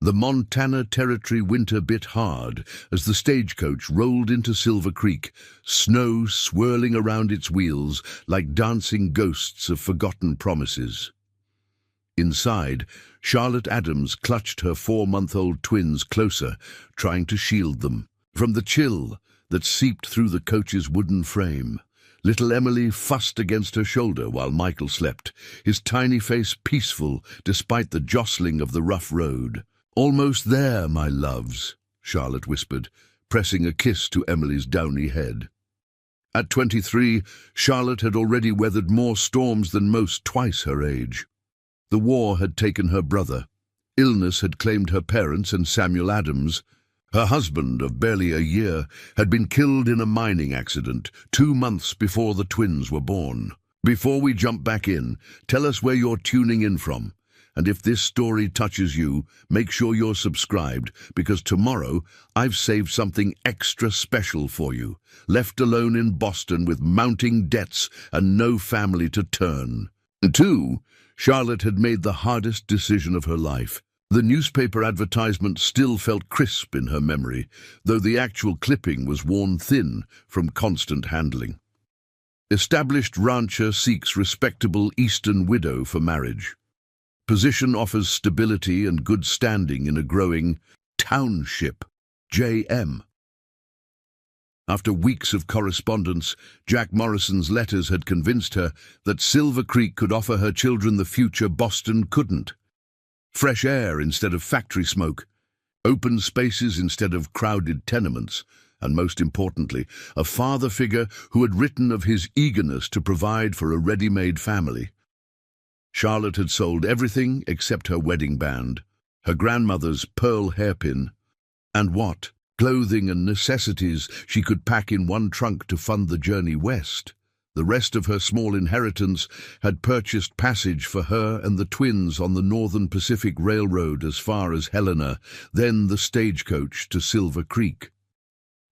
The Montana Territory winter bit hard as the stagecoach rolled into Silver Creek, snow swirling around its wheels like dancing ghosts of forgotten promises. Inside, Charlotte Adams clutched her 4-month-old twins closer, trying to shield them from the chill that seeped through the coach's wooden frame. Little Emily fussed against her shoulder while Michael slept, his tiny face peaceful despite the jostling of the rough road. "Almost there, my loves," Charlotte whispered, pressing a kiss to Emily's downy head. At 23, Charlotte had already weathered more storms than most twice her age. The war had taken her brother. Illness had claimed her parents and Samuel Adams. Her husband, of barely a year, had been killed in a mining accident 2 months before the twins were born. Before we jump back in, tell us where you're tuning in from. And if this story touches you, make sure you're subscribed, because tomorrow I've saved something extra special for you. Left alone in Boston with mounting debts and no family to turn. 2. Charlotte had made the hardest decision of her life. The newspaper advertisement still felt crisp in her memory, though the actual clipping was worn thin from constant handling. Established rancher seeks respectable Eastern widow for marriage. Position offers stability and good standing in a growing township. J.M. After weeks of correspondence, Jack Morrison's letters had convinced her that Silver Creek could offer her children the future Boston couldn't. Fresh air instead of factory smoke, open spaces instead of crowded tenements, and most importantly, a father figure who had written of his eagerness to provide for a ready-made family. Charlotte had sold everything except her wedding band, her grandmother's pearl hairpin, and what clothing and necessities she could pack in one trunk to fund the journey west. The rest of her small inheritance had purchased passage for her and the twins on the Northern Pacific Railroad as far as Helena, then the stagecoach to Silver Creek.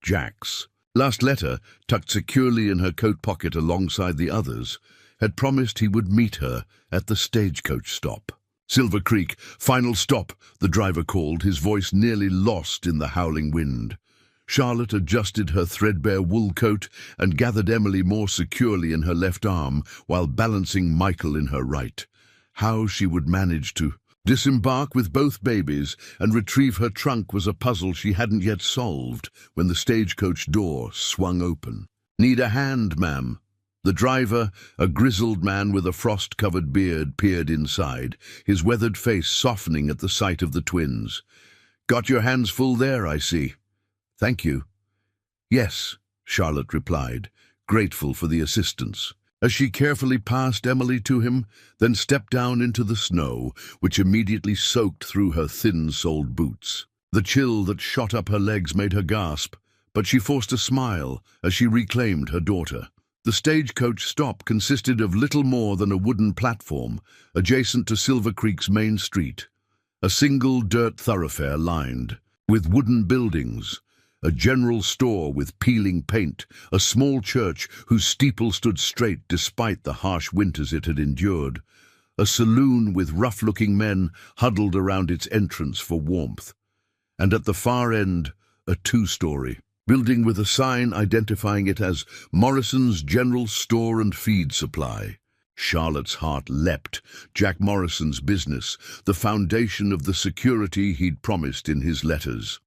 Jack's last letter, tucked securely in her coat pocket alongside the others, had promised he would meet her at the stagecoach stop. "Silver Creek, final stop," the driver called, his voice nearly lost in the howling wind. Charlotte adjusted her threadbare wool coat and gathered Emily more securely in her left arm while balancing Michael in her right. How she would manage to disembark with both babies and retrieve her trunk was a puzzle she hadn't yet solved when the stagecoach door swung open. "Need a hand, ma'am?" The driver, a grizzled man with a frost-covered beard, peered inside, his weathered face softening at the sight of the twins. "Got your hands full there, I see." "Thank you." "Yes," Charlotte replied, grateful for the assistance, as she carefully passed Emily to him, then stepped down into the snow, which immediately soaked through her thin-soled boots. The chill that shot up her legs made her gasp, but she forced a smile as she reclaimed her daughter. The stagecoach stop consisted of little more than a wooden platform adjacent to Silver Creek's main street, a single dirt thoroughfare lined with wooden buildings, a general store with peeling paint, a small church whose steeple stood straight despite the harsh winters it had endured, a saloon with rough-looking men huddled around its entrance for warmth, and at the far end, a 2-story building with a sign identifying it as Morrison's General Store and Feed Supply. Charlotte's heart leapt. Jack Morrison's business, the foundation of the security he'd promised in his letters.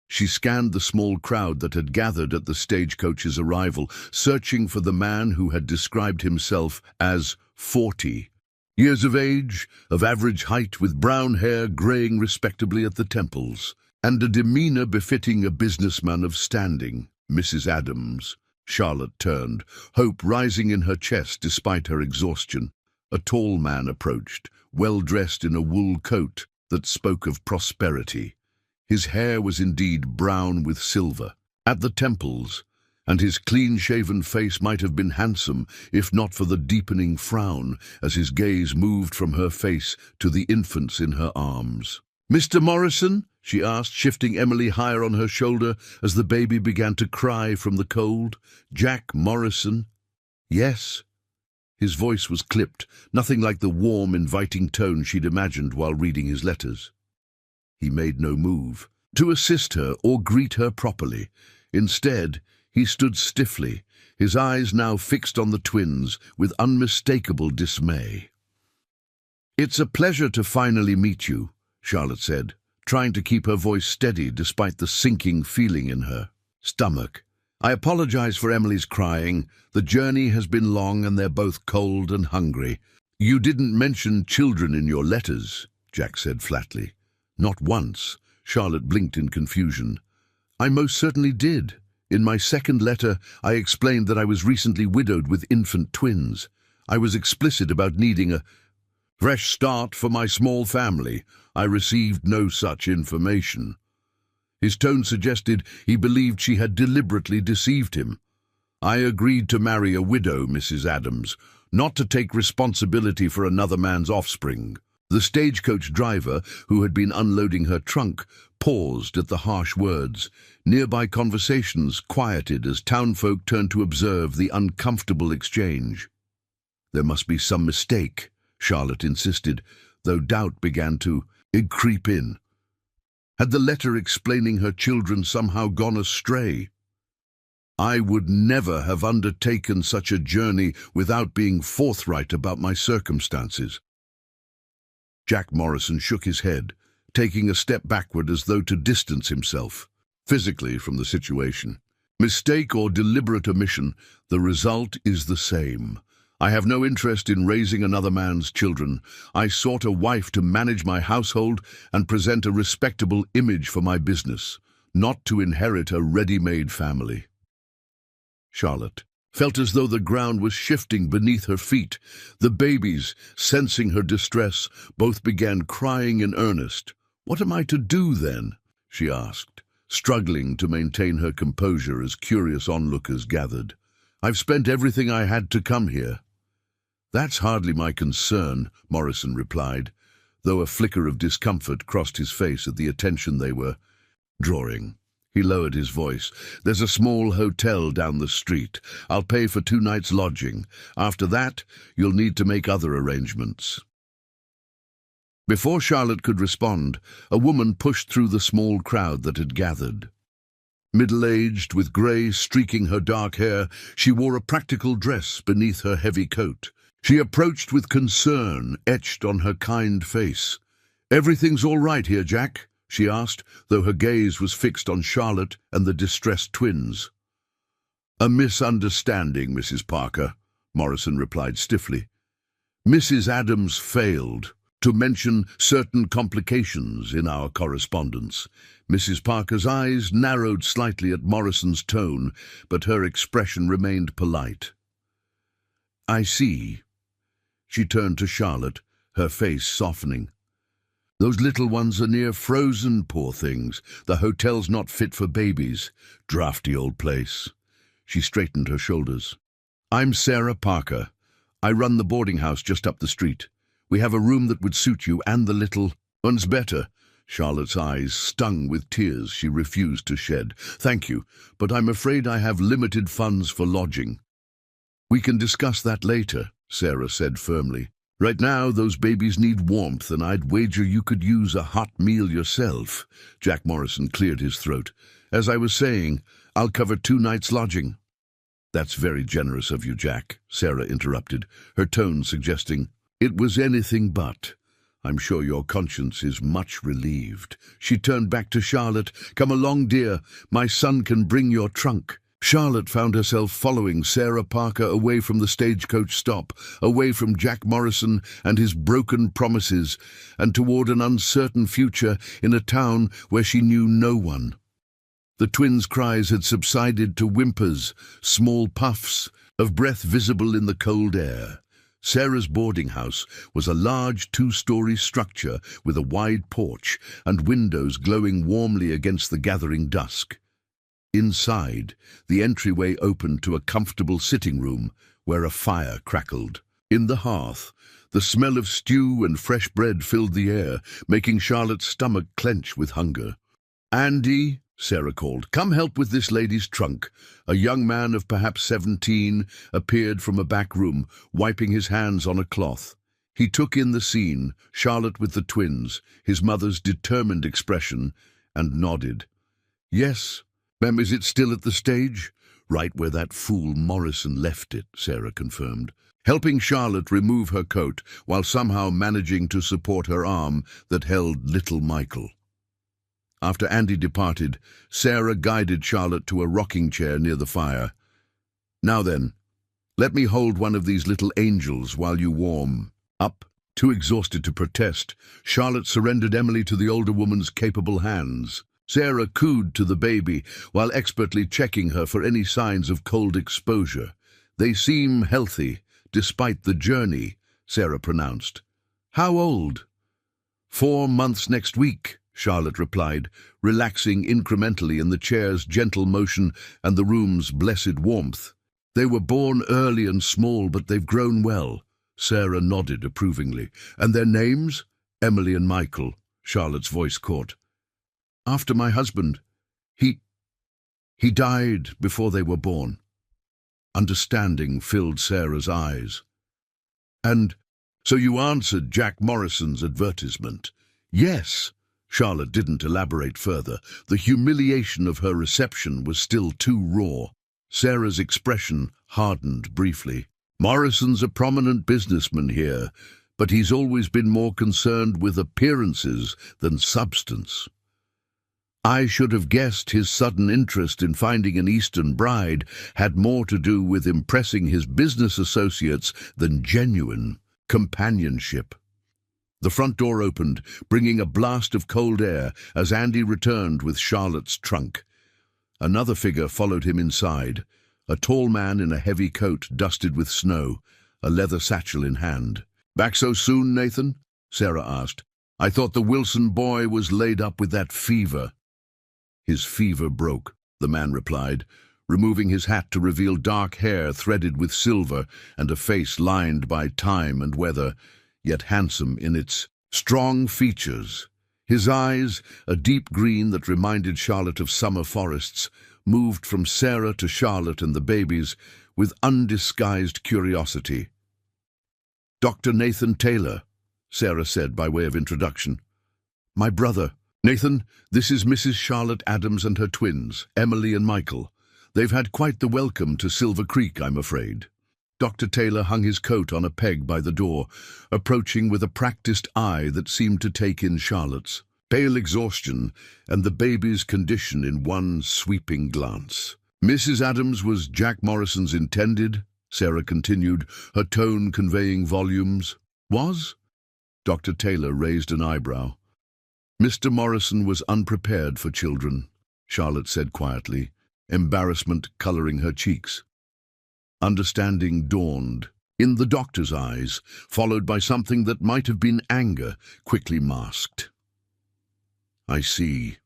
She scanned the small crowd that had gathered at the stagecoach's arrival, searching for the man who had described himself as 40 years of age, of average height, with brown hair graying respectably at the temples, and a demeanor befitting a businessman of standing. "Mrs. Adams." Charlotte turned, hope rising in her chest despite her exhaustion. A tall man approached, well-dressed in a wool coat that spoke of prosperity. His hair was indeed brown with silver at the temples, and his clean-shaven face might have been handsome if not for the deepening frown as his gaze moved from her face to the infants in her arms. "Mr. Morrison?" she asked, shifting Emily higher on her shoulder as the baby began to cry from the cold. "Jack Morrison?" "Yes." His voice was clipped, nothing like the warm, inviting tone she'd imagined while reading his letters. He made no move to assist her or greet her properly. Instead, he stood stiffly, his eyes now fixed on the twins with unmistakable dismay. "It's a pleasure to finally meet you," Charlotte said, trying to keep her voice steady despite the sinking feeling in her stomach. "I apologize for Emily's crying. The journey has been long and they're both cold and hungry." "You didn't mention children in your letters," Jack said flatly. "Not once." Charlotte blinked in confusion. "I most certainly did. In my second letter, I explained that I was recently widowed with infant twins. I was explicit about needing a fresh start for my small family. I received no such information." His tone suggested he believed she had deliberately deceived him. "I agreed to marry a widow, Mrs. Adams, not to take responsibility for another man's offspring." The stagecoach driver, who had been unloading her trunk, paused at the harsh words. Nearby conversations quieted as townfolk turned to observe the uncomfortable exchange. "There must be some mistake," Charlotte insisted, though doubt began to creep in. Had the letter explaining her children somehow gone astray? "I would never have undertaken such a journey without being forthright about my circumstances." Jack Morrison shook his head, taking a step backward as though to distance himself physically from the situation. "Mistake or deliberate omission, the result is the same. I have no interest in raising another man's children. I sought a wife to manage my household and present a respectable image for my business, not to inherit a ready-made family." Charlotte felt as though the ground was shifting beneath her feet. The babies, sensing her distress, both began crying in earnest. "What am I to do, then?" she asked, struggling to maintain her composure as curious onlookers gathered. "I've spent everything I had to come here." "That's hardly my concern," Morrison replied, though a flicker of discomfort crossed his face at the attention they were drawing. He lowered his voice. "There's a small hotel down the street. I'll pay for 2 nights' lodging. After that, you'll need to make other arrangements." Before Charlotte could respond, a woman pushed through the small crowd that had gathered. Middle-aged, with grey streaking her dark hair, she wore a practical dress beneath her heavy coat. She approached with concern etched on her kind face. "Everything's all right here, Jack?" she asked, though her gaze was fixed on Charlotte and the distressed twins. "A misunderstanding, Mrs. Parker," Morrison replied stiffly. "Mrs. Adams failed to mention certain complications in our correspondence." Mrs. Parker's eyes narrowed slightly at Morrison's tone, but her expression remained polite. "I see." She turned to Charlotte, her face softening. "Those little ones are near frozen, poor things. The hotel's not fit for babies. Drafty old place." She straightened her shoulders. "I'm Sarah Parker. I run the boarding house just up the street. We have a room that would suit you and the little ones better." Charlotte's eyes stung with tears she refused to shed. "Thank you, but I'm afraid I have limited funds for lodging." "We can discuss that later," Sarah said firmly. "Right now, those babies need warmth, and I'd wager you could use a hot meal yourself." Jack Morrison cleared his throat. "As I was saying, I'll cover 2 nights' lodging." "That's very generous of you, Jack," Sarah interrupted, her tone suggesting, "It was anything but. I'm sure your conscience is much relieved." She turned back to Charlotte. "Come along, dear. My son can bring your trunk." Charlotte found herself following Sarah Parker away from the stagecoach stop, away from Jack Morrison and his broken promises, and toward an uncertain future in a town where she knew no one. The twins' cries had subsided to whimpers, small puffs of breath visible in the cold air. Sarah's boarding house was a large 2-story structure with a wide porch and windows glowing warmly against the gathering dusk. Inside, the entryway opened to a comfortable sitting room where a fire crackled. In the hearth, the smell of stew and fresh bread filled the air, making Charlotte's stomach clench with hunger. "Andy," Sarah called, "come help with this lady's trunk." A young man of perhaps 17 appeared from a back room, wiping his hands on a cloth. He took in the scene, Charlotte with the twins, his mother's determined expression, and nodded. "Yes, ma'am, is it still at the stage?" "Right where that fool Morrison left it," Sarah confirmed, helping Charlotte remove her coat while somehow managing to support her arm that held little Michael. After Andy departed, Sarah guided Charlotte to a rocking chair near the fire. "Now then, let me hold one of these little angels while you warm up." Too exhausted to protest, Charlotte surrendered Emily to the older woman's capable hands. Sarah cooed to the baby while expertly checking her for any signs of cold exposure. "They seem healthy, despite the journey," Sarah pronounced. "How old?" 4 months next week," Charlotte replied, relaxing incrementally in the chair's gentle motion and the room's blessed warmth. "They were born early and small, but they've grown well." Sarah nodded approvingly. "And their names?" "Emily and Michael," Charlotte's voice caught. "After my husband. He died before they were born." Understanding filled Sarah's eyes. "And so you answered Jack Morrison's advertisement?" "Yes." Charlotte didn't elaborate further. The humiliation of her reception was still too raw. Sarah's expression hardened briefly. "Morrison's a prominent businessman here, but he's always been more concerned with appearances than substance. I should have guessed his sudden interest in finding an Eastern bride had more to do with impressing his business associates than genuine companionship." The front door opened, bringing a blast of cold air as Andy returned with Charlotte's trunk. Another figure followed him inside, a tall man in a heavy coat dusted with snow, a leather satchel in hand. "Back so soon, Nathan?" Sarah asked. "I thought the Wilson boy was laid up with that fever." "His fever broke," the man replied, removing his hat to reveal dark hair threaded with silver and a face lined by time and weather, yet handsome in its strong features. His eyes, a deep green that reminded Charlotte of summer forests, moved from Sarah to Charlotte and the babies with undisguised curiosity. "Dr. Nathan Taylor," Sarah said by way of introduction. "My brother. Nathan, this is Mrs. Charlotte Adams and her twins, Emily and Michael. They've had quite the welcome to Silver Creek, I'm afraid." Dr. Taylor hung his coat on a peg by the door, approaching with a practiced eye that seemed to take in Charlotte's. Pale exhaustion and the baby's condition in one sweeping glance. "Mrs. Adams was Jack Morrison's intended," Sarah continued, her tone conveying volumes. "Was?" Dr. Taylor raised an eyebrow. "Mr. Morrison was unprepared for children," Charlotte said quietly, embarrassment coloring her cheeks. Understanding dawned in the doctor's eyes, followed by something that might have been anger, quickly masked. "I see."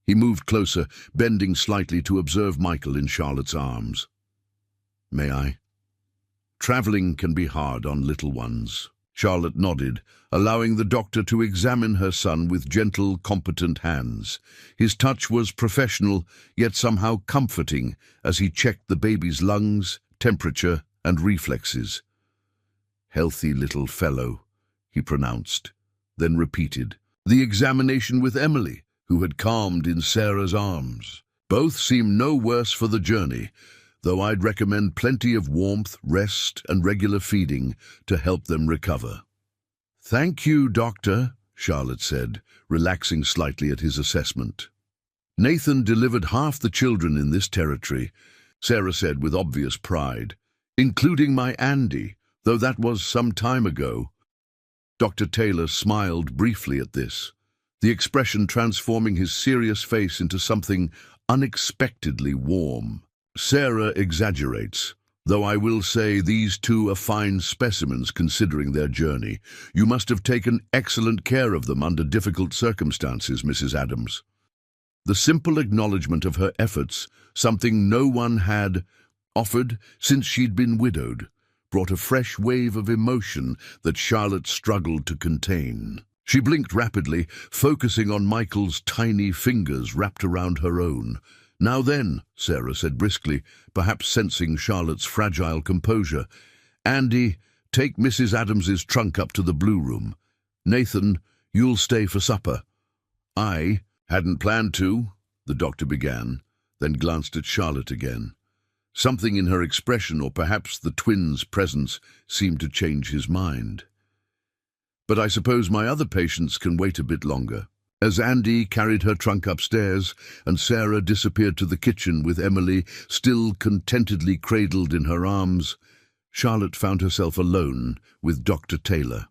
He moved closer, bending slightly to observe Michael in Charlotte's arms. "May I?" "Traveling can be hard on little ones." Charlotte nodded, allowing the doctor to examine her son with gentle, competent hands. His touch was professional, yet somehow comforting, as he checked the baby's lungs, temperature, and reflexes. "Healthy little fellow," he pronounced, then repeated, "The examination with Emily, who had calmed in Sarah's arms. Both seem no worse for the journey, though I'd recommend plenty of warmth, rest, and regular feeding to help them recover." "Thank you, Doctor," Charlotte said, relaxing slightly at his assessment. "Nathan delivered half the children in this territory," Sarah said with obvious pride, "including my Andy, though that was some time ago." Dr. Taylor smiled briefly at this, the expression transforming his serious face into something unexpectedly warm. "Sarah exaggerates, though I will say these two are fine specimens considering their journey. You must have taken excellent care of them under difficult circumstances, Mrs. Adams." The simple acknowledgement of her efforts, something no one had offered since she'd been widowed, brought a fresh wave of emotion that Charlotte struggled to contain. She blinked rapidly, focusing on Michael's tiny fingers wrapped around her own. "Now then," Sarah said briskly, perhaps sensing Charlotte's fragile composure, "Andy, take Mrs. Adams's trunk up to the blue room. Nathan, you'll stay for supper." "I hadn't planned to," the doctor began, then glanced at Charlotte again. Something in her expression, or perhaps the twins' presence, seemed to change his mind. "But I suppose my other patients can wait a bit longer." As Andy carried her trunk upstairs and Sarah disappeared to the kitchen with Emily still contentedly cradled in her arms, Charlotte found herself alone with Dr. Taylor.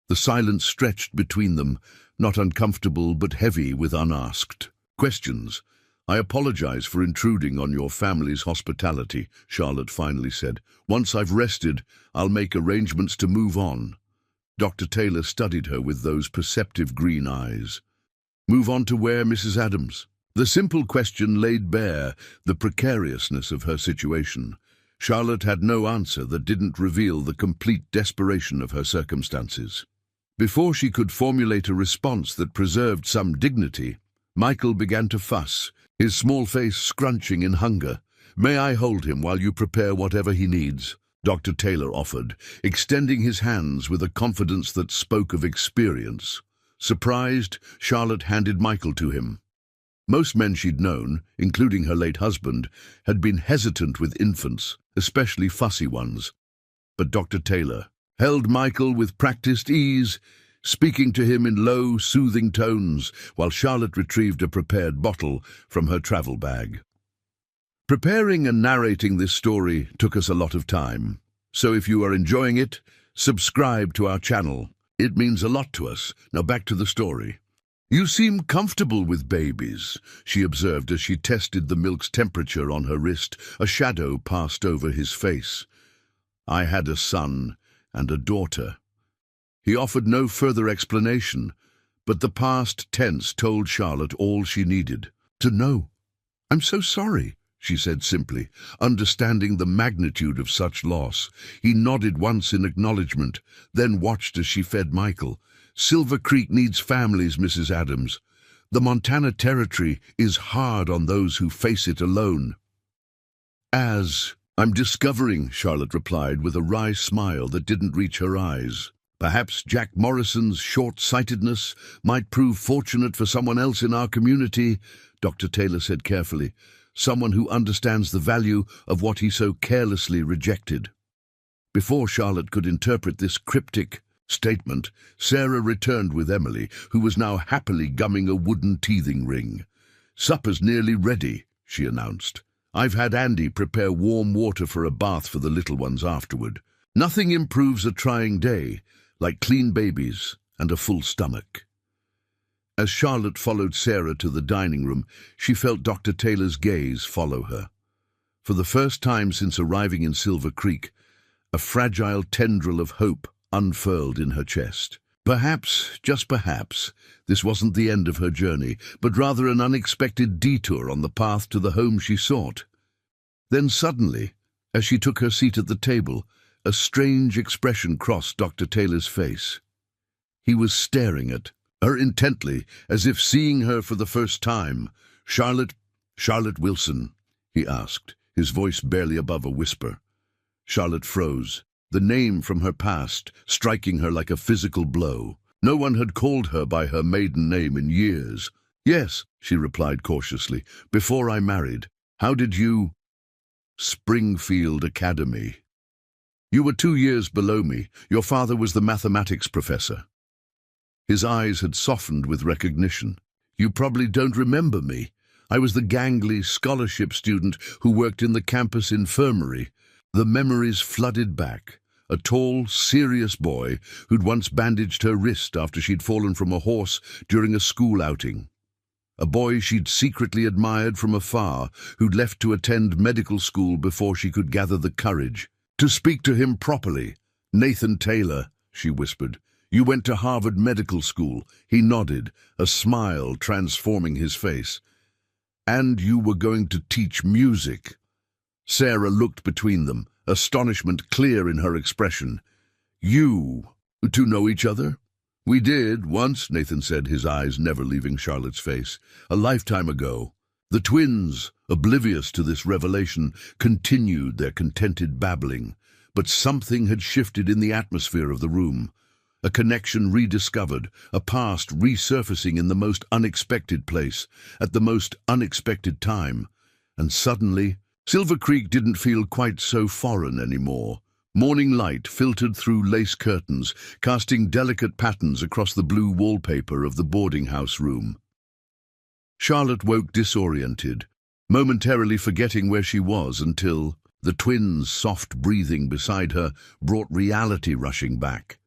The silence stretched between them, not uncomfortable but heavy with unasked questions. "I apologize for intruding on your family's hospitality," Charlotte finally said. "Once I've rested, I'll make arrangements to move on." Dr. Taylor studied her with those perceptive green eyes. "Move on to where, Mrs. Adams?" The simple question laid bare the precariousness of her situation. Charlotte had no answer that didn't reveal the complete desperation of her circumstances. Before she could formulate a response that preserved some dignity, Michael began to fuss, his small face scrunching in hunger. "May I hold him while you prepare whatever he needs?" Dr. Taylor offered, extending his hands with a confidence that spoke of experience. Surprised, Charlotte handed Michael to him. Most men she'd known, including her late husband, had been hesitant with infants, especially fussy ones. But Dr. Taylor held Michael with practiced ease, speaking to him in low, soothing tones, while Charlotte retrieved a prepared bottle from her travel bag. Preparing and narrating this story took us a lot of time, so if you are enjoying it, subscribe to our channel. It means a lot to us. Now back to the story. "You seem comfortable with babies," she observed as she tested the milk's temperature on her wrist. A shadow passed over his face. "I had a son and a daughter." He offered no further explanation, but the past tense told Charlotte all she needed to know. "I'm so sorry," she said simply, understanding the magnitude of such loss. He nodded once in acknowledgement, then watched as she fed Michael. "Silver Creek needs families, Mrs. Adams. The Montana Territory is hard on those who face it alone." "As I'm discovering," Charlotte replied with a wry smile that didn't reach her eyes. "Perhaps Jack Morrison's short-sightedness might prove fortunate for someone else in our community," Dr. Taylor said carefully. "Someone who understands the value of what he so carelessly rejected." Before Charlotte could interpret this cryptic statement, Sarah returned with Emily, who was now happily gumming a wooden teething ring. "Supper's nearly ready," she announced. "I've had Andy prepare warm water for a bath for the little ones afterward. Nothing improves a trying day like clean babies and a full stomach." As Charlotte followed Sarah to the dining room, she felt Dr. Taylor's gaze follow her. For the first time since arriving in Silver Creek, a fragile tendril of hope unfurled in her chest. Perhaps, just perhaps, this wasn't the end of her journey, but rather an unexpected detour on the path to the home she sought. Then suddenly, as she took her seat at the table, a strange expression crossed Dr. Taylor's face. He was staring at her intently, as if seeing her for the first time. Charlotte Wilson?" he asked, his voice barely above a whisper. Charlotte froze, the name from her past striking her like a physical blow. No one had called her by her maiden name in years. "Yes," she replied cautiously, "before I married. How did you—" "Springfield Academy. You were 2 years below me. Your father was the mathematics professor." His eyes had softened with recognition. "You probably don't remember me. I was the gangly scholarship student who worked in the campus infirmary." The memories flooded back. A tall, serious boy who'd once bandaged her wrist after she'd fallen from a horse during a school outing. A boy she'd secretly admired from afar, who'd left to attend medical school before she could gather the courage to speak to him properly. "Nathan Taylor," she whispered. "You went to Harvard Medical School." He nodded, a smile transforming his face. "And you were going to teach music." Sarah looked between them, astonishment clear in her expression. "You two know each other?" "We did, once," Nathan said, his eyes never leaving Charlotte's face. "A lifetime ago." The twins, oblivious to this revelation, continued their contented babbling. but something had shifted in the atmosphere of the room. A connection rediscovered, a past resurfacing in the most unexpected place, at the most unexpected time. And suddenly, Silver Creek didn't feel quite so foreign anymore. Morning light filtered through lace curtains, casting delicate patterns across the blue wallpaper of the boarding house room. Charlotte woke disoriented, momentarily forgetting where she was until the twins' soft breathing beside her brought reality rushing back.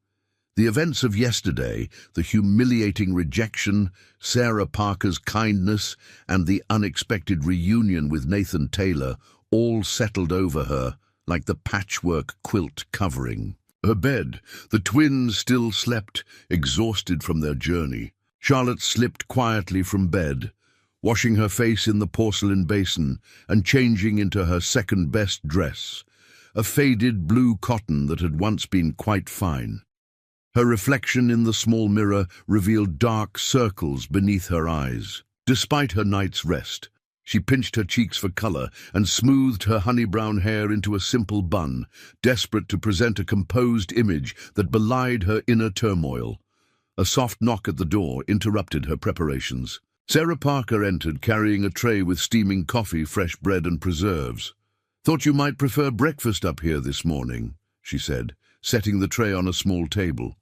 The events of yesterday, the humiliating rejection, Sarah Parker's kindness, and the unexpected reunion with Nathan Taylor all settled over her like the patchwork quilt covering her bed. The twins still slept, exhausted from their journey. Charlotte slipped quietly from bed, washing her face in the porcelain basin and changing into her second-best dress, a faded blue cotton that had once been quite fine. Her reflection in the small mirror revealed dark circles beneath her eyes. Despite her night's rest, she pinched her cheeks for color and smoothed her honey-brown hair into a simple bun, desperate to present a composed image that belied her inner turmoil. A soft knock at the door interrupted her preparations. Sarah Parker entered, carrying a tray with steaming coffee, fresh bread, and preserves. "Thought you might prefer breakfast up here this morning," she said, setting the tray on a small table.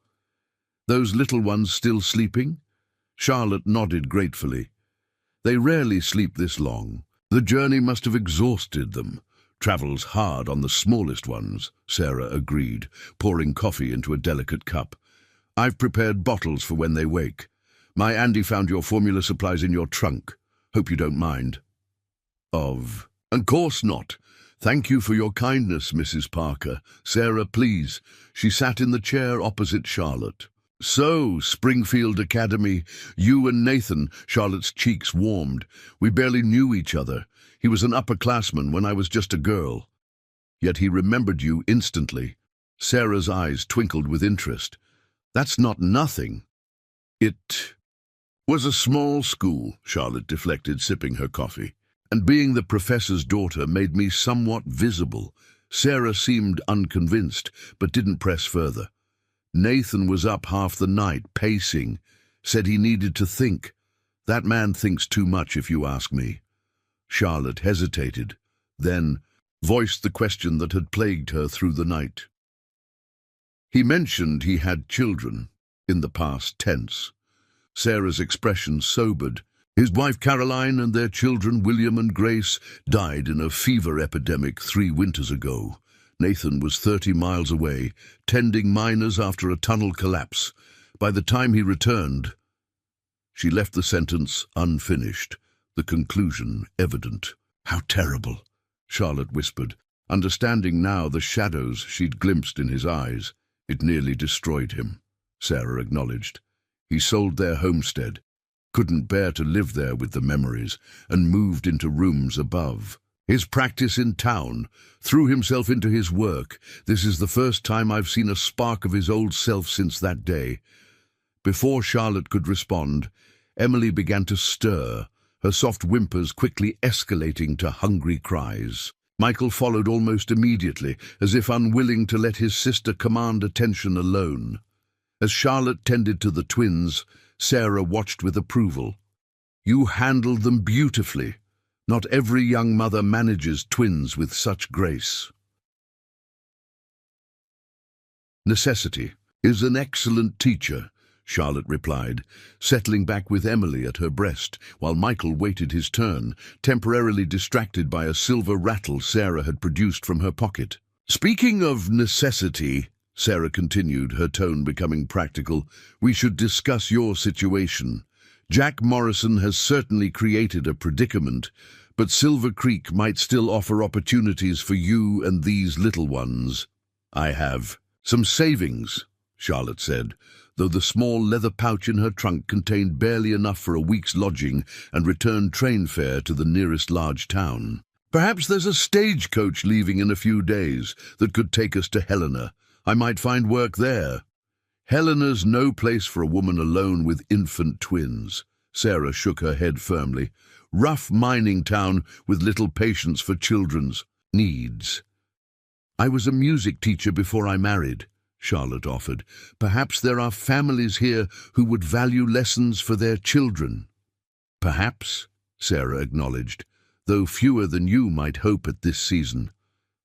"Those little ones still sleeping?" Charlotte nodded gratefully. "They rarely sleep this long. The journey must have exhausted them. Travel's hard on the smallest ones," Sarah agreed, pouring coffee into a delicate cup. "I've prepared bottles for when they wake. My Andy found your formula supplies in your trunk. Hope you don't mind." "Of course not. Thank you for your kindness, Mrs. Parker. Sarah, please." She sat in the chair opposite Charlotte. "So, Springfield Academy, you and Nathan." Charlotte's cheeks warmed. "We barely knew each other. He was an upperclassman when I was just a girl." "Yet he remembered you instantly." Sarah's eyes twinkled with interest. "That's not nothing." "It was a small school," Charlotte deflected, sipping her coffee. "And being the professor's daughter made me somewhat visible." Sarah seemed unconvinced, but didn't press further. "Nathan was up half the night, pacing. Said he needed to think. That man thinks too much, if you ask me." Charlotte hesitated, then voiced the question that had plagued her through the night. "He mentioned he had children, in the past tense." Sarah's expression sobered. "His wife Caroline and their children William and Grace died in a fever epidemic 3 winters ago. Nathan was 30 miles away, tending miners after a tunnel collapse. By the time he returned..." She left the sentence unfinished, the conclusion evident. "How terrible," Charlotte whispered, understanding now the shadows she'd glimpsed in his eyes. "It nearly destroyed him," Sarah acknowledged. "He sold their homestead, couldn't bear to live there with the memories, and moved into rooms above. His practice in town, threw himself into his work. This is the first time I've seen a spark of his old self since that day." Before Charlotte could respond, Emily began to stir, her soft whimpers quickly escalating to hungry cries. Michael followed almost immediately, as if unwilling to let his sister command attention alone. As Charlotte tended to the twins, Sarah watched with approval. "You handled them beautifully. Not every young mother manages twins with such grace." "Necessity is an excellent teacher," Charlotte replied, settling back with Emily at her breast, while Michael waited his turn, temporarily distracted by a silver rattle Sarah had produced from her pocket. "Speaking of necessity," Sarah continued, her tone becoming practical, "we should discuss your situation. Jack Morrison has certainly created a predicament, but Silver Creek might still offer opportunities for you and these little ones." "I have some savings," Charlotte said, though the small leather pouch in her trunk contained barely enough for a week's lodging and return train fare to the nearest large town. "Perhaps there's a stagecoach leaving in a few days that could take us to Helena. I might find work there." "Helena's no place for a woman alone with infant twins." Sarah shook her head firmly. "Rough mining town with little patience for children's needs." "I was a music teacher before I married," Charlotte offered. "Perhaps there are families here who would value lessons for their children." "Perhaps," Sarah acknowledged, "though fewer than you might hope at this season.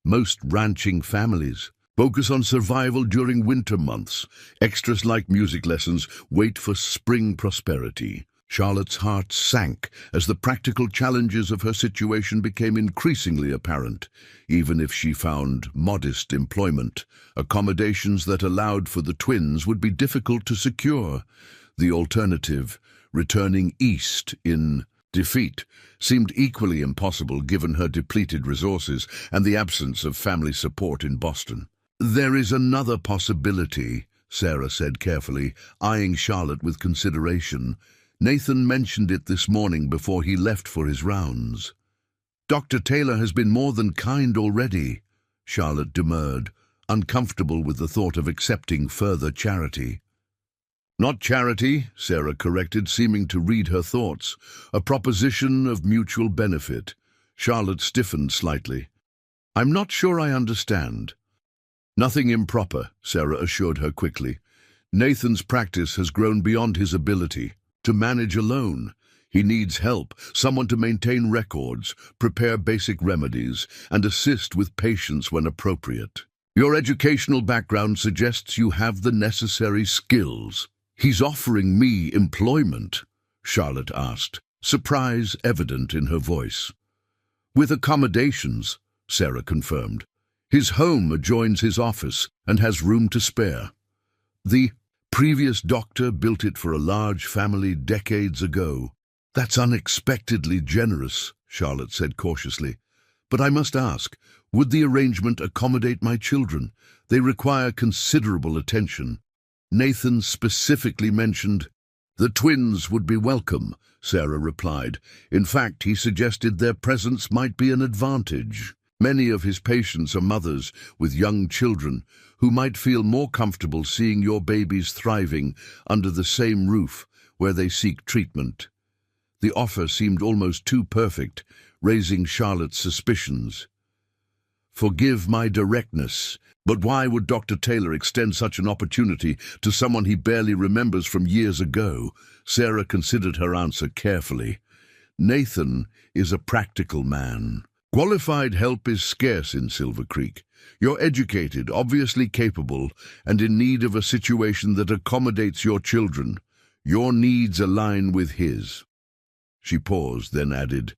Most ranching families focus on survival during winter months. Extras like music lessons wait for spring prosperity." Charlotte's heart sank as the practical challenges of her situation became increasingly apparent. Even if she found modest employment, accommodations that allowed for the twins would be difficult to secure. The alternative, returning east in defeat, seemed equally impossible given her depleted resources and the absence of family support in Boston. "There is another possibility," Sarah said carefully, eyeing Charlotte with consideration. "Nathan mentioned it this morning before he left for his rounds." "Dr. Taylor has been more than kind already," Charlotte demurred, uncomfortable with the thought of accepting further charity. "Not charity," Sarah corrected, seeming to read her thoughts. "A proposition of mutual benefit." Charlotte stiffened slightly. "I'm not sure I understand." "Nothing improper," Sarah assured her quickly. "Nathan's practice has grown beyond his ability to manage alone. He needs help, someone to maintain records, prepare basic remedies, and assist with patients when appropriate. Your educational background suggests you have the necessary skills." "He's offering me employment?" Charlotte asked, surprise evident in her voice. "With accommodations," Sarah confirmed. "His home adjoins his office and has room to spare. The previous doctor built it for a large family decades ago." "That's unexpectedly generous," Charlotte said cautiously. "But I must ask, would the arrangement accommodate my children? They require considerable attention." Nathan specifically mentioned, "The twins would be welcome," Sarah replied. "In fact, he suggested their presence might be an advantage. Many of his patients are mothers with young children who might feel more comfortable seeing your babies thriving under the same roof where they seek treatment." The offer seemed almost too perfect, raising Charlotte's suspicions. "Forgive my directness, but why would Dr. Taylor extend such an opportunity to someone he barely remembers from years ago?" Sarah considered her answer carefully. "Nathan is a practical man. Qualified help is scarce in Silver Creek. You're educated, obviously capable, and in need of a situation that accommodates your children. Your needs align with his." She paused, then added,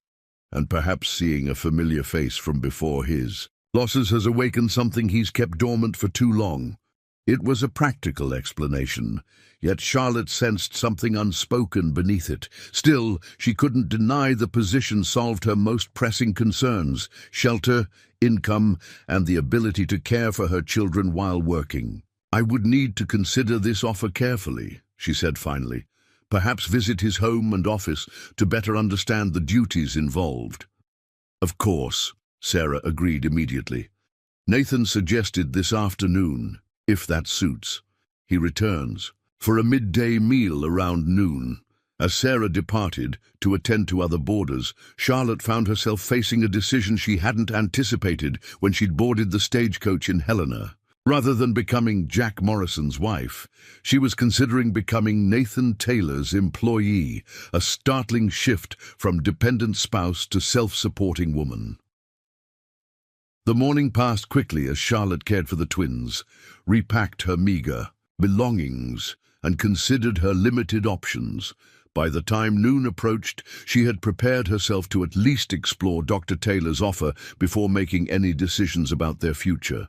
"And perhaps seeing a familiar face from before his losses has awakened something he's kept dormant for too long." It was a practical explanation, yet Charlotte sensed something unspoken beneath it. Still, she couldn't deny the position solved her most pressing concerns: shelter, income, and the ability to care for her children while working. "I would need to consider this offer carefully," she said finally. "Perhaps visit his home and office to better understand the duties involved." "Of course," Sarah agreed immediately. "Nathan suggested this afternoon, if that suits. He returns for a midday meal around noon." As Sarah departed to attend to other boarders, Charlotte found herself facing a decision she hadn't anticipated when she'd boarded the stagecoach in Helena. Rather than becoming Jack Morrison's wife, she was considering becoming Nathan Taylor's employee, a startling shift from dependent spouse to self-supporting woman. The morning passed quickly as Charlotte cared for the twins, repacked her meager belongings, and considered her limited options. By the time noon approached, she had prepared herself to at least explore Dr. Taylor's offer before making any decisions about their future.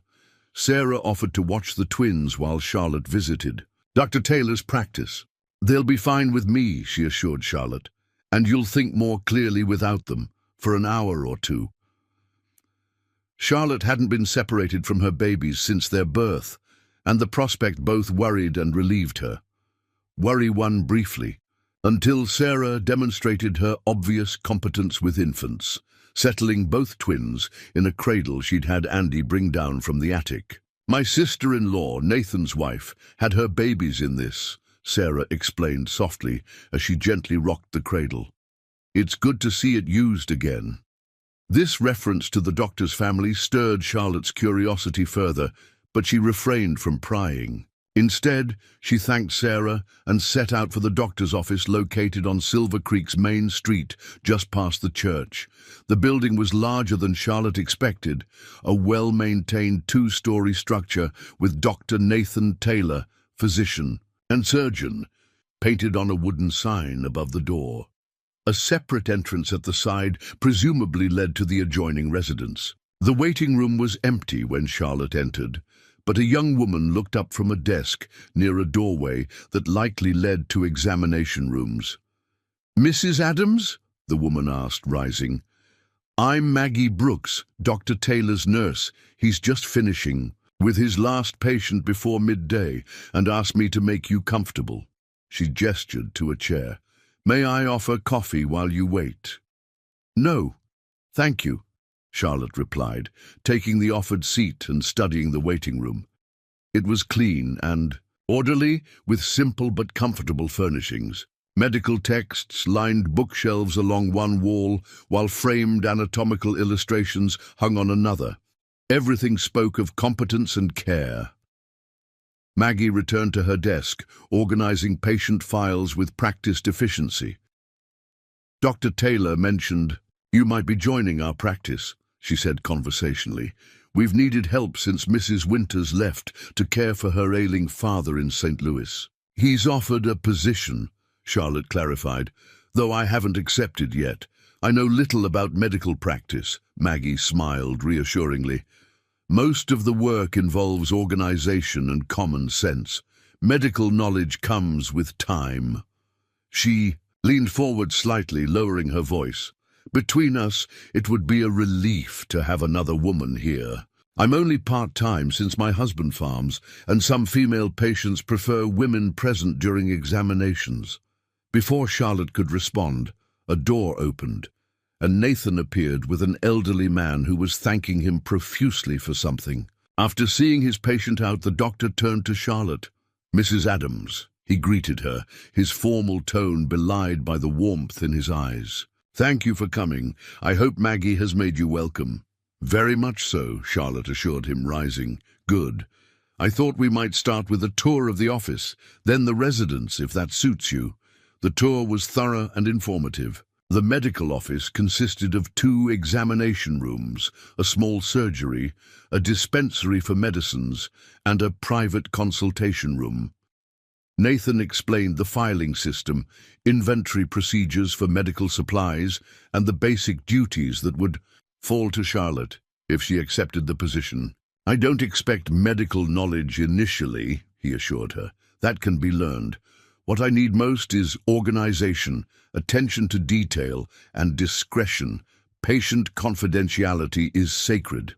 Sarah offered to watch the twins while Charlotte visited Dr. Taylor's practice. "They'll be fine with me," she assured Charlotte, "and you'll think more clearly without them, for an hour or two." Charlotte hadn't been separated from her babies since their birth, and the prospect both worried and relieved her. Worry won briefly, until Sarah demonstrated her obvious competence with infants, settling both twins in a cradle she'd had Andy bring down from the attic. "My sister-in-law, Nathan's wife, had her babies in this," Sarah explained softly as she gently rocked the cradle. "It's good to see it used again." This reference to the doctor's family stirred Charlotte's curiosity further, but she refrained from prying. Instead, she thanked Sarah and set out for the doctor's office located on Silver Creek's main street, just past the church. The building was larger than Charlotte expected, a well-maintained two-story structure with Dr. Nathan Taylor, physician and surgeon, painted on a wooden sign above the door. A separate entrance at the side presumably led to the adjoining residence. The waiting room was empty when Charlotte entered, but a young woman looked up from a desk near a doorway that likely led to examination rooms. "Mrs. Adams?" the woman asked, rising. "I'm Maggie Brooks, Dr. Taylor's nurse. He's just finishing with his last patient before midday and asked me to make you comfortable." She gestured to a chair. "May I offer coffee while you wait?" "No, thank you," Charlotte replied, taking the offered seat and studying the waiting room. It was clean and orderly, with simple but comfortable furnishings. Medical texts lined bookshelves along one wall, while framed anatomical illustrations hung on another. Everything spoke of competence and care. Maggie returned to her desk, organizing patient files with practiced efficiency. "Dr. Taylor mentioned you might be joining our practice," she said conversationally. "We've needed help since Mrs. Winters left to care for her ailing father in St. Louis." "He's offered a position," Charlotte clarified, "though I haven't accepted yet. I know little about medical practice," Maggie smiled reassuringly. "Most of the work involves organization and common sense. Medical knowledge comes with time." She leaned forward slightly, lowering her voice. "Between us, it would be a relief to have another woman here. I'm only part-time since my husband farms, and some female patients prefer women present during examinations." Before Charlotte could respond, a door opened, and Nathan appeared with an elderly man who was thanking him profusely for something. After seeing his patient out, the doctor turned to Charlotte. "Mrs. Adams," he greeted her, his formal tone belied by the warmth in his eyes. "Thank you for coming. I hope Maggie has made you welcome." "Very much so," Charlotte assured him, rising. "Good. I thought we might start with a tour of the office, then the residence, if that suits you." The tour was thorough and informative. The medical office consisted of 2 examination rooms, a small surgery, a dispensary for medicines, and a private consultation room. Nathan explained the filing system, inventory procedures for medical supplies, and the basic duties that would fall to Charlotte if she accepted the position. "I don't expect medical knowledge initially," he assured her. "That can be learned. What I need most is organization, attention to detail, and discretion. Patient confidentiality is sacred."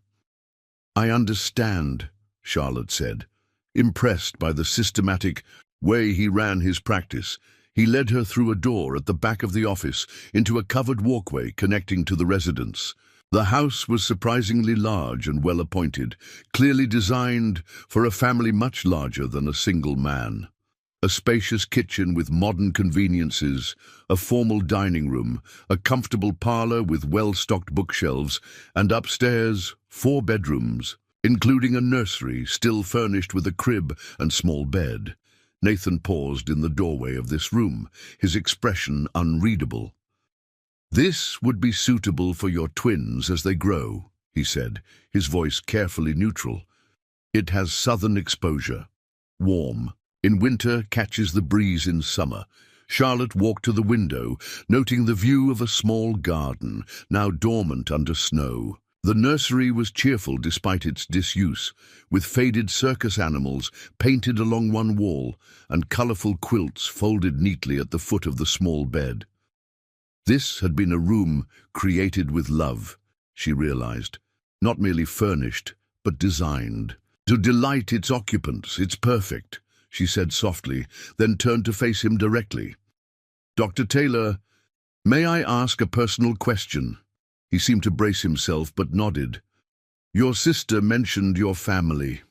"I understand," Charlotte said, impressed by the systematic way he ran his practice. He led her through a door at the back of the office into a covered walkway connecting to the residence. The house was surprisingly large and well-appointed, clearly designed for a family much larger than a single man. A spacious kitchen with modern conveniences, a formal dining room, a comfortable parlor with well-stocked bookshelves, and upstairs 4 bedrooms, including a nursery still furnished with a crib and small bed. Nathan paused in the doorway of this room, his expression unreadable. "This would be suitable for your twins as they grow," he said, his voice carefully neutral. "It has southern exposure, warm. In winter, catches the breeze in summer." Charlotte walked to the window, noting the view of a small garden, now dormant under snow. The nursery was cheerful despite its disuse, with faded circus animals painted along one wall and colorful quilts folded neatly at the foot of the small bed. This had been a room created with love, she realized, not merely furnished, but designed. To delight its occupants, it's perfect, she said softly, then turned to face him directly. "Dr. Taylor, may I ask a personal question?" He seemed to brace himself, but nodded. "Your sister mentioned your family."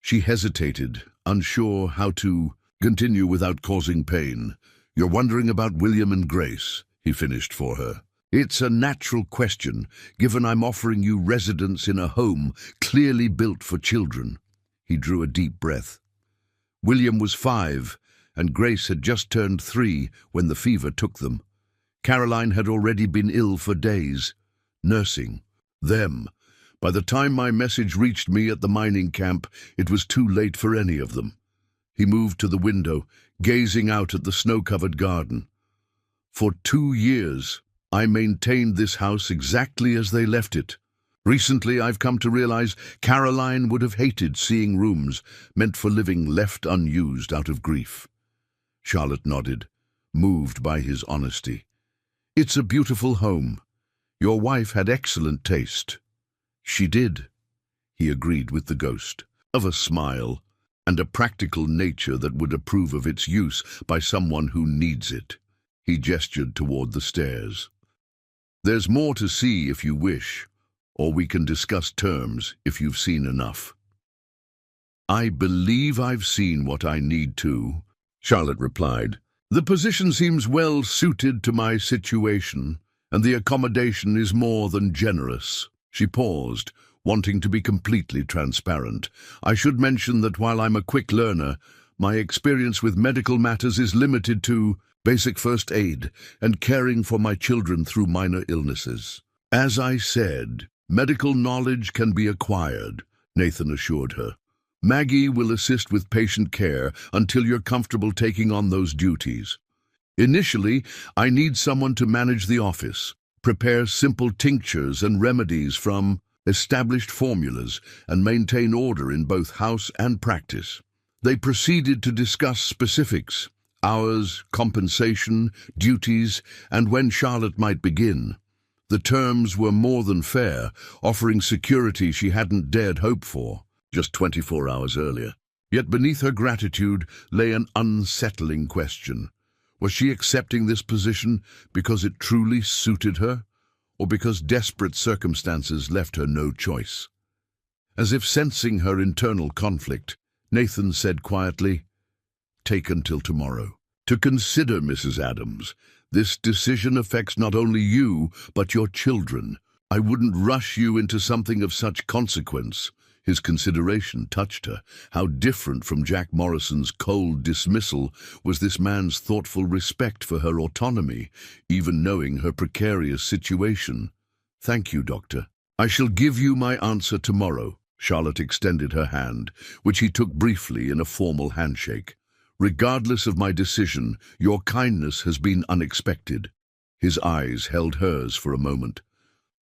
She hesitated, unsure how to continue without causing pain. "You're wondering about William and Grace," he finished for her. It's a natural question, given I'm offering you residence in a home clearly built for children. He drew a deep breath. William was 5, and Grace had just turned 3 when the fever took them. Caroline had already been ill for days, nursing them. By the time my message reached me at the mining camp, it was too late for any of them. He moved to the window, gazing out at the snow-covered garden. For 2 years, I maintained this house exactly as they left it. Recently, I've come to realize Caroline would have hated seeing rooms meant for living left unused out of grief. Charlotte nodded, moved by his honesty. It's a beautiful home. Your wife had excellent taste. She did, he agreed with the ghost, of a smile, and a practical nature that would approve of its use by someone who needs it. He gestured toward the stairs. There's more to see if you wish, or we can discuss terms if you've seen enough. I believe I've seen what I need to, Charlotte replied. The position seems well suited to my situation, and the accommodation is more than generous. She paused, wanting to be completely transparent. I should mention that while I'm a quick learner, my experience with medical matters is limited to basic first aid and caring for my children through minor illnesses. As I said, medical knowledge can be acquired, Nathan assured her. Maggie will assist with patient care until you're comfortable taking on those duties. Initially, I need someone to manage the office, prepare simple tinctures and remedies from established formulas, and maintain order in both house and practice. They proceeded to discuss specifics, hours, compensation, duties, and when Charlotte might begin. The terms were more than fair, offering security she hadn't dared hope for just 24 hours earlier. Yet beneath her gratitude lay an unsettling question. Was she accepting this position because it truly suited her, or because desperate circumstances left her no choice? As if sensing her internal conflict, Nathan said quietly, "Take until tomorrow to consider, Mrs. Adams. This decision affects not only you, but your children. I wouldn't rush you into something of such consequence." His consideration touched her. How different from Jack Morrison's cold dismissal was this man's thoughtful respect for her autonomy, even knowing her precarious situation. "Thank you, Doctor. I shall give you my answer tomorrow." Charlotte extended her hand, which he took briefly in a formal handshake. "Regardless of my decision, your kindness has been unexpected." His eyes held hers for a moment.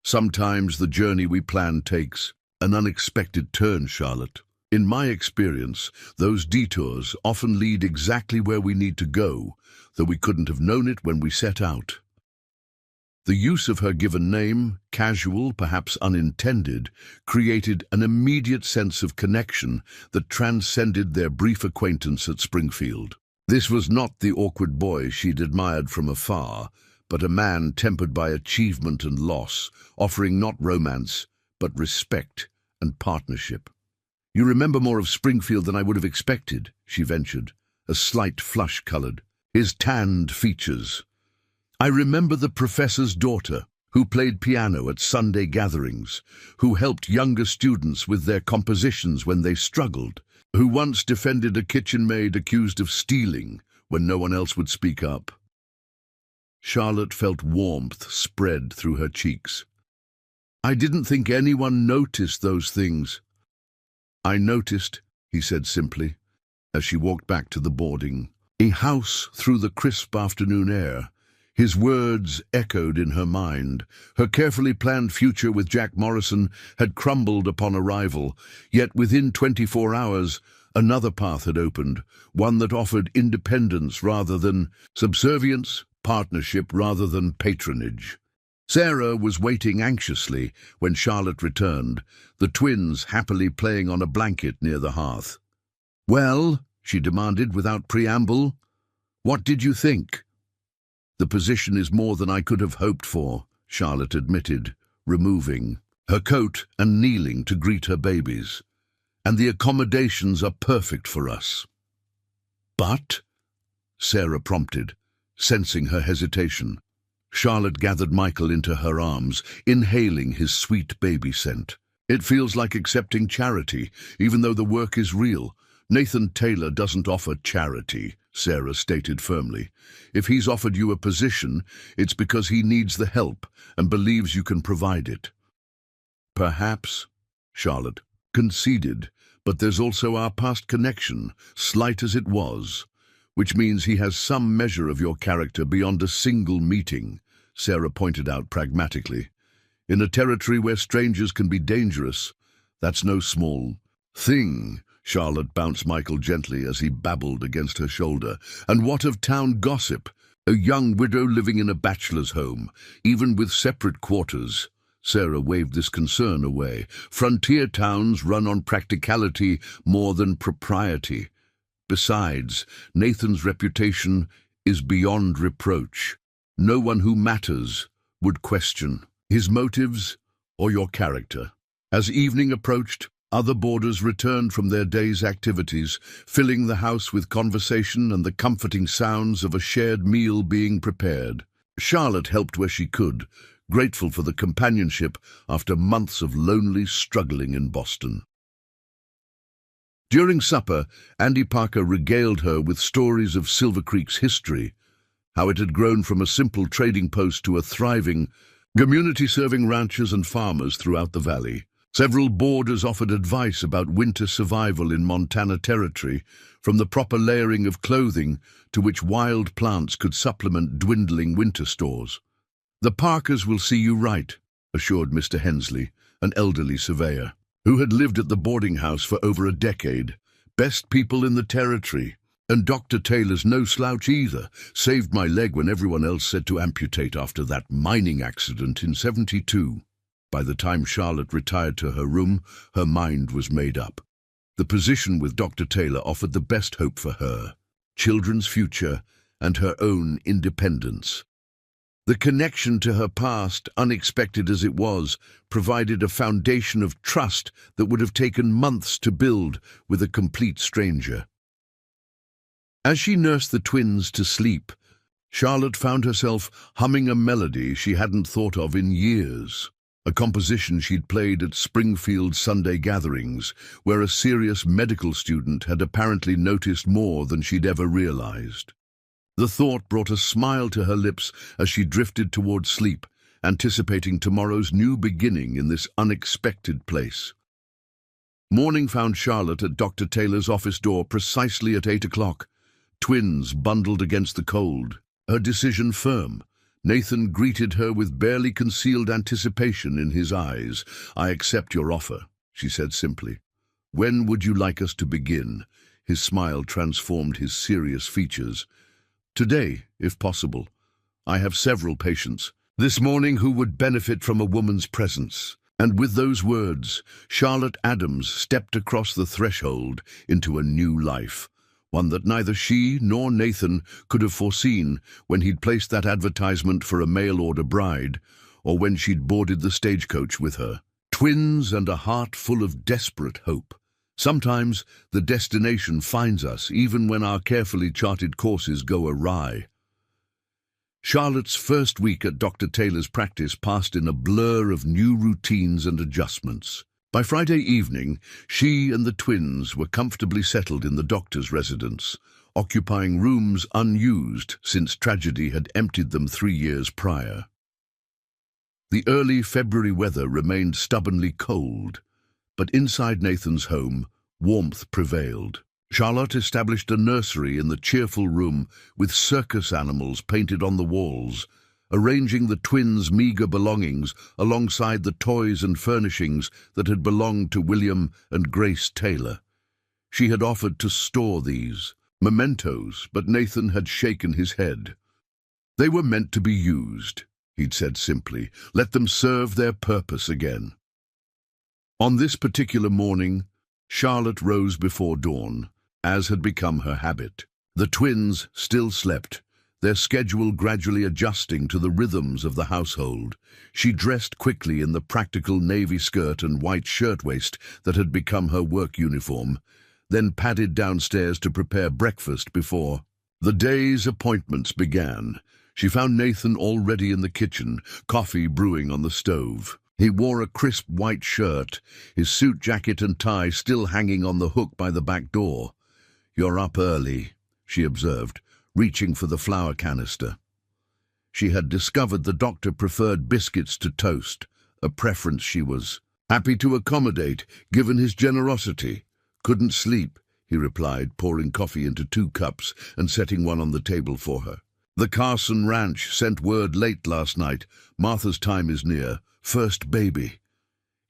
"Sometimes the journey we plan takes an unexpected turn, Charlotte. In my experience, those detours often lead exactly where we need to go, though we couldn't have known it when we set out." The use of her given name, casual, perhaps unintended, created an immediate sense of connection that transcended their brief acquaintance at Springfield. This was not the awkward boy she'd admired from afar, but a man tempered by achievement and loss, offering not romance, but respect and partnership. "You remember more of Springfield than I would have expected," she ventured, a slight flush colored his tanned features. "I remember the professor's daughter, who played piano at Sunday gatherings, who helped younger students with their compositions when they struggled, who once defended a kitchen maid accused of stealing when no one else would speak up." Charlotte felt warmth spread through her cheeks. "I didn't think anyone noticed those things." "I noticed," he said simply, as she walked back to the boarding. A house through the crisp afternoon air. His words echoed in her mind. Her carefully planned future with Jack Morrison had crumbled upon arrival, yet within 24 hours, another path had opened, one that offered independence rather than subservience, partnership rather than patronage. Sarah was waiting anxiously when Charlotte returned, the twins happily playing on a blanket near the hearth. "Well," she demanded without preamble, "what did you think?" "The position is more than I could have hoped for," Charlotte admitted, removing her coat and kneeling to greet her babies. "And the accommodations are perfect for us." "But?" Sarah prompted, sensing her hesitation. Charlotte gathered Michael into her arms, inhaling his sweet baby scent. It feels like accepting charity, even though the work is real. Nathan Taylor doesn't offer charity, Sarah stated firmly. If he's offered you a position, it's because he needs the help and believes you can provide it. Perhaps, Charlotte conceded, but there's also our past connection, slight as it was, which means he has some measure of your character beyond a single meeting, Sarah pointed out pragmatically. In a territory where strangers can be dangerous, that's no small thing. Charlotte bounced Michael gently as he babbled against her shoulder. And what of town gossip? A young widow living in a bachelor's home, even with separate quarters. Sarah waved this concern away. Frontier towns run on practicality more than propriety. Besides, Nathan's reputation is beyond reproach. No one who matters would question his motives or your character. As evening approached, other boarders returned from their day's activities, filling the house with conversation and the comforting sounds of a shared meal being prepared. Charlotte helped where she could, grateful for the companionship after months of lonely struggling in Boston. During supper, Andy Parker regaled her with stories of Silver Creek's history, how it had grown from a simple trading post to a thriving community serving ranchers and farmers throughout the valley. Several boarders offered advice about winter survival in Montana Territory, from the proper layering of clothing to which wild plants could supplement dwindling winter stores. "The Parkers will see you right," assured Mr. Hensley, an elderly surveyor, who had lived at the boarding house for over a decade. "Best people in the territory. And Dr. Taylor's no slouch either. Saved my leg when everyone else said to amputate after that mining accident in '72. By the time Charlotte retired to her room, her mind was made up. The position with Dr. Taylor offered the best hope for her, children's future, and her own independence. The connection to her past, unexpected as it was, provided a foundation of trust that would have taken months to build with a complete stranger. As she nursed the twins to sleep, Charlotte found herself humming a melody she hadn't thought of in years, a composition she'd played at Springfield Sunday gatherings, where a serious medical student had apparently noticed more than she'd ever realized. The thought brought a smile to her lips as she drifted toward sleep, anticipating tomorrow's new beginning in this unexpected place. Morning found Charlotte at Dr. Taylor's office door precisely at 8 o'clock. Twins bundled against the cold, her decision firm. Nathan greeted her with barely concealed anticipation in his eyes. "I accept your offer," she said simply. "When would you like us to begin?" His smile transformed his serious features. "Today, if possible. I have several patients this morning who would benefit from a woman's presence." And with those words, Charlotte Adams stepped across the threshold into a new life, one that neither she nor Nathan could have foreseen when he'd placed that advertisement for a mail-order bride, or when she'd boarded the stagecoach with her. Twins and a heart full of desperate hope. Sometimes the destination finds us, even when our carefully charted courses go awry. Charlotte's first week at Dr. Taylor's practice passed in a blur of new routines and adjustments. By Friday evening, she and the twins were comfortably settled in the doctor's residence, occupying rooms unused since tragedy had emptied them 3 years prior. The early February weather remained stubbornly cold, but inside Nathan's home, warmth prevailed. Charlotte established a nursery in the cheerful room with circus animals painted on the walls, arranging the twins' meager belongings alongside the toys and furnishings that had belonged to William and Grace Taylor. She had offered to store these mementos, but Nathan had shaken his head. "They were meant to be used," he'd said simply. "Let them serve their purpose again." On this particular morning, Charlotte rose before dawn, as had become her habit. The twins still slept, their schedule gradually adjusting to the rhythms of the household. She dressed quickly in the practical navy skirt and white shirtwaist that had become her work uniform, then padded downstairs to prepare breakfast before the day's appointments began. She found Nathan already in the kitchen, coffee brewing on the stove. He wore a crisp white shirt, his suit jacket and tie still hanging on the hook by the back door. "You're up early," she observed, reaching for the flour canister. She had discovered the doctor preferred biscuits to toast, a preference she was happy to accommodate, given his generosity. "Couldn't sleep," he replied, pouring coffee into 2 cups and setting one on the table for her. "The Carson Ranch sent word late last night. Martha's time is near. First baby."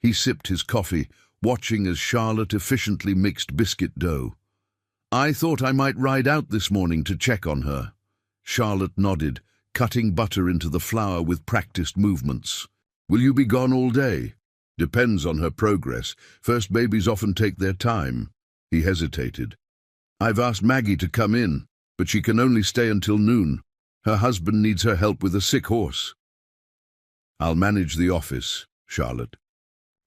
He sipped his coffee, watching as Charlotte efficiently mixed biscuit dough. "I thought I might ride out this morning to check on her." Charlotte nodded, cutting butter into the flour with practiced movements. "Will you be gone all day?" "Depends on her progress. First babies often take their time." He hesitated. "I've asked Maggie to come in, but she can only stay until noon. Her husband needs her help with a sick horse." "I'll manage the office," Charlotte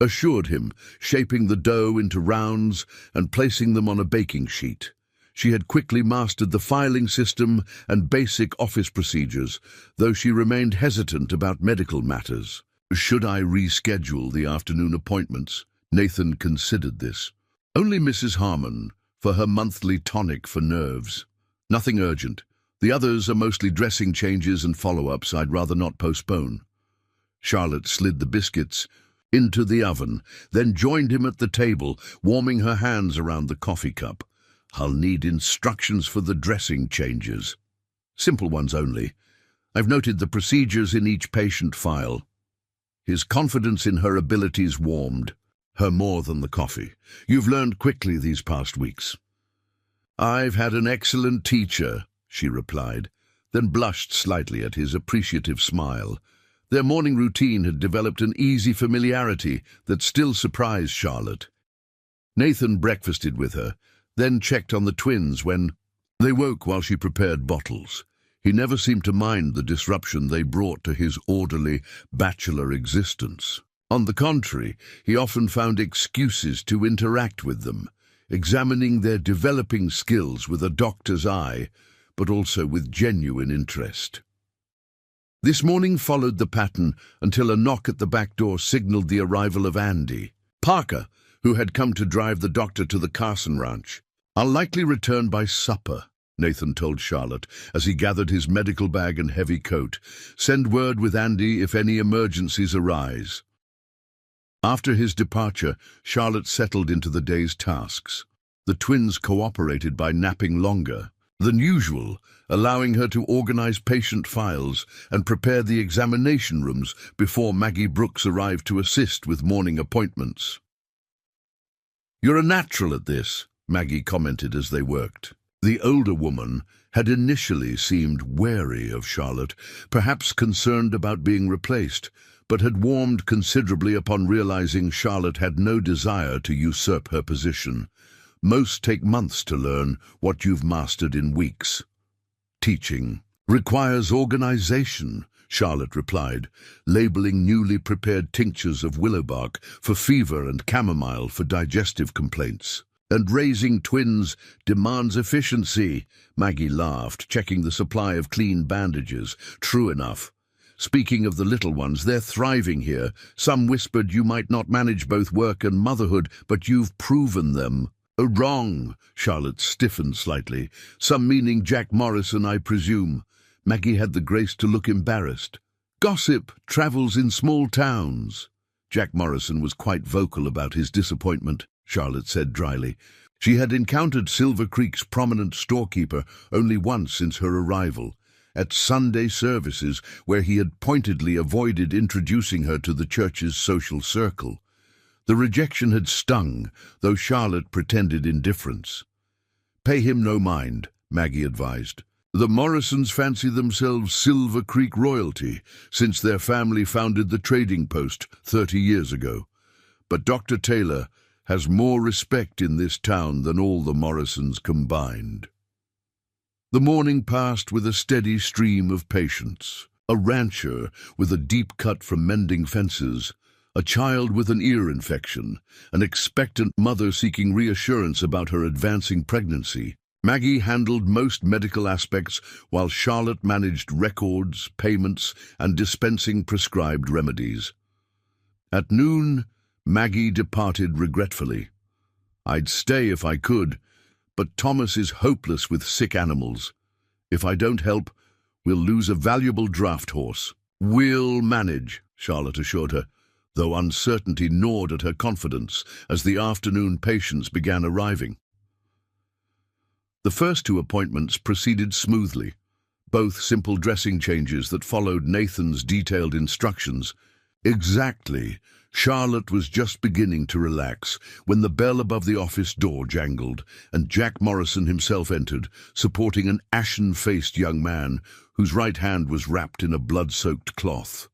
assured him, shaping the dough into rounds and placing them on a baking sheet. She had quickly mastered the filing system and basic office procedures, though she remained hesitant about medical matters. "Should I reschedule the afternoon appointments?" Nathan considered this. "Only Mrs. Harmon, for her monthly tonic for nerves. Nothing urgent. The others are mostly dressing changes and follow-ups I'd rather not postpone." Charlotte slid the biscuits into the oven, then joined him at the table, warming her hands around the coffee cup. "I'll need instructions for the dressing changes. Simple ones only. I've noted the procedures in each patient file." His confidence in her abilities warmed her more than the coffee. "You've learned quickly these past weeks." "I've had an excellent teacher," she replied, then blushed slightly at his appreciative smile. Their morning routine had developed an easy familiarity that still surprised Charlotte. Nathan breakfasted with her, then checked on the twins when they woke while she prepared bottles. He never seemed to mind the disruption they brought to his orderly bachelor existence. On the contrary, he often found excuses to interact with them, examining their developing skills with a doctor's eye, but also with genuine interest. This morning followed the pattern until a knock at the back door signaled the arrival of Andy Parker, who had come to drive the doctor to the Carson Ranch. "I'll likely return by supper," Nathan told Charlotte as he gathered his medical bag and heavy coat. "Send word with Andy if any emergencies arise." After his departure, Charlotte settled into the day's tasks. The twins cooperated by napping longer than usual, allowing her to organize patient files and prepare the examination rooms before Maggie Brooks arrived to assist with morning appointments. "You're a natural at this," Maggie commented as they worked. The older woman had initially seemed wary of Charlotte, perhaps concerned about being replaced, but had warmed considerably upon realizing Charlotte had no desire to usurp her position. "Most take months to learn what you've mastered in weeks." "Teaching requires organization," Charlotte replied, labeling newly prepared tinctures of willow bark for fever and chamomile for digestive complaints. "And raising twins demands efficiency," Maggie laughed, checking the supply of clean bandages. "True enough. Speaking of the little ones, they're thriving here. Some whispered you might not manage both work and motherhood, but you've proven them." "Wrong," Charlotte stiffened slightly. "Some meaning Jack Morrison, I presume." Maggie had the grace to look embarrassed. "Gossip travels in small towns." Jack Morrison was quite vocal about his disappointment, Charlotte said dryly. She had encountered Silver Creek's prominent storekeeper only once since her arrival, at Sunday services, where he had pointedly avoided introducing her to the church's social circle. The rejection had stung, though Charlotte pretended indifference. "Pay him no mind," Maggie advised. "The Morrisons fancy themselves Silver Creek royalty, since their family founded the trading post 30 years ago. But Dr. Taylor has more respect in this town than all the Morrisons combined." The morning passed with a steady stream of patients. A rancher with a deep cut from mending fences, a child with an ear infection, an expectant mother seeking reassurance about her advancing pregnancy. Maggie handled most medical aspects while Charlotte managed records, payments, and dispensing prescribed remedies. At noon, Maggie departed regretfully. "I'd stay if I could, but Thomas is hopeless with sick animals. If I don't help, we'll lose a valuable draft horse." "We'll manage," Charlotte assured her, though uncertainty gnawed at her confidence as the afternoon patients began arriving. The first two appointments proceeded smoothly, both simple dressing changes that followed Nathan's detailed instructions. Exactly. Charlotte was just beginning to relax when the bell above the office door jangled and Jack Morrison himself entered, supporting an ashen-faced young man whose right hand was wrapped in a blood-soaked cloth.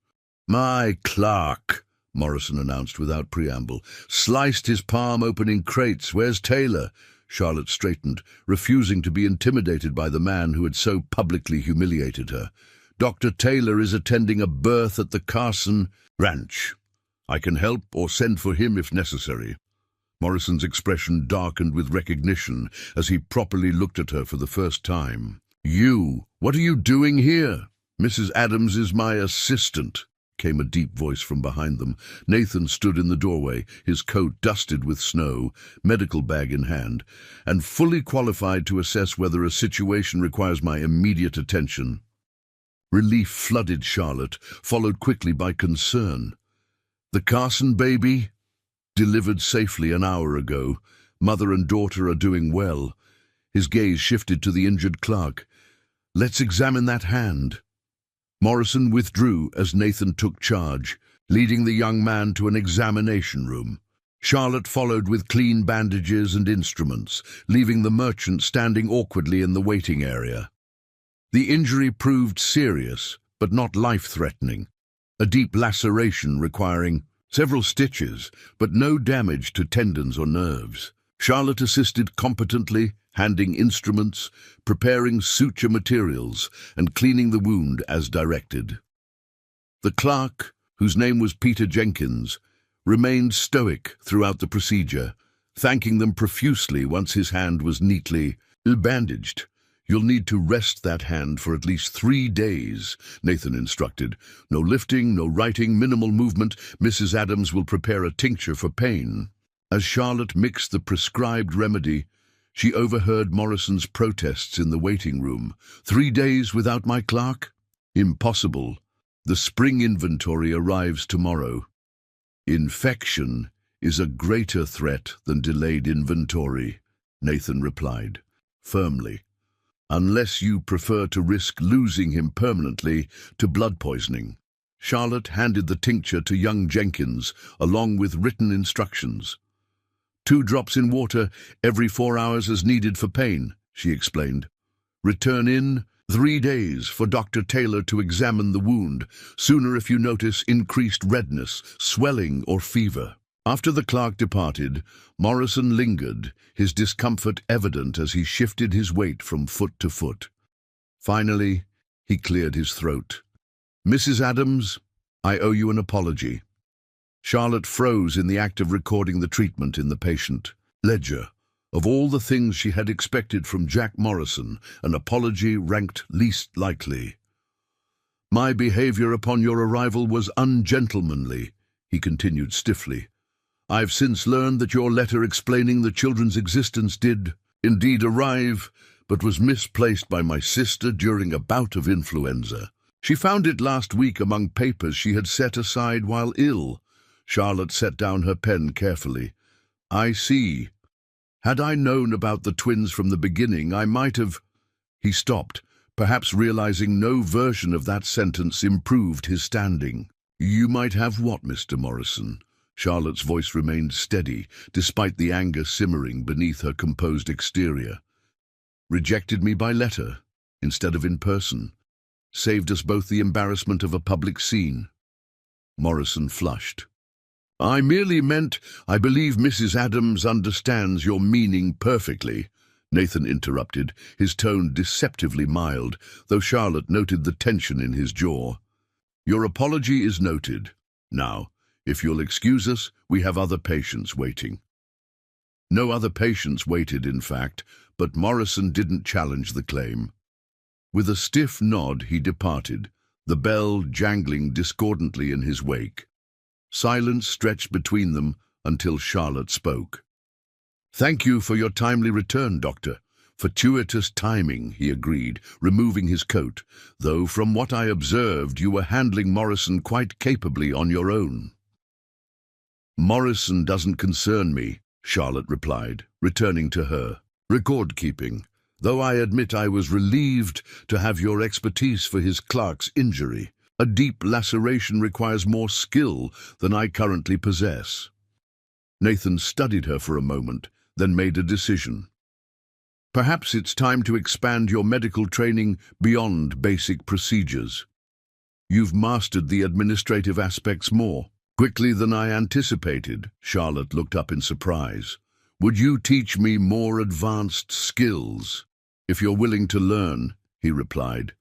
"My clerk," Morrison announced without preamble, "sliced his palm opening crates. Where's Taylor?" Charlotte straightened, refusing to be intimidated by the man who had so publicly humiliated her. "Dr. Taylor is attending a birth at the Carson Ranch. I can help or send for him if necessary." Morrison's expression darkened with recognition as he properly looked at her for the first time. "You, what are you doing here?" "Mrs. Adams is my assistant," came a deep voice from behind them. Nathan stood in the doorway, his coat dusted with snow, medical bag in hand, and fully qualified to assess whether a situation requires my immediate attention. Relief flooded Charlotte, followed quickly by concern. "The Carson baby?" "Delivered safely an hour ago. Mother and daughter are doing well." His gaze shifted to the injured clerk. "Let's examine that hand." Morrison withdrew as Nathan took charge, leading the young man to an examination room. Charlotte followed with clean bandages and instruments, leaving the merchant standing awkwardly in the waiting area. The injury proved serious, but not life-threatening. A deep laceration requiring several stitches, but no damage to tendons or nerves. Charlotte assisted competently, handing instruments, preparing suture materials, and cleaning the wound as directed. The clerk, whose name was Peter Jenkins, remained stoic throughout the procedure, thanking them profusely once his hand was neatly bandaged. "You'll need to rest that hand for at least 3 days, Nathan instructed. "No lifting, no writing, minimal movement. Mrs. Adams will prepare a tincture for pain." As Charlotte mixed the prescribed remedy, she overheard Morrison's protests in the waiting room. 3 days without my clerk? Impossible. The spring inventory arrives tomorrow. "Infection is a greater threat than delayed inventory," Nathan replied, firmly. "Unless you prefer to risk losing him permanently to blood poisoning." Charlotte handed the tincture to young Jenkins, along with written instructions. 2 drops in water every 4 hours as needed for pain, she explained. "Return in 3 days for Dr. Taylor to examine the wound, sooner if you notice increased redness, swelling, or fever." After the clerk departed, Morrison lingered, his discomfort evident as he shifted his weight from foot to foot. Finally, he cleared his throat. "Mrs. Adams, I owe you an apology." Charlotte froze in the act of recording the treatment in the patient ledger. Of all the things she had expected from Jack Morrison, an apology ranked least likely. "My behavior upon your arrival was ungentlemanly," he continued stiffly. "I've since learned that your letter explaining the children's existence did indeed arrive, but was misplaced by my sister during a bout of influenza. She found it last week among papers she had set aside while ill." Charlotte set down her pen carefully. "I see. Had I known about the twins from the beginning, I might have—" He stopped, perhaps realizing no version of that sentence improved his standing. "You might have what, Mr. Morrison?" Charlotte's voice remained steady, despite the anger simmering beneath her composed exterior. "Rejected me by letter, instead of in person. Saved us both the embarrassment of a public scene." Morrison flushed. "I merely meant, I believe Mrs. Adams understands your meaning perfectly," Nathan interrupted, his tone deceptively mild, though Charlotte noted the tension in his jaw. "Your apology is noted. Now, if you'll excuse us, we have other patients waiting." No other patients waited, in fact. but Morrison didn't challenge the claim. With a stiff nod, he departed, the bell jangling discordantly in his wake. Silence stretched between them until Charlotte spoke. "Thank you for your timely return, Doctor." "Fortuitous timing," he agreed, removing his coat, "though from what I observed you were handling Morrison quite capably on your own." "Morrison doesn't concern me," Charlotte replied, returning to her record-keeping, "though I admit I was relieved to have your expertise for his clerk's injury. A deep laceration requires more skill than I currently possess." Nathan studied her for a moment, then made a decision. "Perhaps it's time to expand your medical training beyond basic procedures. You've mastered the administrative aspects more quickly than I anticipated." Charlotte looked up in surprise. "Would you teach me more advanced skills?" "If you're willing to learn," he replied.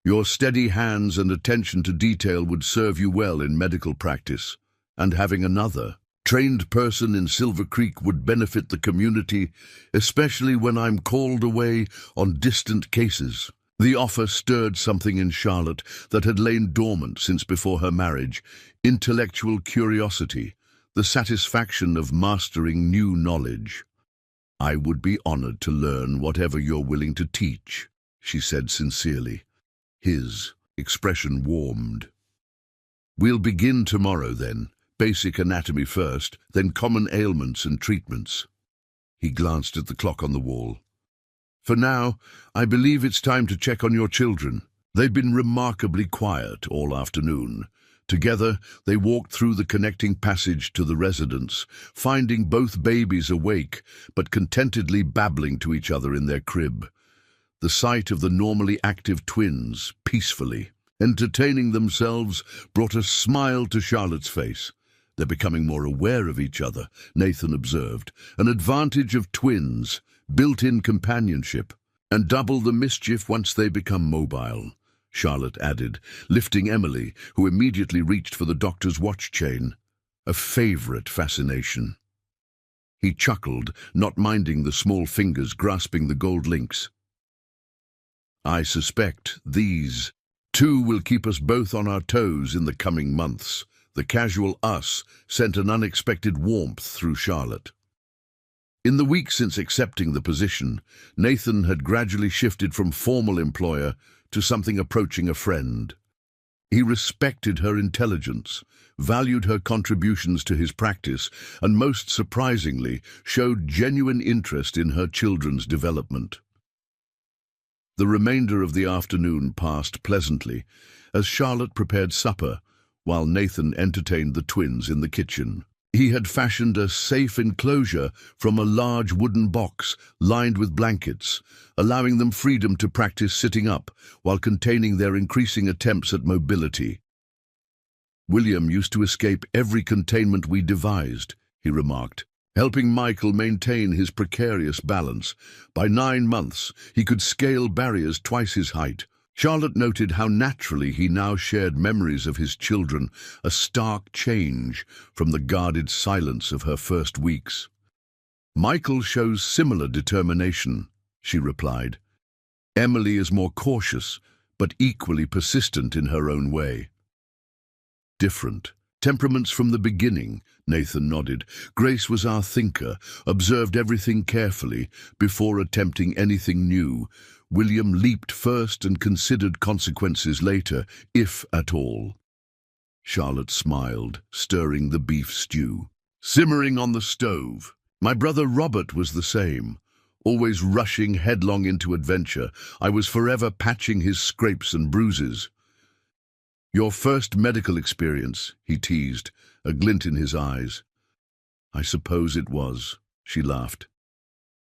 "Your steady hands and attention to detail would serve you well in medical practice, and having another trained person in Silver Creek would benefit the community, especially when I'm called away on distant cases." The offer stirred something in Charlotte that had lain dormant since before her marriage: intellectual curiosity, the satisfaction of mastering new knowledge. "I would be honored to learn whatever you're willing to teach," she said sincerely. His expression warmed. "We'll begin tomorrow then. Basic anatomy first, then common ailments and treatments." He glanced at the clock on the wall. "For now, I believe it's time to check on your children. They've been remarkably quiet all afternoon." Together, they walked through the connecting passage to the residence, finding both babies awake, but contentedly babbling to each other in their crib. The sight of the normally active twins, peacefully entertaining themselves, brought a smile to Charlotte's face. "They're becoming more aware of each other," Nathan observed. "An advantage of twins, built-in companionship, and double the mischief once they become mobile," Charlotte added, lifting Emily, who immediately reached for the doctor's watch chain. A favorite fascination. He chuckled, not minding the small fingers grasping the gold links. "I suspect these two will keep us both on our toes in the coming months." The casual "us" sent an unexpected warmth through Charlotte. In the weeks since accepting the position, Nathan had gradually shifted from formal employer to something approaching a friend. He respected her intelligence, valued her contributions to his practice, and most surprisingly, showed genuine interest in her children's development. The remainder of the afternoon passed pleasantly as Charlotte prepared supper, while Nathan entertained the twins in the kitchen. He had fashioned a safe enclosure from a large wooden box lined with blankets, allowing them freedom to practice sitting up while containing their increasing attempts at mobility. "William used to escape every containment we devised," he remarked, helping Michael maintain his precarious balance. By 9 months, he could scale barriers twice his height. Charlotte noted how naturally he now shared memories of his children, a stark change from the guarded silence of her first weeks. "Michael shows similar determination," she replied. "Emily is more cautious, but equally persistent in her own way." "Different temperaments from the beginning," Nathan nodded. "Grace was our thinker, observed everything carefully before attempting anything new. William leaped first and considered consequences later, if at all." Charlotte smiled, stirring the beef stew, simmering on the stove. "My brother Robert was the same, always rushing headlong into adventure. I was forever patching his scrapes and bruises." "Your first medical experience," he teased, a glint in his eyes. "I suppose it was," she laughed.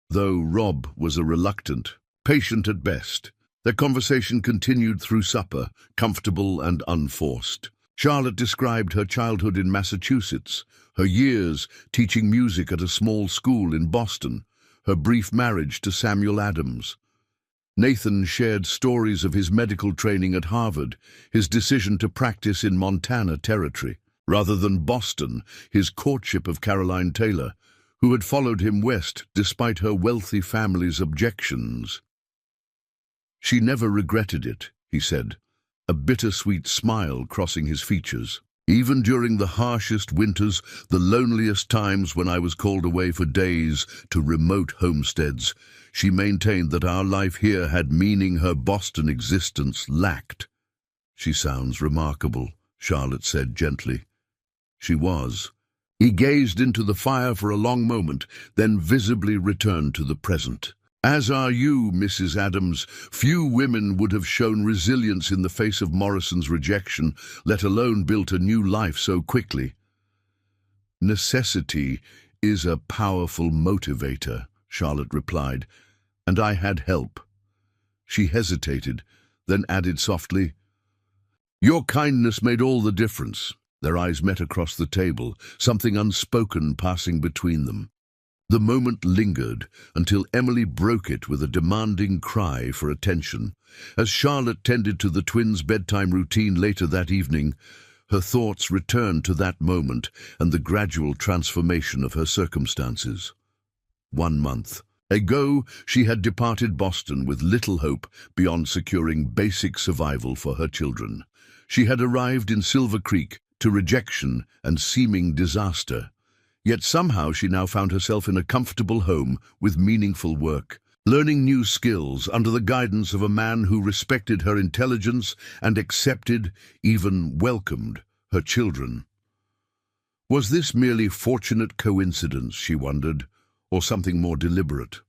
Though Rob was a reluctant, patient at best, their conversation continued through supper, comfortable and unforced. Charlotte described her childhood in Massachusetts, her years teaching music at a small school in Boston, her brief marriage to Samuel Adams. Nathan shared stories of his medical training at Harvard, his decision to practice in Montana Territory, rather than Boston, his courtship of Caroline Taylor, who had followed him west despite her wealthy family's objections. She never regretted it, he said, a bittersweet smile crossing his features. Even during the harshest winters, the loneliest times when I was called away for days to remote homesteads, she maintained that our life here had meaning her Boston existence lacked. She sounds remarkable, Charlotte said gently. She was. He gazed into the fire for a long moment, then visibly returned to the present. As are you, Mrs. Adams. Few women would have shown resilience in the face of Morrison's rejection, let alone built a new life so quickly. Necessity is a powerful motivator, Charlotte replied, and I had help. She hesitated, then added softly, Your kindness made all the difference. Their eyes met across the table, something unspoken passing between them. The moment lingered until Emily broke it with a demanding cry for attention. As Charlotte tended to the twins' bedtime routine later that evening, her thoughts returned to that moment and the gradual transformation of her circumstances. 1 month ago, she had departed Boston with little hope beyond securing basic survival for her children. She had arrived in Silver Creek to rejection and seeming disaster. Yet somehow she now found herself in a comfortable home with meaningful work, learning new skills under the guidance of a man who respected her intelligence and accepted, even welcomed, her children. Was this merely fortunate coincidence, she wondered, or something more deliberate?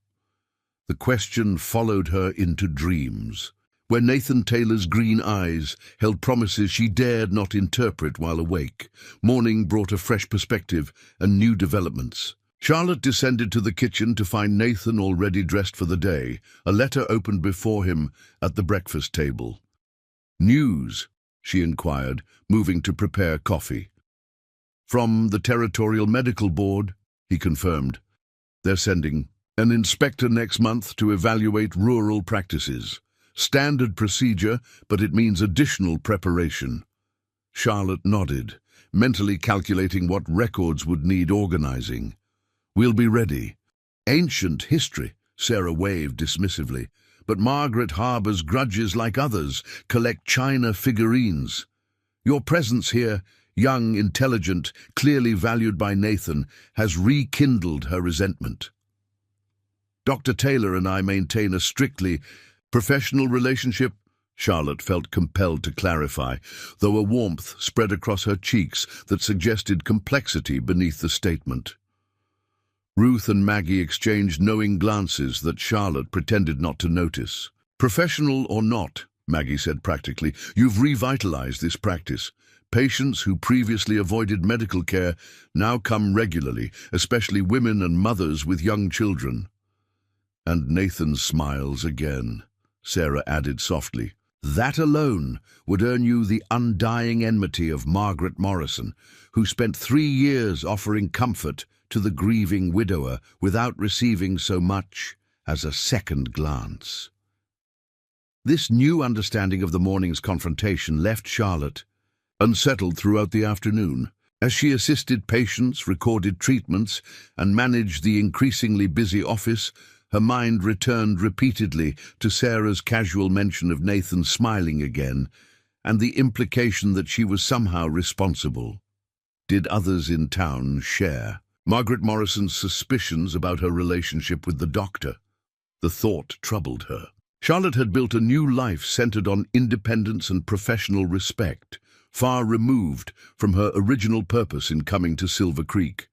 The question followed her into dreams, where Nathan Taylor's green eyes held promises she dared not interpret while awake. Morning brought a fresh perspective and new developments. Charlotte descended to the kitchen to find Nathan already dressed for the day, a letter opened before him at the breakfast table. News, she inquired, moving to prepare coffee. From the Territorial Medical Board, he confirmed. They're sending an inspector next month to evaluate rural practices. Standard procedure, but it means additional preparation. Charlotte nodded, mentally calculating what records would need organizing. We'll be ready. Ancient history, Sarah waved dismissively, but Margaret harbors grudges like others, collect china figurines. Your presence here, young, intelligent, clearly valued by Nathan, has rekindled her resentment. Dr. Taylor and I maintain a strictly professional relationship, Charlotte felt compelled to clarify, though a warmth spread across her cheeks that suggested complexity beneath the statement. Ruth and Maggie exchanged knowing glances that Charlotte pretended not to notice. Professional or not, Maggie said practically, you've revitalized this practice. Patients who previously avoided medical care now come regularly, especially women and mothers with young children. And Nathan smiles again, Sarah added softly. That alone would earn you the undying enmity of Margaret Morrison, who spent 3 years offering comfort to the grieving widower without receiving so much as a second glance. This new understanding of the morning's confrontation left Charlotte unsettled throughout the afternoon. As she assisted patients, recorded treatments, and managed the increasingly busy office, her mind returned repeatedly to Sarah's casual mention of Nathan smiling again, and the implication that she was somehow responsible. Did others in town share Margaret Morrison's suspicions about her relationship with the doctor? The thought troubled her. Charlotte had built a new life centered on independence and professional respect, far removed from her original purpose in coming to Silver Creek.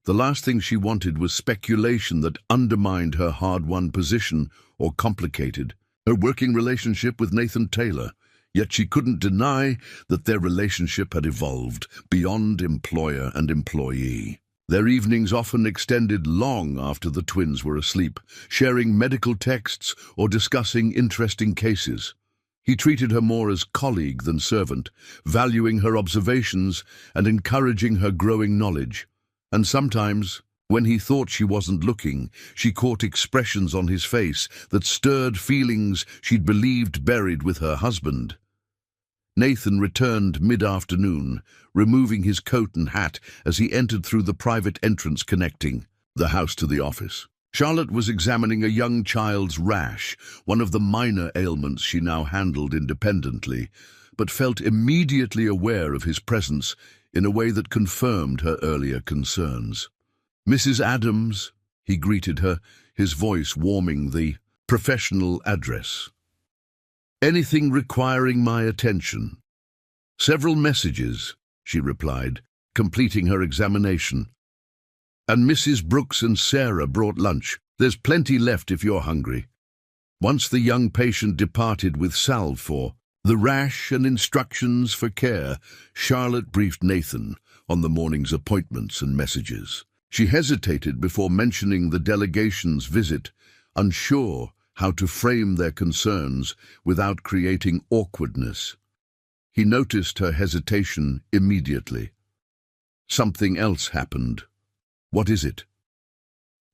The last thing she wanted was speculation that undermined her hard-won position or complicated her working relationship with Nathan Taylor, yet she couldn't deny that their relationship had evolved beyond employer and employee. Their evenings often extended long after the twins were asleep, sharing medical texts or discussing interesting cases. He treated her more as colleague than servant, valuing her observations and encouraging her growing knowledge. And sometimes, when he thought she wasn't looking, she caught expressions on his face that stirred feelings she'd believed buried with her husband. Nathan returned mid-afternoon, removing his coat and hat as he entered through the private entrance connecting The house to the office. Charlotte was examining a young child's rash, one of the minor ailments she now handled independently, but felt immediately aware of his presence in a way that confirmed her earlier concerns. "Mrs. Adams," he greeted her, his voice warming the professional address. "Anything requiring my attention?" "Several messages," she replied, completing her examination. "And Mrs. Brooks and Sarah brought lunch. There's plenty left if you're hungry." Once the young patient departed with salve for the rash and instructions for care, Charlotte briefed Nathan on the morning's appointments and messages. She hesitated before mentioning the delegation's visit, unsure how to frame their concerns without creating awkwardness. He noticed her hesitation immediately. Something else happened. "What is it?"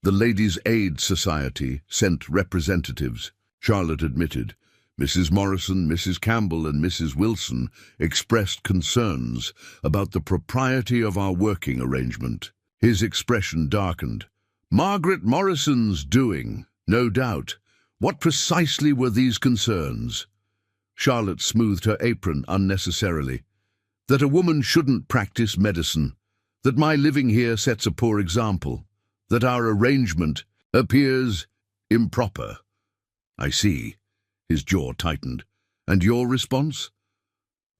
"The Ladies' Aid Society sent representatives," Charlotte admitted. "Mrs. Morrison, Mrs. Campbell, and Mrs. Wilson expressed concerns about the propriety of our working arrangement." His expression darkened. "Margaret Morrison's doing, no doubt. What precisely were these concerns?" Charlotte smoothed her apron unnecessarily. "That a woman shouldn't practice medicine. That my living here sets a poor example. That our arrangement appears improper." "I see." His jaw tightened. "And your response?"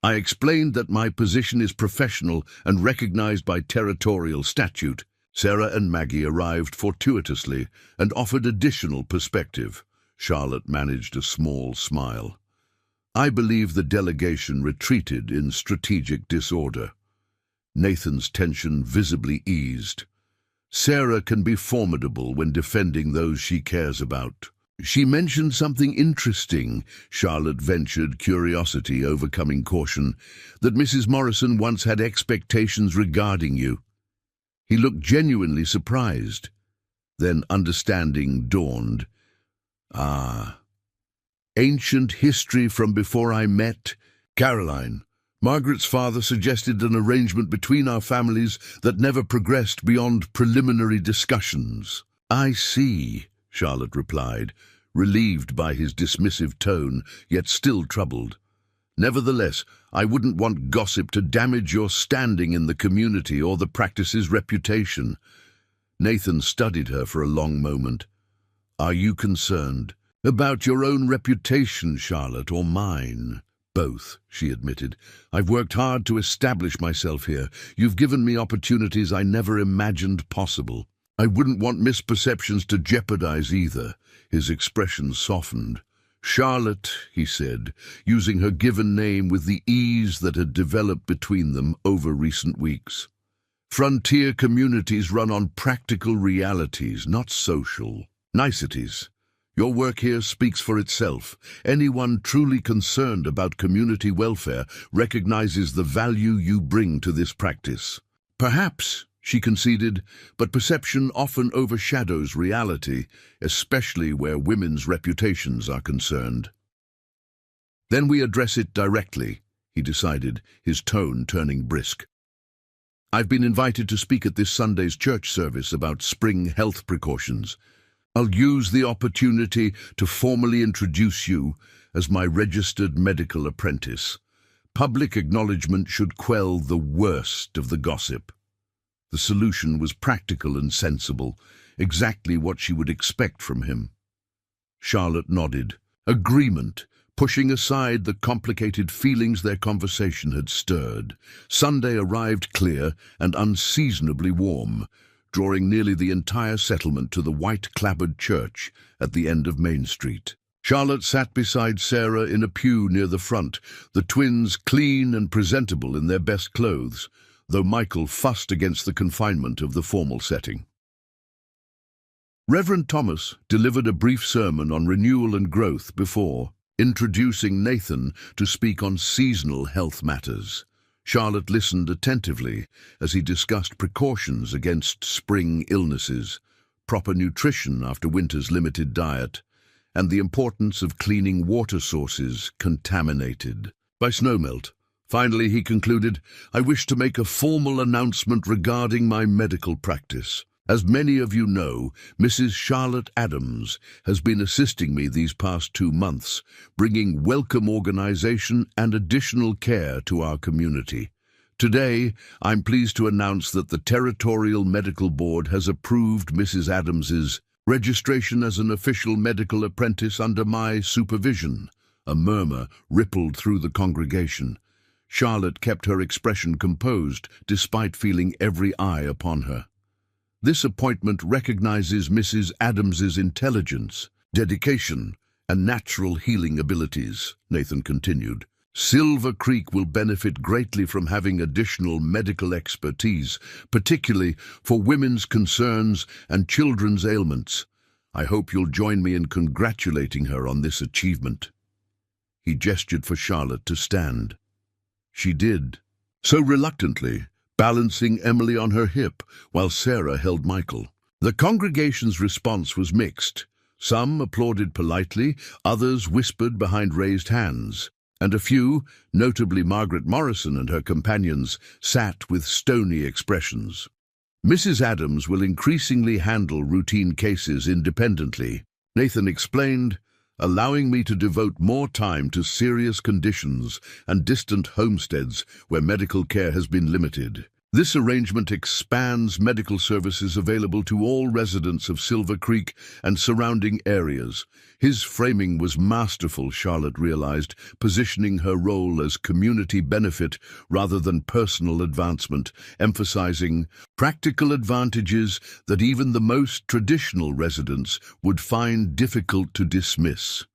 "I explained that my position is professional and recognized by territorial statute." Sarah and Maggie arrived fortuitously and offered additional perspective. Charlotte managed a small smile. "I believe the delegation retreated in strategic disorder." Nathan's tension visibly eased. "Sarah can be formidable when defending those she cares about." "She mentioned something interesting," Charlotte ventured, curiosity overcoming caution, "that Mrs. Morrison once had expectations regarding you." He looked genuinely surprised. Then understanding dawned. "Ah. Ancient history from before I met Caroline. Margaret's father suggested an arrangement between our families that never progressed beyond preliminary discussions." "I see," Charlotte replied, relieved by his dismissive tone, yet still troubled. "Nevertheless, I wouldn't want gossip to damage your standing in the community or the practice's reputation." Nathan studied her for a long moment. "Are you concerned about your own reputation, Charlotte, or mine?" "Both," she admitted. "I've worked hard to establish myself here. You've given me opportunities I never imagined possible. I wouldn't want misperceptions to jeopardize either." His expression softened. "Charlotte," he said, using her given name with the ease that had developed between them over recent weeks. "Frontier communities run on practical realities, not social niceties. Your work here speaks for itself. Anyone truly concerned about community welfare recognizes the value you bring to this practice." "Perhaps," she conceded, "but perception often overshadows reality, especially where women's reputations are concerned." "Then we address it directly," he decided, his tone turning brisk. "I've been invited to speak at this Sunday's church service about spring health precautions. I'll use the opportunity to formally introduce you as my registered medical apprentice. Public acknowledgement should quell the worst of the gossip." The solution was practical and sensible, exactly what she would expect from him. Charlotte nodded. Agreement, pushing aside the complicated feelings their conversation had stirred. Sunday arrived clear and unseasonably warm, drawing nearly the entire settlement to the white-clapboard church at the end of Main Street. Charlotte sat beside Sarah in a pew near the front, the twins clean and presentable in their best clothes, though Michael fussed against the confinement of the formal setting. Reverend Thomas delivered a brief sermon on renewal and growth before introducing Nathan to speak on seasonal health matters. Charlotte listened attentively as he discussed precautions against spring illnesses, proper nutrition after winter's limited diet, and the importance of cleaning water sources contaminated by snowmelt. Finally, he concluded, "I wish to make a formal announcement regarding my medical practice. As many of you know, Mrs. Charlotte Adams has been assisting me these past 2 months, bringing welcome organization and additional care to our community. Today, I'm pleased to announce that the Territorial Medical Board has approved Mrs. Adams's registration as an official medical apprentice under my supervision. A murmur rippled through the congregation. Charlotte kept her expression composed, despite feeling every eye upon her. This appointment recognizes Mrs. Adams's intelligence, dedication, and natural healing abilities, Nathan continued. Silver Creek will benefit greatly from having additional medical expertise, particularly for women's concerns and children's ailments. I hope you'll join me in congratulating her on this achievement. He gestured for Charlotte to stand. She did, so reluctantly, balancing Emily on her hip while Sarah held Michael. The congregation's response was mixed. Some applauded politely, others whispered behind raised hands, and a few, notably Margaret Morrison and her companions, sat with stony expressions. Mrs. Adams will increasingly handle routine cases independently, Nathan explained, allowing me to devote more time to serious conditions and distant homesteads where medical care has been limited. This arrangement expands medical services available to all residents of Silver Creek and surrounding areas. His framing was masterful, Charlotte realized, positioning her role as community benefit rather than personal advancement, emphasizing practical advantages that even the most traditional residents would find difficult to dismiss.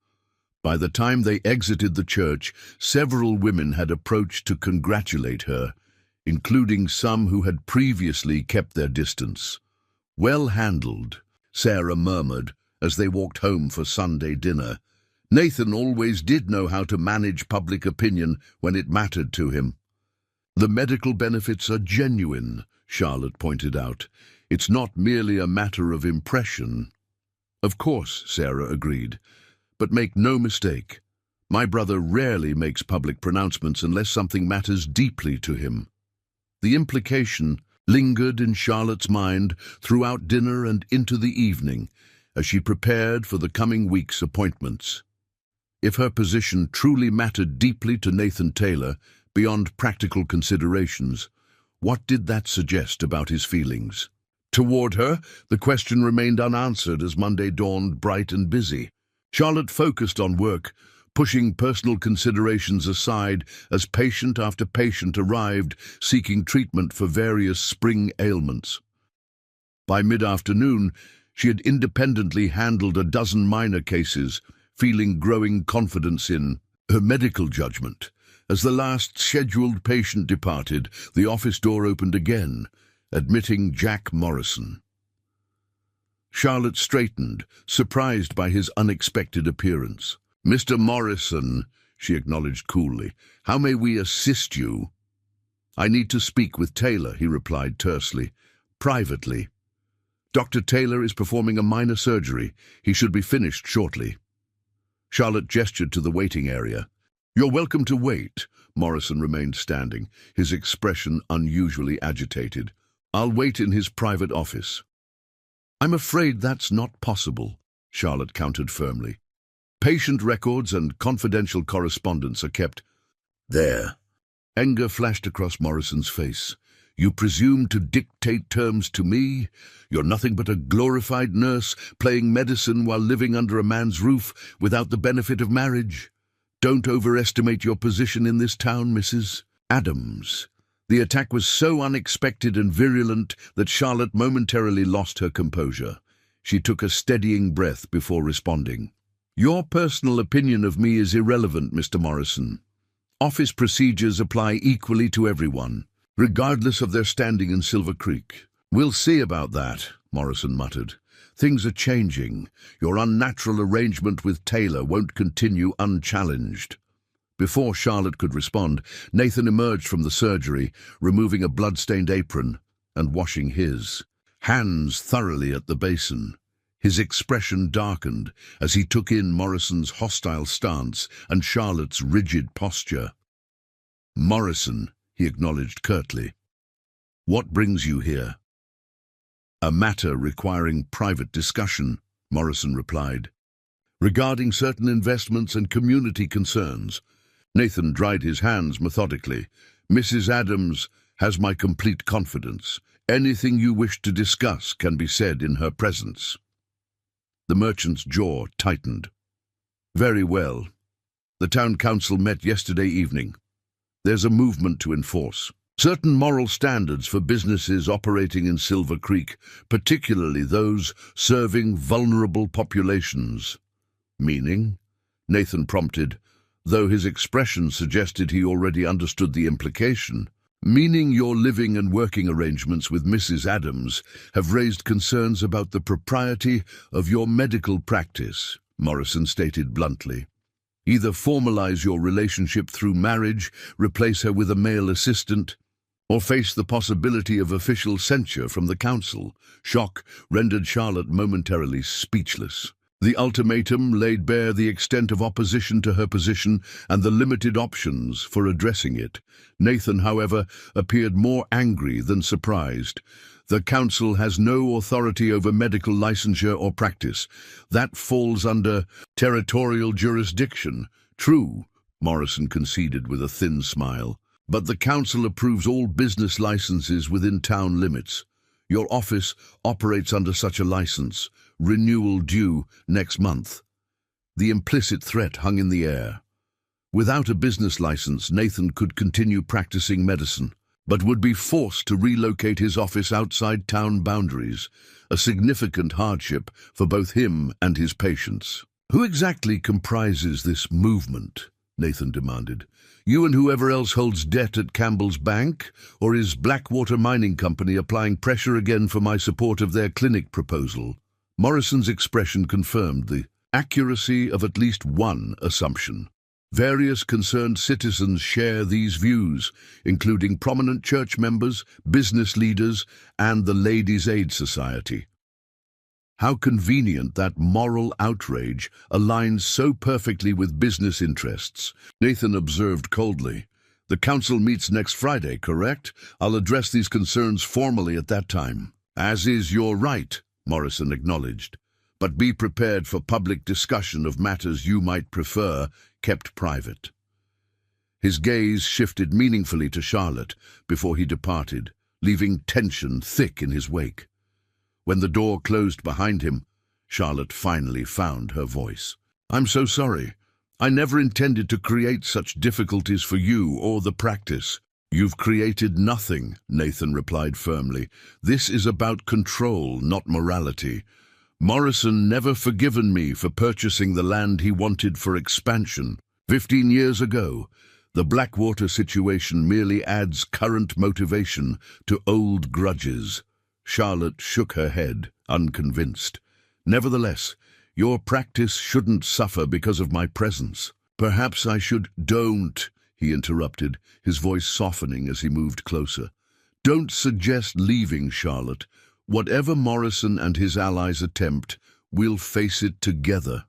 By the time they exited the church, several women had approached to congratulate her, including some who had previously kept their distance. Well handled, Sarah murmured as they walked home for Sunday dinner. Nathan always did know how to manage public opinion when it mattered to him. The medical benefits are genuine, Charlotte pointed out. It's not merely a matter of impression. Of course, Sarah agreed. But make no mistake, my brother rarely makes public pronouncements unless something matters deeply to him. The implication lingered in Charlotte's mind throughout dinner and into the evening as she prepared for the coming week's appointments. If her position truly mattered deeply to Nathan Taylor, beyond practical considerations, what did that suggest about his feelings? Toward her, the question remained unanswered as Monday dawned bright and busy. Charlotte focused on work, pushing personal considerations aside as patient after patient arrived seeking treatment for various spring ailments. By mid-afternoon, she had independently handled a dozen minor cases, feeling growing confidence in her medical judgment. As the last scheduled patient departed, the office door opened again, admitting Jack Morrison. Charlotte straightened, surprised by his unexpected appearance. "Mr. Morrison," she acknowledged coolly, "how may we assist you?" "I need to speak with Taylor," he replied tersely. "Privately. Dr. Taylor is performing a minor surgery. He should be finished shortly." Charlotte gestured to the waiting area. "You're welcome to wait." Morrison remained standing, his expression unusually agitated. "I'll wait in his private office." "I'm afraid that's not possible," Charlotte countered firmly. "Patient records and confidential correspondence are kept there." Anger flashed across Morrison's face. "You presume to dictate terms to me? You're nothing but a glorified nurse playing medicine while living under a man's roof without the benefit of marriage. Don't overestimate your position in this town, Mrs. Adams." The attack was so unexpected and virulent that Charlotte momentarily lost her composure. She took a steadying breath before responding. "Your personal opinion of me is irrelevant, Mr. Morrison. Office procedures apply equally to everyone, regardless of their standing in Silver Creek." "We'll see about that," Morrison muttered. "Things are changing. Your unnatural arrangement with Taylor won't continue unchallenged." Before Charlotte could respond, Nathan emerged from the surgery, removing a blood-stained apron and washing his hands thoroughly at the basin. His expression darkened as he took in Morrison's hostile stance and Charlotte's rigid posture. "Morrison," he acknowledged curtly. "What brings you here?" "A matter requiring private discussion," Morrison replied, "regarding certain investments and community concerns." Nathan dried his hands methodically. "Mrs. Adams has my complete confidence. Anything you wish to discuss can be said in her presence." The merchant's jaw tightened. "Very well. The town council met yesterday evening. There's a movement to enforce certain moral standards for businesses operating in Silver Creek, particularly those serving vulnerable populations." "Meaning?" Nathan prompted, though his expression suggested he already understood the implication. "Meaning your living and working arrangements with Mrs. Adams have raised concerns about the propriety of your medical practice," Morrison stated bluntly. "Either formalize your relationship through marriage, replace her with a male assistant, or face the possibility of official censure from the council." Shock rendered Charlotte momentarily speechless. The ultimatum laid bare the extent of opposition to her position and the limited options for addressing it. Nathan, however, appeared more angry than surprised. "The council has no authority over medical licensure or practice. That falls under territorial jurisdiction." "True," Morrison conceded with a thin smile. "But the council approves all business licenses within town limits. Your office operates under such a license, renewal due next month." The implicit threat hung in the air. Without a business license, Nathan could continue practicing medicine, but would be forced to relocate his office outside town boundaries, a significant hardship for both him and his patients. "Who exactly comprises this movement?" Nathan demanded. "You and whoever else holds debt at Campbell's Bank? Or is Blackwater Mining Company applying pressure again for my support of their clinic proposal?" Morrison's expression confirmed the accuracy of at least one assumption. Various concerned citizens share these views, including prominent church members, business leaders, and the Ladies' Aid Society. How convenient that moral outrage aligns so perfectly with business interests, Nathan observed coldly. "The council meets next Friday, correct? I'll address these concerns formally at that time." "As is your right," Morrison acknowledged. "But be prepared for public discussion of matters you might prefer kept private." His gaze shifted meaningfully to Charlotte before he departed, leaving tension thick in his wake. When the door closed behind him, Charlotte finally found her voice. "I'm so sorry. I never intended to create such difficulties for you or the practice." "You've created nothing," Nathan replied firmly. "This is about control, not morality. Morrison never forgiven me for purchasing the land he wanted for expansion 15 years ago. The Blackwater situation merely adds current motivation to old grudges." Charlotte shook her head, unconvinced. "Nevertheless, your practice shouldn't suffer because of my presence." "Perhaps I should—" "Don't," he interrupted, his voice softening as he moved closer. "Don't suggest leaving, Charlotte. Whatever Morrison and his allies attempt, we'll face it together."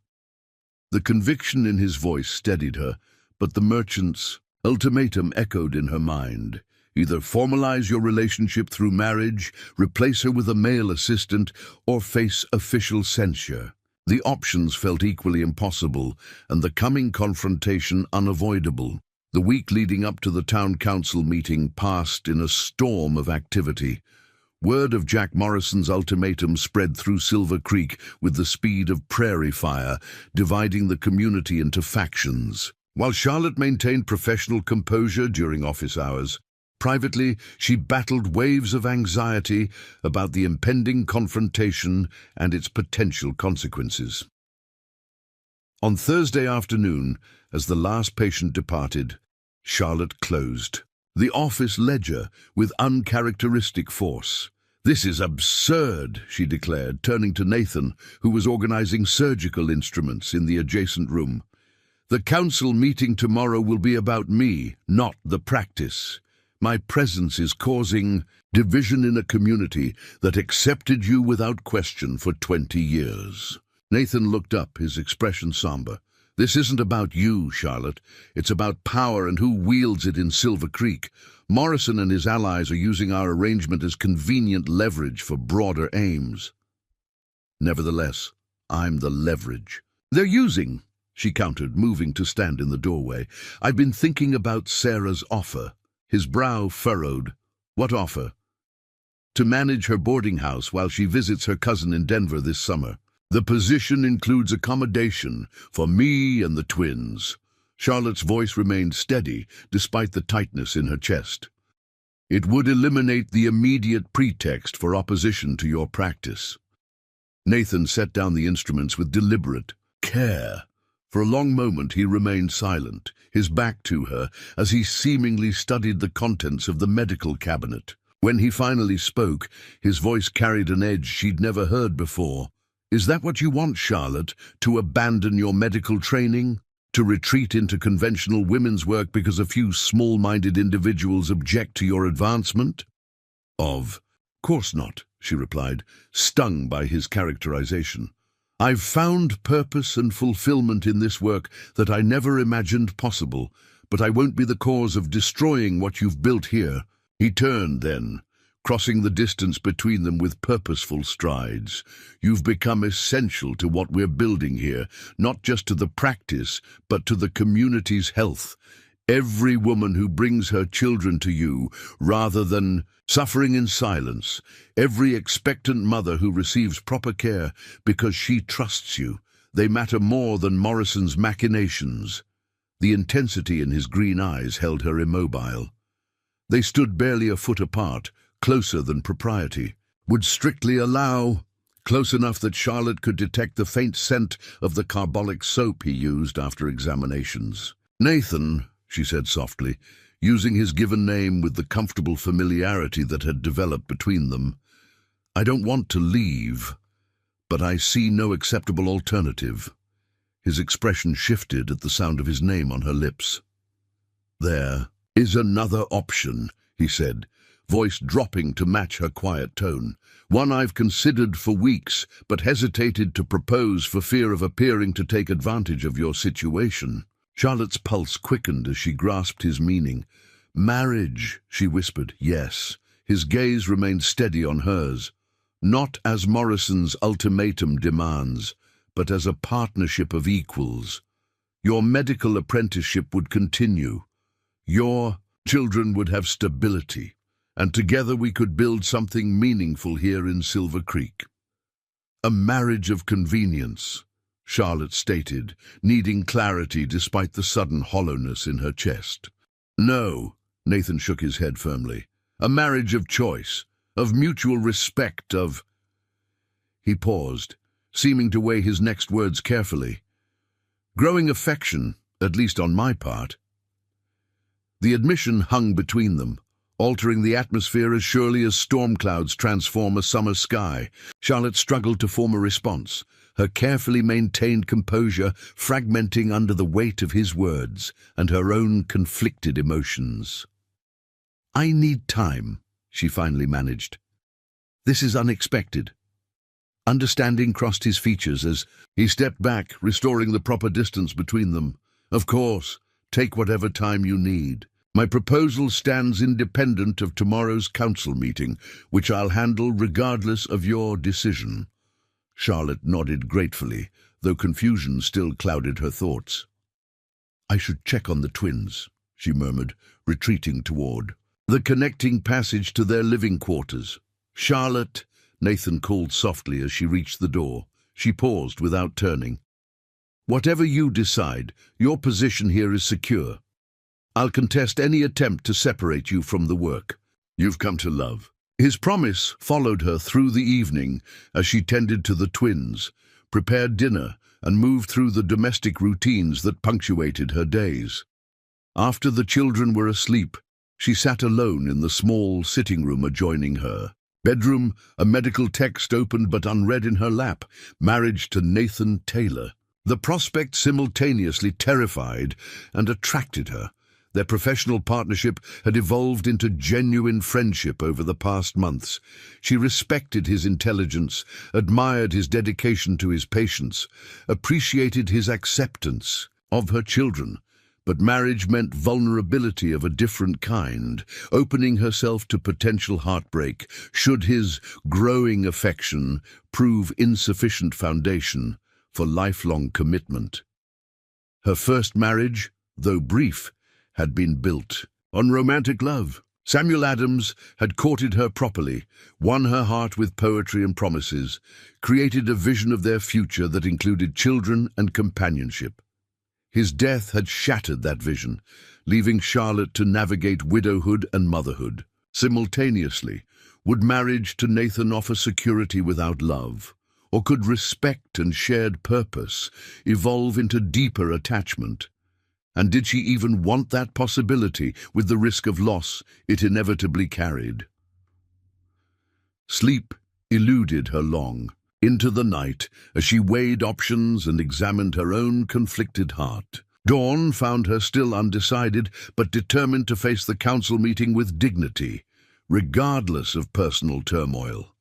The conviction in his voice steadied her, but the merchant's ultimatum echoed in her mind. Either formalize your relationship through marriage, replace her with a male assistant, or face official censure. The options felt equally impossible, and the coming confrontation unavoidable. The week leading up to the town council meeting passed in a storm of activity. Word of Jack Morrison's ultimatum spread through Silver Creek with the speed of prairie fire, dividing the community into factions. While Charlotte maintained professional composure during office hours, privately, she battled waves of anxiety about the impending confrontation and its potential consequences. On Thursday afternoon, as the last patient departed, Charlotte closed the office ledger with uncharacteristic force. "This is absurd," she declared, turning to Nathan, who was organizing surgical instruments in the adjacent room. "The council meeting tomorrow will be about me, not the practice. My presence is causing division in a community that accepted you without question for 20 years. Nathan looked up, his expression somber. This isn't about you, Charlotte. It's about power and who wields it in Silver Creek. Morrison and his allies are using our arrangement as convenient leverage for broader aims. Nevertheless, I'm the leverage. They're using, she countered, moving to stand in the doorway. I've been thinking about Sarah's offer. His brow furrowed. What offer? To manage her boarding house while she visits her cousin in Denver this summer. The position includes accommodation for me and the twins. Charlotte's voice remained steady, despite the tightness in her chest. It would eliminate the immediate pretext for opposition to your practice. Nathan set down the instruments with deliberate care. For a long moment he remained silent, his back to her, as he seemingly studied the contents of the medical cabinet. When he finally spoke, his voice carried an edge she'd never heard before. Is that what you want, Charlotte? To abandon your medical training? To retreat into conventional women's work because a few small-minded individuals object to your advancement? Of course not, she replied, stung by his characterization. I've found purpose and fulfillment in this work that I never imagined possible, but I won't be the cause of destroying what you've built here. He turned then, crossing the distance between them with purposeful strides. You've become essential to what we're building here, not just to the practice, but to the community's health. Every woman who brings her children to you, rather than suffering in silence, every expectant mother who receives proper care because she trusts you, they matter more than Morrison's machinations. The intensity in his green eyes held her immobile. They stood barely a foot apart, closer than propriety, would strictly allow, close enough that Charlotte could detect the faint scent of the carbolic soap he used after examinations. Nathan, she said softly, using his given name with the comfortable familiarity that had developed between them, I don't want to leave, but I see no acceptable alternative. His expression shifted at the sound of his name on her lips. There is another option, he said, voice dropping to match her quiet tone. One I've considered for weeks, but hesitated to propose for fear of appearing to take advantage of your situation. Charlotte's pulse quickened as she grasped his meaning. Marriage, she whispered. Yes. His gaze remained steady on hers. Not as Morrison's ultimatum demands, but as a partnership of equals. Your medical apprenticeship would continue. Your children would have stability, and together we could build something meaningful here in Silver Creek. A marriage of convenience, Charlotte stated, needing clarity despite the sudden hollowness in her chest. No, Nathan shook his head firmly. A marriage of choice, of mutual respect, of... He paused, seeming to weigh his next words carefully. Growing affection, at least on my part. The admission hung between them, altering the atmosphere as surely as storm clouds transform a summer sky. Charlotte struggled to form a response, her carefully maintained composure fragmenting under the weight of his words and her own conflicted emotions. I need time, she finally managed. This is unexpected. Understanding crossed his features as he stepped back, restoring the proper distance between them. Of course, take whatever time you need. My proposal stands independent of tomorrow's council meeting, which I'll handle regardless of your decision. Charlotte nodded gratefully, though confusion still clouded her thoughts. I should check on the twins, she murmured, retreating toward the connecting passage to their living quarters. Charlotte, Nathan called softly as she reached the door. She paused without turning. Whatever you decide, your position here is secure. I'll contest any attempt to separate you from the work you've come to love. His promise followed her through the evening as she tended to the twins, prepared dinner, and moved through the domestic routines that punctuated her days. After the children were asleep, she sat alone in the small sitting room adjoining her. Bedroom, a medical text opened but unread in her lap, marriage to Nathan Taylor. The prospect simultaneously terrified and attracted her. Their professional partnership had evolved into genuine friendship over the past months. She respected his intelligence, admired his dedication to his patients, appreciated his acceptance of her children. But marriage meant vulnerability of a different kind, opening herself to potential heartbreak should his growing affection prove insufficient foundation for lifelong commitment. Her first marriage, though brief, had been built on romantic love. Samuel Adams had courted her properly, won her heart with poetry and promises, created a vision of their future that included children and companionship. His death had shattered that vision, leaving Charlotte to navigate widowhood and motherhood. Simultaneously, would marriage to Nathan offer security without love? Or could respect and shared purpose evolve into deeper attachment? And did she even want that possibility with the risk of loss it inevitably carried? Sleep eluded her long into the night as she weighed options and examined her own conflicted heart. Dawn found her still undecided, but determined to face the council meeting with dignity, regardless of personal turmoil.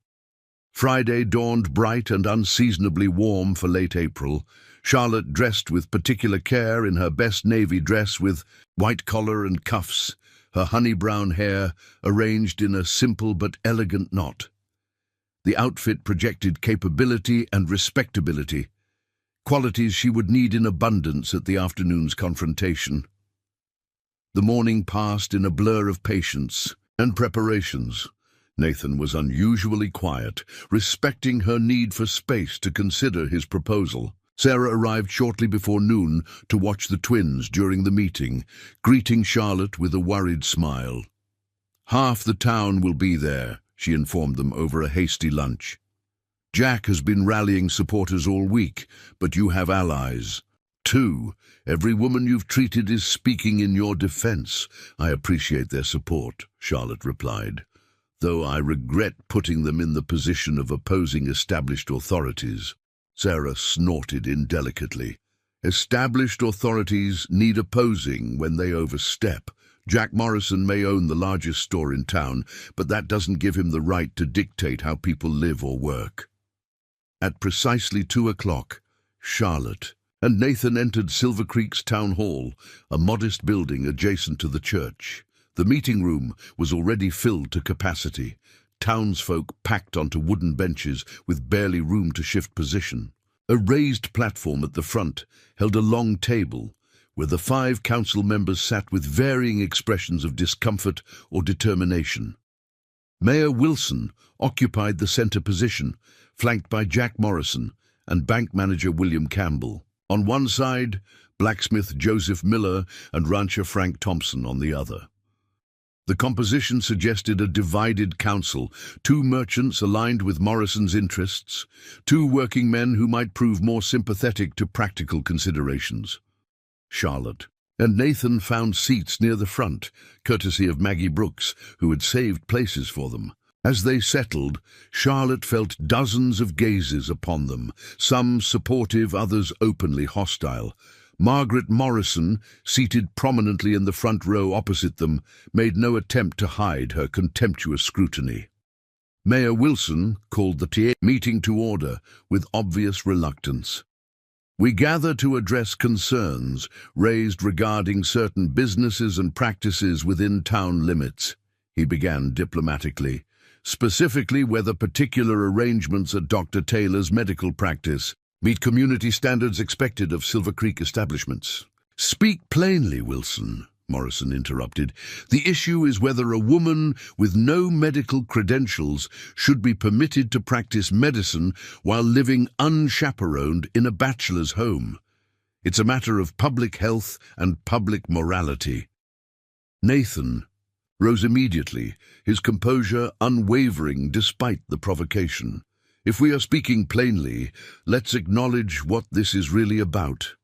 Friday dawned bright and unseasonably warm for late April. Charlotte dressed with particular care in her best navy dress with white collar and cuffs, her honey-brown hair arranged in a simple but elegant knot. The outfit projected capability and respectability, qualities she would need in abundance at the afternoon's confrontation. The morning passed in a blur of patience and preparations. Nathan was unusually quiet, respecting her need for space to consider his proposal. Sarah arrived shortly before noon to watch the twins during the meeting, greeting Charlotte with a worried smile. "Half the town will be there," she informed them over a hasty lunch. "Jack has been rallying supporters all week, but you have allies. Too, every woman you've treated is speaking in your defense. I appreciate their support," Charlotte replied, "though I regret putting them in the position of opposing established authorities." Sarah snorted indelicately. "Established authorities need opposing when they overstep. Jack Morrison may own the largest store in town, but that doesn't give him the right to dictate how people live or work." At precisely 2 o'clock, Charlotte and Nathan entered Silver Creek's town hall, a modest building adjacent to the church. The meeting room was already filled to capacity, townsfolk packed onto wooden benches with barely room to shift position. A raised platform at the front held a long table, where the 5 council members sat with varying expressions of discomfort or determination. Mayor Wilson occupied the center position, flanked by Jack Morrison and bank manager William Campbell. On one side, blacksmith Joseph Miller and rancher Frank Thompson on the other. The composition suggested a divided council, 2 merchants aligned with Morrison's interests, 2 working men who might prove more sympathetic to practical considerations. Charlotte and Nathan found seats near the front, courtesy of Maggie Brooks, who had saved places for them. As they settled, Charlotte felt dozens of gazes upon them, some supportive, others openly hostile. Margaret Morrison, seated prominently in the front row opposite them, made no attempt to hide her contemptuous scrutiny. Mayor Wilson called the meeting to order with obvious reluctance. "We gather to address concerns raised regarding certain businesses and practices within town limits," he began diplomatically, "specifically whether particular arrangements at Dr. Taylor's medical practice meet community standards expected of Silver Creek establishments." "Speak plainly, Wilson," Morrison interrupted. "The issue is whether a woman with no medical credentials should be permitted to practice medicine while living unchaperoned in a bachelor's home. It's a matter of public health and public morality." Nathan rose immediately, his composure unwavering despite the provocation. "If we are speaking plainly, let's acknowledge what this is really about.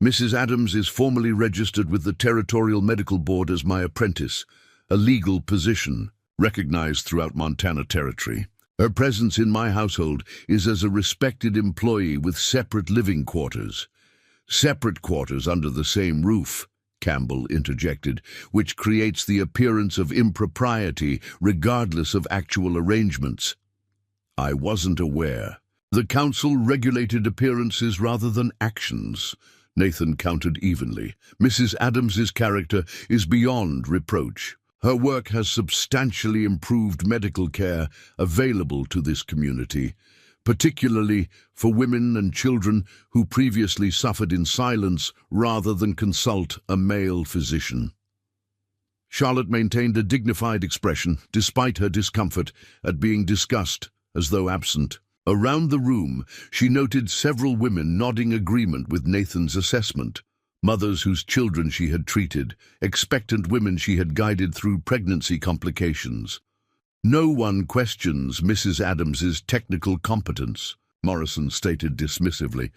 Mrs. Adams is formally registered with the Territorial Medical Board as my apprentice, a legal position recognized throughout Montana Territory. Her presence in my household is as a respected employee with separate living quarters. Separate quarters under the same roof Campbell interjected, which creates the appearance of impropriety regardless of actual arrangements. I wasn't aware. The council regulated appearances rather than actions, Nathan countered evenly. Mrs. Adams's character is beyond reproach. Her work has substantially improved medical care available to this community, particularly for women and children who previously suffered in silence rather than consult a male physician. Charlotte maintained a dignified expression, despite her discomfort at being discussed as though absent. Around the room, she noted several women nodding agreement with Nathan's assessment. Mothers whose children she had treated, expectant women she had guided through pregnancy complications. No one questions Mrs. Adams's technical competence, Morrison stated dismissively.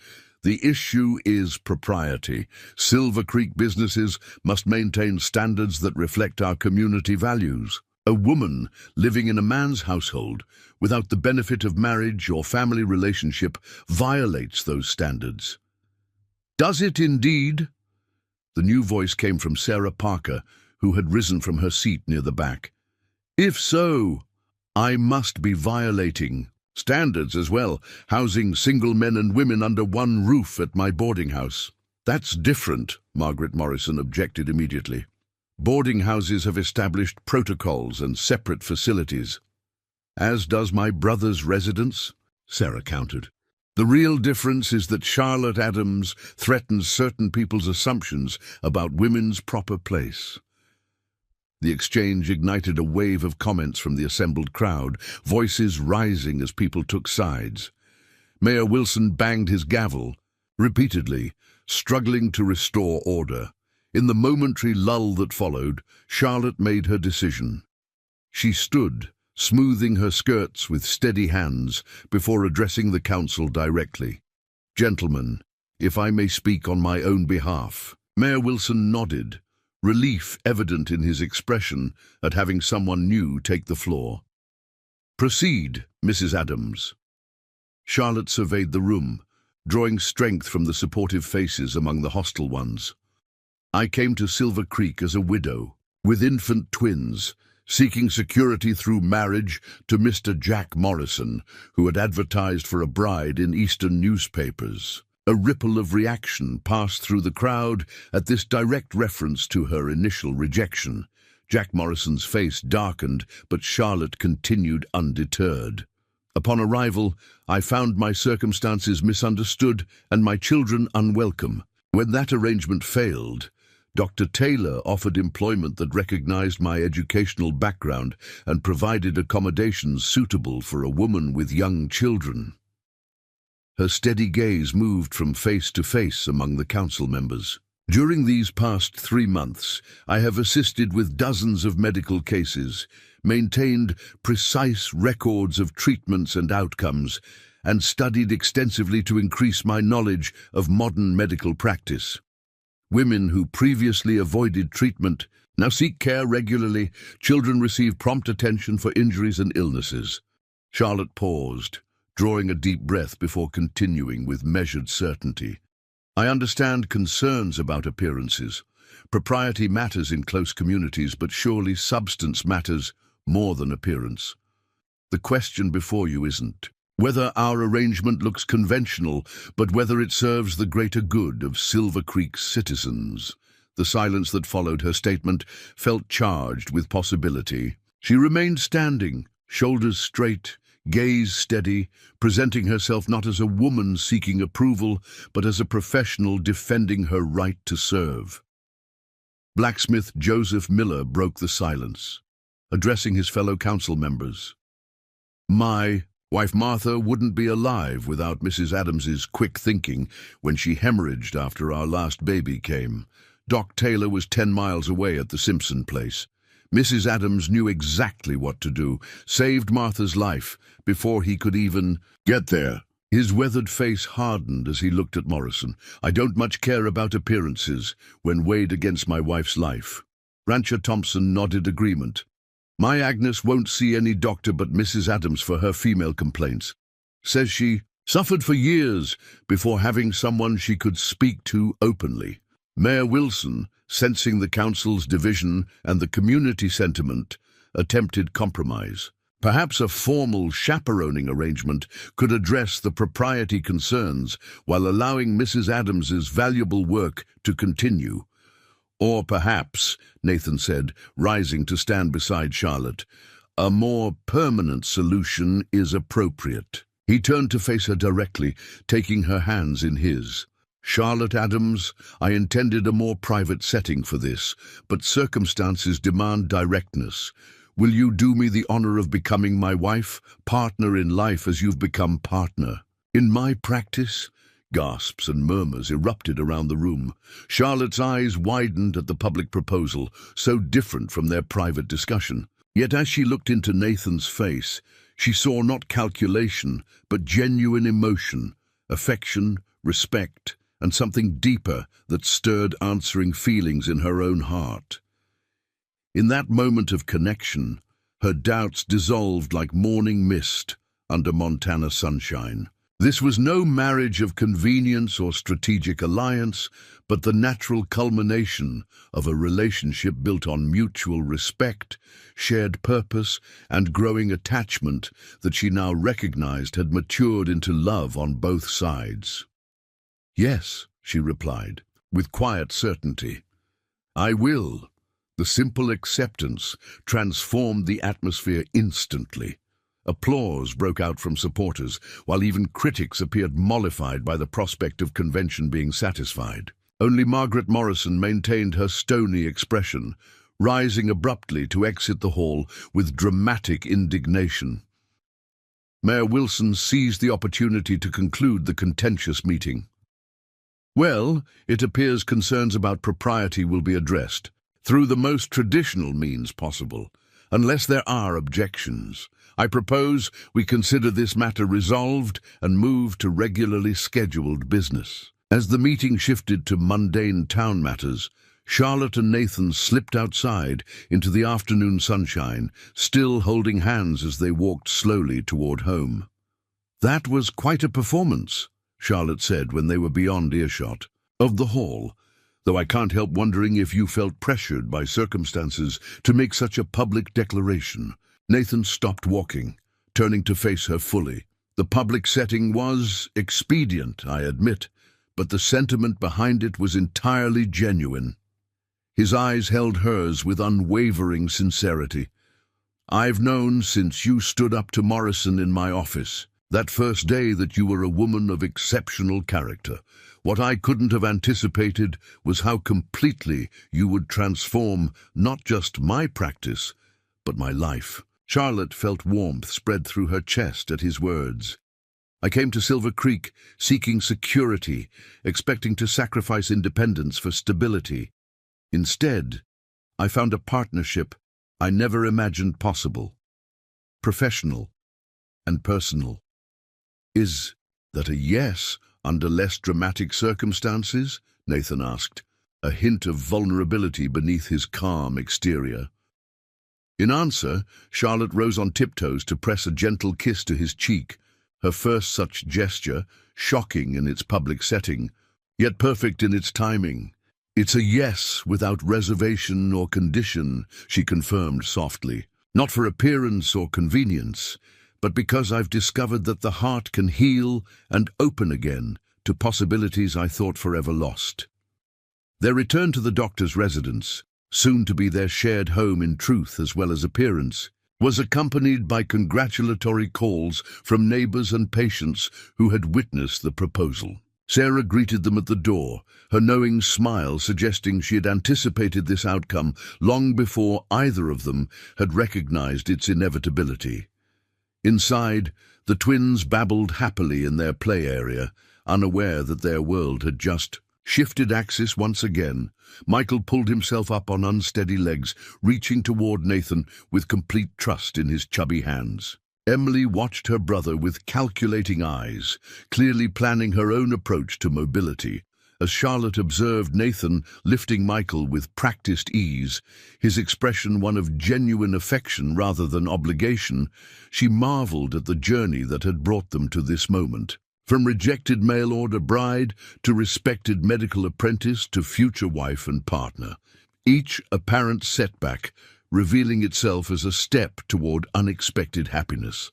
The issue is propriety. Silver Creek businesses must maintain standards that reflect our community values. A woman living in a man's household without the benefit of marriage or family relationship violates those standards. Does it indeed? The new voice came from Sarah Parker, who had risen from her seat near the back. If so, I must be violating standards as well, housing single men and women under one roof at my boarding house. That's different, Margaret Morrison objected immediately. Boarding houses have established protocols and separate facilities. As does my brother's residence, Sarah countered. The real difference is that Charlotte Adams threatens certain people's assumptions about women's proper place. The exchange ignited a wave of comments from the assembled crowd, voices rising as people took sides. Mayor Wilson banged his gavel, repeatedly, struggling to restore order. In the momentary lull that followed, Charlotte made her decision. She stood, smoothing her skirts with steady hands before addressing the council directly. Gentlemen, if I may speak on my own behalf. Mayor Wilson nodded, relief evident in his expression at having someone new take the floor. Proceed, Mrs. Adams. Charlotte surveyed the room, drawing strength from the supportive faces among the hostile ones. I came to Silver Creek as a widow, with infant twins, seeking security through marriage to Mr. Jack Morrison, who had advertised for a bride in Eastern newspapers. A ripple of reaction passed through the crowd at this direct reference to her initial rejection. Jack Morrison's face darkened, but Charlotte continued undeterred. Upon arrival, I found my circumstances misunderstood and my children unwelcome. When that arrangement failed, Dr. Taylor offered employment that recognized my educational background and provided accommodations suitable for a woman with young children. Her steady gaze moved from face to face among the council members. During these past 3 months, I have assisted with dozens of medical cases, maintained precise records of treatments and outcomes, and studied extensively to increase my knowledge of modern medical practice. Women who previously avoided treatment now seek care regularly. Children receive prompt attention for injuries and illnesses. Charlotte paused, drawing a deep breath before continuing with measured certainty. I understand concerns about appearances. Propriety matters in close communities, but surely substance matters more than appearance. The question before you isn't whether our arrangement looks conventional, but whether it serves the greater good of Silver Creek's citizens. The silence that followed her statement felt charged with possibility. She remained standing, shoulders straight, gaze steady, presenting herself not as a woman seeking approval, but as a professional defending her right to serve. Blacksmith Joseph Miller broke the silence, addressing his fellow council members. My wife Martha wouldn't be alive without Mrs. Adams's quick thinking when she hemorrhaged after our last baby came. Doc Taylor was 10 miles away at the Simpson place. Mrs. Adams knew exactly what to do, saved Martha's life before he could even get there. His weathered face hardened as he looked at Morrison. I don't much care about appearances when weighed against my wife's life. Rancher Thompson nodded agreement. My Agnes won't see any doctor but Mrs. Adams for her female complaints. Says she suffered for years before having someone she could speak to openly. Mayor Wilson sensing the council's division and the community sentiment, attempted compromise. Perhaps a formal chaperoning arrangement could address the propriety concerns while allowing Mrs. Adams's valuable work to continue. Or perhaps, Nathan said, rising to stand beside Charlotte, a more permanent solution is appropriate. He turned to face her directly, taking her hands in his. Charlotte Adams, I intended a more private setting for this, but circumstances demand directness. Will you do me the honor of becoming my wife, partner in life as you've become partner? In my practice? Gasps and murmurs erupted around the room. Charlotte's eyes widened at the public proposal, so different from their private discussion. Yet as she looked into Nathan's face, she saw not calculation, but genuine emotion, affection, respect, and something deeper that stirred answering feelings in her own heart. In that moment of connection, her doubts dissolved like morning mist under Montana sunshine. This was no marriage of convenience or strategic alliance, but the natural culmination of a relationship built on mutual respect, shared purpose, and growing attachment that she now recognized had matured into love on both sides. Yes, she replied, with quiet certainty. I will. The simple acceptance transformed the atmosphere instantly. Applause broke out from supporters, while even critics appeared mollified by the prospect of convention being satisfied. Only Margaret Morrison maintained her stony expression, rising abruptly to exit the hall with dramatic indignation. Mayor Wilson seized the opportunity to conclude the contentious meeting. Well, it appears concerns about propriety will be addressed through the most traditional means possible, unless there are objections. I propose we consider this matter resolved and move to regularly scheduled business. As the meeting shifted to mundane town matters, Charlotte and Nathan slipped outside into the afternoon sunshine, still holding hands as they walked slowly toward home. That was quite a performance, Charlotte said when they were beyond earshot of the hall, though I can't help wondering if you felt pressured by circumstances to make such a public declaration. Nathan stopped walking, turning to face her fully. The public setting was expedient, I admit, but the sentiment behind it was entirely genuine. His eyes held hers with unwavering sincerity. I've known since you stood up to Morrison in my office, that first day, that you were a woman of exceptional character. What I couldn't have anticipated was how completely you would transform not just my practice, but my life. Charlotte felt warmth spread through her chest at his words. I came to Silver Creek seeking security, expecting to sacrifice independence for stability. Instead, I found a partnership I never imagined possible. Professional and personal. Is that a yes under less dramatic circumstances? Nathan asked, a hint of vulnerability beneath his calm exterior. In answer, Charlotte rose on tiptoes to press a gentle kiss to his cheek, her first such gesture, shocking in its public setting, yet perfect in its timing. It's a yes without reservation or condition, she confirmed softly. Not for appearance or convenience, but because I've discovered that the heart can heal and open again to possibilities I thought forever lost. Their return to the doctor's residence, soon to be their shared home in truth as well as appearance, was accompanied by congratulatory calls from neighbors and patients who had witnessed the proposal. Sarah greeted them at the door, her knowing smile suggesting she had anticipated this outcome long before either of them had recognized its inevitability. Inside, the twins babbled happily in their play area, unaware that their world had just shifted axis once again. Michael pulled himself up on unsteady legs, reaching toward Nathan with complete trust in his chubby hands. Emily watched her brother with calculating eyes, clearly planning her own approach to mobility. As Charlotte observed Nathan lifting Michael with practiced ease, his expression one of genuine affection rather than obligation, she marveled at the journey that had brought them to this moment. From rejected mail-order bride to respected medical apprentice to future wife and partner, each apparent setback revealing itself as a step toward unexpected happiness.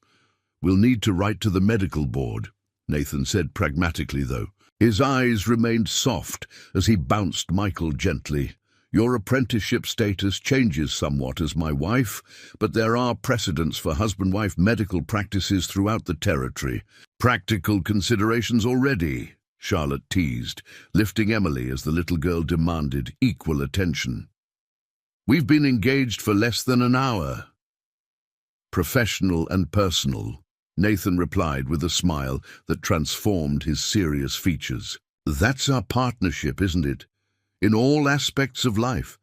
"We'll need to write to the medical board," Nathan said pragmatically, though. His eyes remained soft as he bounced Michael gently. "Your apprenticeship status changes somewhat as my wife, but there are precedents for husband-wife medical practices throughout the territory. Practical considerations already," Charlotte teased, lifting Emily as the little girl demanded equal attention. "We've been engaged for less than an hour." "Professional and personal," Nathan replied with a smile that transformed his serious features. "That's our partnership, isn't it? In all aspects of life."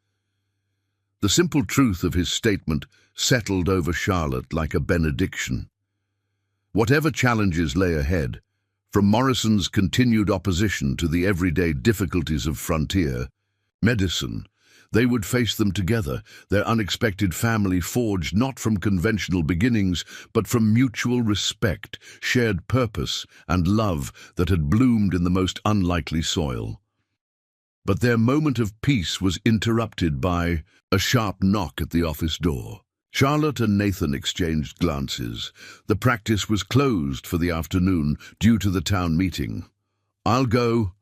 The simple truth of his statement settled over Charlotte like a benediction. Whatever challenges lay ahead, from Morrison's continued opposition to the everyday difficulties of frontier medicine, they would face them together, their unexpected family forged not from conventional beginnings, but from mutual respect, shared purpose, and love that had bloomed in the most unlikely soil. But their moment of peace was interrupted by a sharp knock at the office door. Charlotte and Nathan exchanged glances. The practice was closed for the afternoon due to the town meeting. "I'll go,"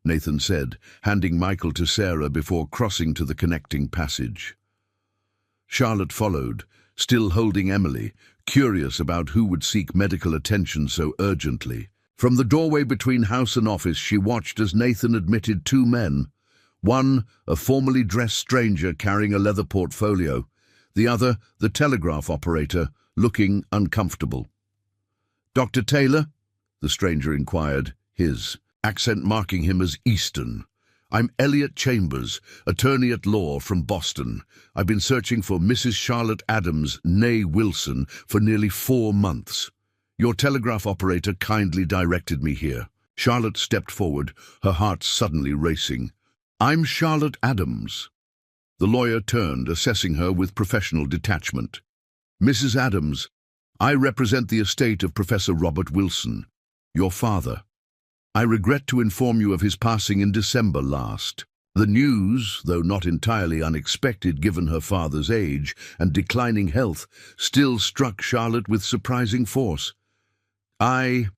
Nathan said, handing Michael to Sarah before crossing to the connecting passage. Charlotte followed, still holding Emily, curious about who would seek medical attention so urgently. From the doorway between house and office, she watched as Nathan admitted two men. One, a formally dressed stranger carrying a leather portfolio. The other, the telegraph operator, looking uncomfortable. "Dr. Taylor?" the stranger inquired, his accent marking him as Eastern. "I'm Elliot Chambers, attorney at law from Boston. I've been searching for Mrs. Charlotte Adams, née Wilson, for nearly 4 months. Your telegraph operator kindly directed me here." Charlotte stepped forward, her heart suddenly racing. "I'm Charlotte Adams." The lawyer turned, assessing her with professional detachment. "Mrs. Adams, I represent the estate of Professor Robert Wilson, your father. I regret to inform you of his passing in December last." The news, though not entirely unexpected given her father's age and declining health, still struck Charlotte with surprising force. I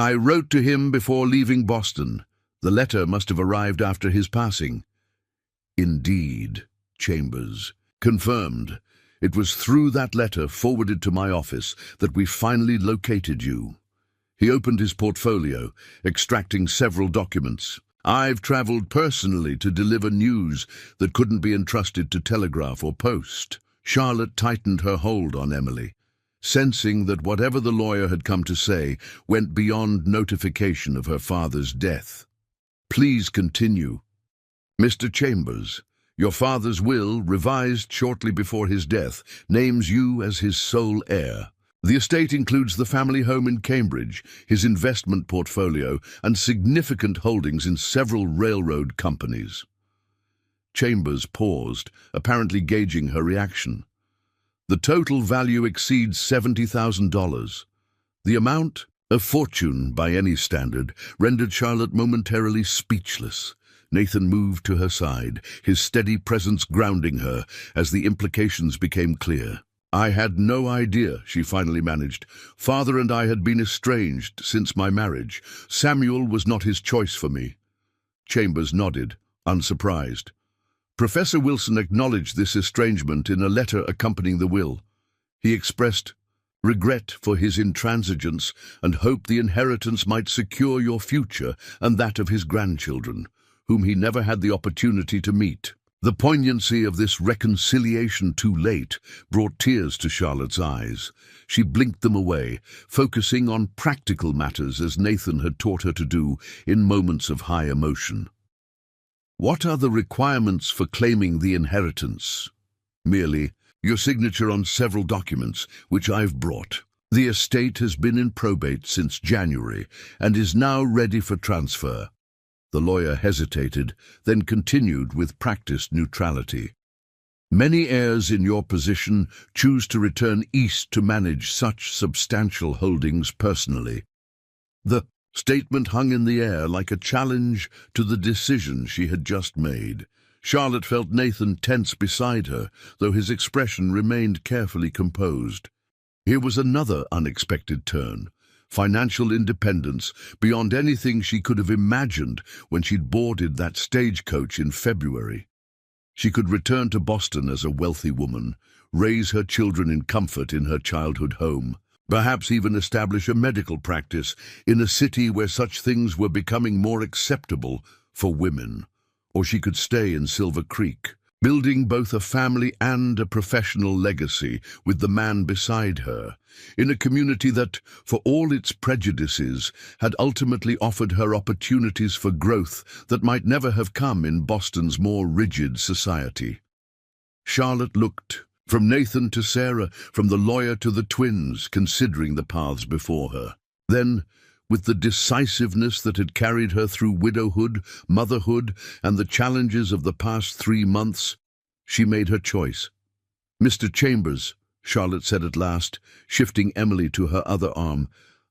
wrote to him before leaving Boston. The letter must have arrived after his passing." "Indeed," Chambers confirmed. "It was through that letter forwarded to my office that we finally located you." He opened his portfolio, extracting several documents. "I've traveled personally to deliver news that couldn't be entrusted to telegraph or post." Charlotte tightened her hold on Emily, sensing that whatever the lawyer had come to say went beyond notification of her father's death. "Please continue." "Mr. Chambers, your father's will, revised shortly before his death, names you as his sole heir. The estate includes the family home in Cambridge, his investment portfolio, and significant holdings in several railroad companies." Chambers paused, apparently gauging her reaction. "The total value exceeds $70,000. The amount, a fortune by any standard, rendered Charlotte momentarily speechless. Nathan moved to her side, his steady presence grounding her as the implications became clear. "I had no idea," she finally managed. "Father and I had been estranged since my marriage. Samuel was not his choice for me." Chambers nodded, unsurprised. Professor Wilson acknowledged this estrangement in a letter accompanying the will. He expressed regret for his intransigence and hoped the inheritance might secure your future and that of his grandchildren, whom he never had the opportunity to meet. The poignancy of this reconciliation too late brought tears to Charlotte's eyes. She blinked them away, focusing on practical matters as Nathan had taught her to do in moments of high emotion. "What are the requirements for claiming the inheritance?" "Merely your signature on several documents, which I've brought. The estate has been in probate since January and is now ready for transfer." The lawyer hesitated, then continued with practiced neutrality. "Many heirs in your position choose to return east to manage such substantial holdings personally. The statement hung in the air like a challenge to the decision she had just made. Charlotte felt Nathan tense beside her, though his expression remained carefully composed. Here was another unexpected turn. Financial independence beyond anything she could have imagined when she'd boarded that stagecoach in February. She could return to Boston as a wealthy woman, raise her children in comfort in her childhood home, perhaps even establish a medical practice in a city where such things were becoming more acceptable for women. Or she could stay in Silver Creek, building both a family and a professional legacy with the man beside her, in a community that, for all its prejudices, had ultimately offered her opportunities for growth that might never have come in Boston's more rigid society. Charlotte looked from Nathan to Sarah, from the lawyer to the twins, considering the paths before her. Then, with the decisiveness that had carried her through widowhood, motherhood, and the challenges of the past 3 months, she made her choice. "Mr. Chambers," Charlotte said at last, shifting Emily to her other arm,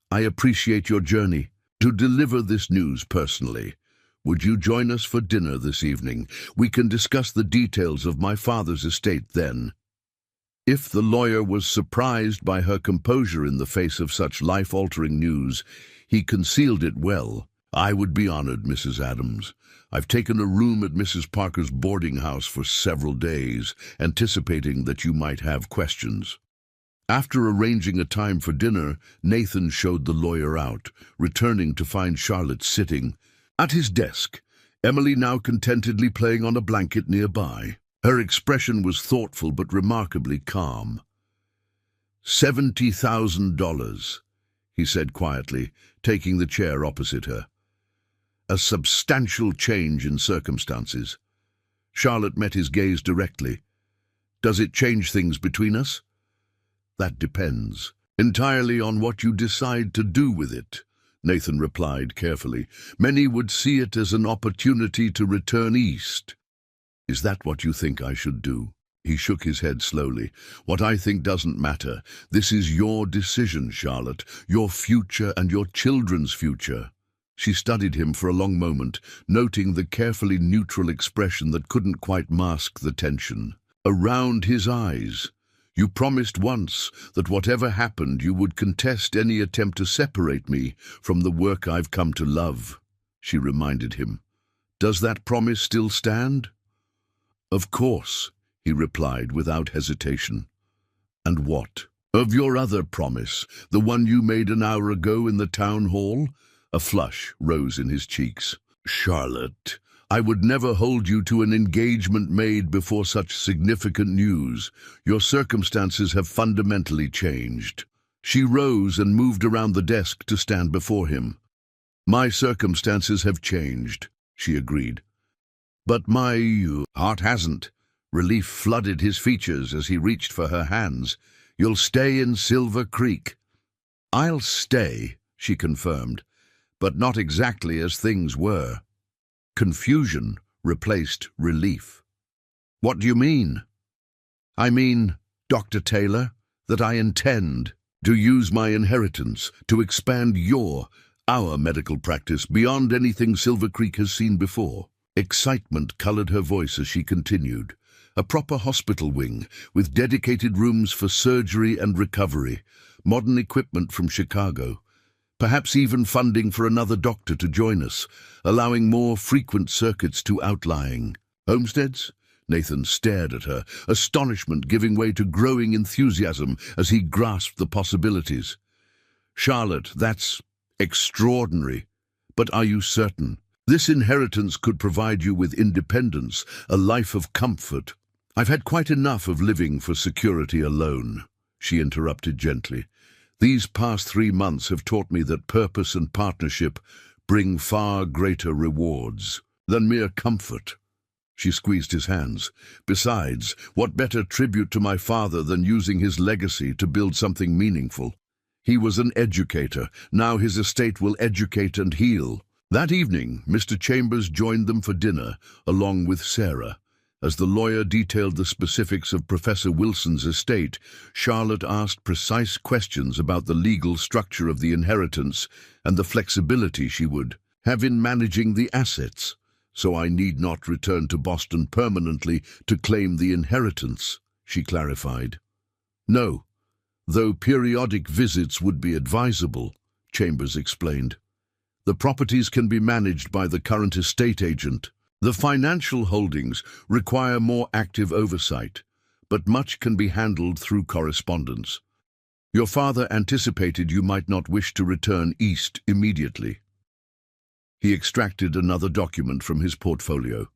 "I appreciate your journey to deliver this news personally. Would you join us for dinner this evening? We can discuss the details of my father's estate then." If the lawyer was surprised by her composure in the face of such life-altering news, he concealed it well. "I would be honored, Mrs. Adams. I've taken a room at Mrs. Parker's boarding house for several days, anticipating that you might have questions." After arranging a time for dinner, Nathan showed the lawyer out, returning to find Charlotte sitting at his desk, Emily now contentedly playing on a blanket nearby. Her expression was thoughtful but remarkably calm. $70,000, he said quietly, taking the chair opposite her. A substantial change in circumstances. Charlotte met his gaze directly. "Does it change things between us?" "That depends entirely on what you decide to do with it," Nathan replied carefully. "Many would see it as an opportunity to return east." "Is that what you think I should do?" He shook his head slowly. "What I think doesn't matter. This is your decision, Charlotte, your future and your children's future." She studied him for a long moment, noting the carefully neutral expression that couldn't quite mask the tension around his eyes. "You promised once that whatever happened you would contest any attempt to separate me from the work I've come to love," she reminded him. "Does that promise still stand?" "Of course," he replied without hesitation. "And what of your other promise, the one you made an hour ago in the town hall?" A flush rose in his cheeks. "Charlotte, I would never hold you to an engagement made before such significant news. Your circumstances have fundamentally changed." She rose and moved around the desk to stand before him. "My circumstances have changed," she agreed. "But my heart hasn't." Relief flooded his features as he reached for her hands. "You'll stay in Silver Creek." "I'll stay," she confirmed, "but not exactly as things were." Confusion replaced relief. "What do you mean?" "I mean, Dr. Taylor, that I intend to use my inheritance to expand our medical practice beyond anything Silver Creek has seen before." Excitement colored her voice as she continued. "A proper hospital wing, with dedicated rooms for surgery and recovery, modern equipment from Chicago, perhaps even funding for another doctor to join us, allowing more frequent circuits to outlying homesteads." Nathan stared at her, astonishment giving way to growing enthusiasm as he grasped the possibilities. "Charlotte, that's extraordinary. But are you certain? This inheritance could provide you with independence, a life of comfort." "I've had quite enough of living for security alone," she interrupted gently. "These past 3 months have taught me that purpose and partnership bring far greater rewards than mere comfort." She squeezed his hands. "Besides, what better tribute to my father than using his legacy to build something meaningful? He was an educator. Now his estate will educate and heal." That evening, Mr. Chambers joined them for dinner, along with Sarah. As the lawyer detailed the specifics of Professor Wilson's estate, Charlotte asked precise questions about the legal structure of the inheritance and the flexibility she would have in managing the assets. "So I need not return to Boston permanently to claim the inheritance," she clarified. "No, though periodic visits would be advisable," Chambers explained. "The properties can be managed by the current estate agent. The financial holdings require more active oversight, but much can be handled through correspondence. Your father anticipated you might not wish to return east immediately." He extracted another document from his portfolio.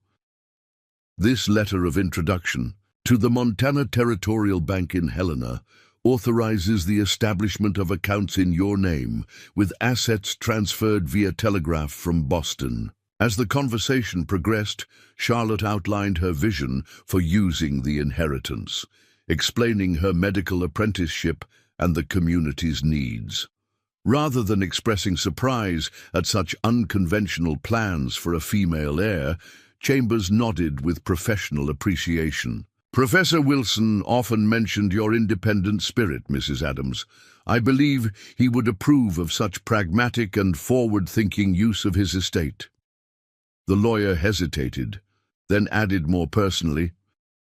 "This letter of introduction to the Montana Territorial Bank in Helena authorizes the establishment of accounts in your name, with assets transferred via telegraph from Boston." As the conversation progressed, Charlotte outlined her vision for using the inheritance, explaining her medical apprenticeship and the community's needs. Rather than expressing surprise at such unconventional plans for a female heir, Chambers nodded with professional appreciation. "Professor Wilson often mentioned your independent spirit, Mrs. Adams. I believe he would approve of such pragmatic and forward-thinking use of his estate." The lawyer hesitated, then added more personally,